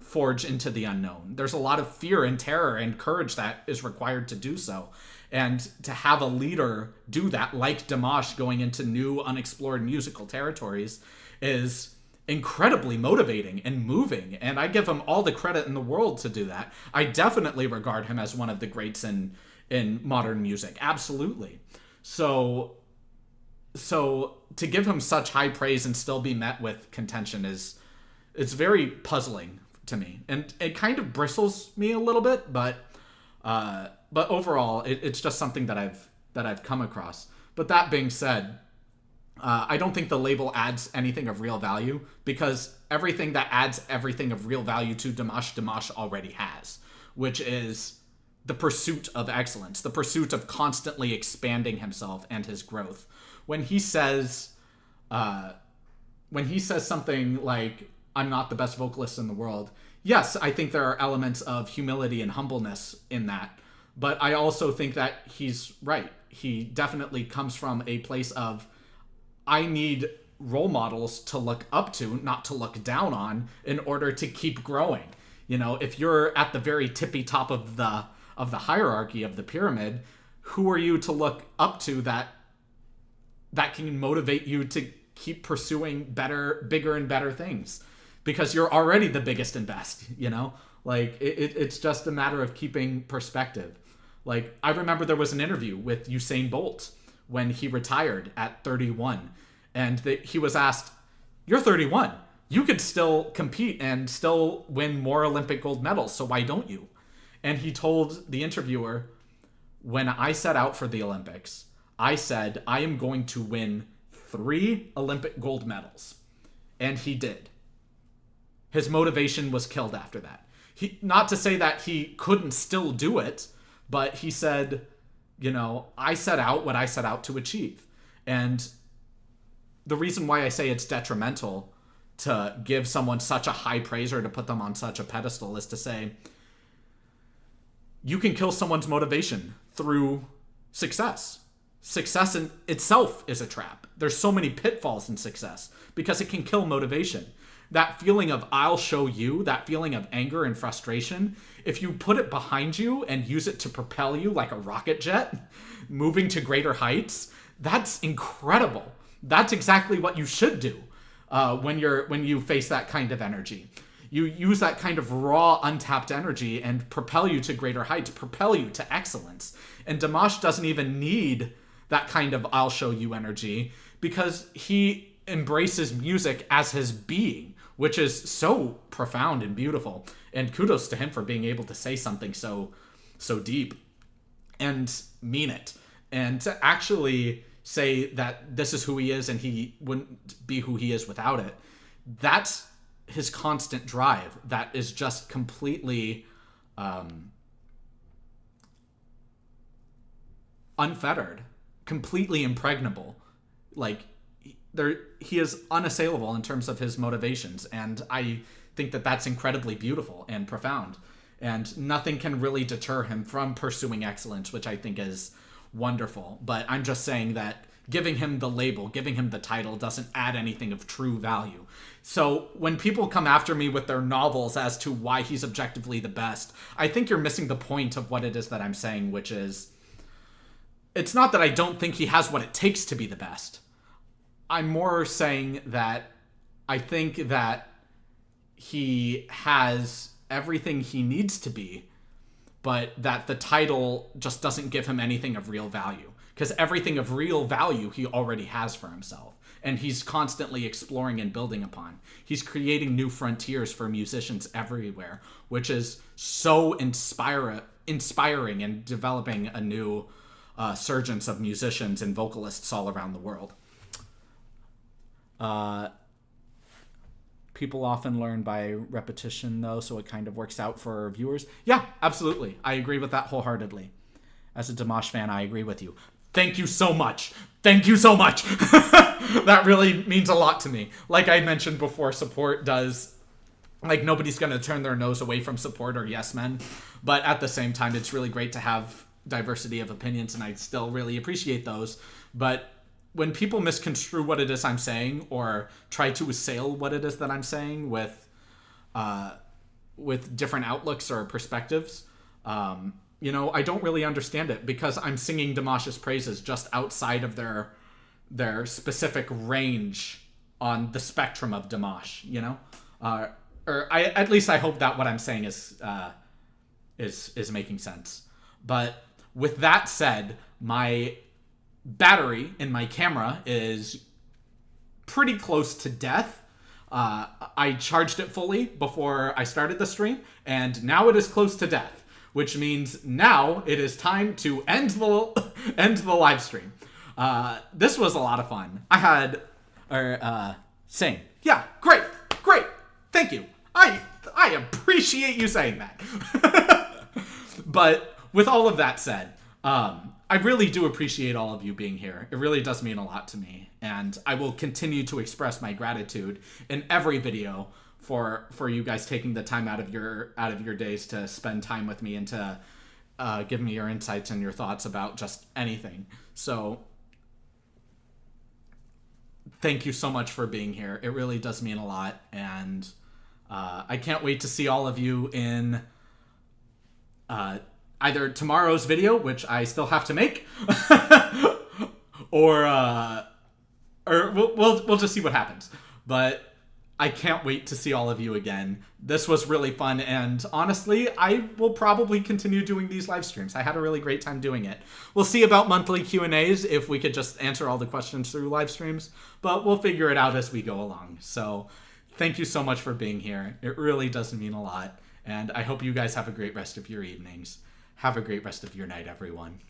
Speaker 1: forge into the unknown. There's a lot of fear and terror and courage that is required to do so. And to have a leader do that, like Dimash going into new unexplored musical territories, is incredibly motivating and moving. And I give him all the credit in the world to do that. I definitely regard him as one of the greats in modern music. Absolutely. So to give him such high praise and still be met with contention it's very puzzling to me. And it kind of bristles me a little bit, but overall, it's just something that I've come across. But that being said, I don't think the label adds anything of real value, because everything that adds everything of real value to Dimash already has, which is the pursuit of excellence, the pursuit of constantly expanding himself and his growth. When he says something like, "I'm not the best vocalist in the world," yes, I think there are elements of humility and humbleness in that. But I also think that he's right. He definitely comes from a place of, I need role models to look up to, not to look down on, in order to keep growing. You know, if you're at the very tippy top of the hierarchy of the pyramid, who are you to look up to that can motivate you to keep pursuing better, bigger and better things? Because you're already the biggest and best, you know? Like, it's just a matter of keeping perspective. Like, I remember there was an interview with Usain Bolt when he retired at 31. And he was asked, "You're 31. You could still compete and still win more Olympic gold medals, so why don't you?" And he told the interviewer, "When I set out for the Olympics, I said, I am going to win 3 Olympic gold medals." And he did. His motivation was killed after that. Not to say that he couldn't still do it, but he said, you know, I set out what I set out to achieve. And the reason why I say it's detrimental to give someone such a high praise or to put them on such a pedestal is to say, you can kill someone's motivation through success. Success in itself is a trap. There's so many pitfalls in success because it can kill motivation. That feeling of "I'll show you," that feeling of anger and frustration, if you put it behind you and use it to propel you like a rocket jet, moving to greater heights, that's incredible. That's exactly what you should do when you face that kind of energy. You use that kind of raw, untapped energy and propel you to greater heights, propel you to excellence. And Dimash doesn't even need that kind of "I'll show you" energy, because he embraces music as his being, which is so profound and beautiful. And kudos to him for being able to say something so deep and mean it. And to actually say that this is who he is and he wouldn't be who he is without it. That's his constant drive. That is just completely unfettered, completely impregnable. Like, he is unassailable in terms of his motivations, and I think that that's incredibly beautiful and profound, and nothing can really deter him from pursuing excellence, which I think is wonderful. But I'm just saying that giving him the label, giving him the title, doesn't add anything of true value. So when people come after me with their novels as to why he's objectively the best, I think you're missing the point of what it is that I'm saying, which is, it's not that I don't think he has what it takes to be the best. I'm more saying that I think that he has everything he needs to be, but that the title just doesn't give him anything of real value. Because everything of real value he already has for himself. and he's constantly exploring and building upon. He's creating new frontiers for musicians everywhere, which is so inspiring and developing a new surgence of musicians and vocalists all around the world. People often learn by repetition, though, so it kind of works out for viewers. Yeah, absolutely. I agree with that wholeheartedly. As a Dimash fan, I agree with you. Thank you so much. Thank you so much. That really means a lot to me. Like I mentioned before, support does... Like, nobody's going to turn their nose away from support or yes men. But at the same time, it's really great to have diversity of opinions, and I still really appreciate those. But when people misconstrue what it is I'm saying or try to assail what it is that I'm saying with different outlooks or perspectives, you know, I don't really understand it, because I'm singing Dimash's praises just outside of their specific range on the spectrum of Dimash, you know? At least I hope that what I'm saying is making sense. But with that said, my battery in my camera is pretty close to death. I charged it fully before I started the stream, and now it is close to death, which means now it is time to end the live stream. This was a lot of fun. Same. Yeah, great. Thank you. I appreciate you saying that. But with all of that said, I really do appreciate all of you being here. It really does mean a lot to me, and I will continue to express my gratitude in every video for you guys taking the time out of your days to spend time with me and to give me your insights and your thoughts about just anything. So thank you so much for being here. It really does mean a lot, and I can't wait to see all of you in either tomorrow's video, which I still have to make, or we'll just see what happens. But I can't wait to see all of you again. This was really fun, and honestly, I will probably continue doing these live streams. I had a really great time doing it. We'll see about monthly Q&As, if we could just answer all the questions through live streams, but we'll figure it out as we go along. So thank you so much for being here. It really does mean a lot, and I hope you guys have a great rest of your evenings. Have a great rest of your night, everyone.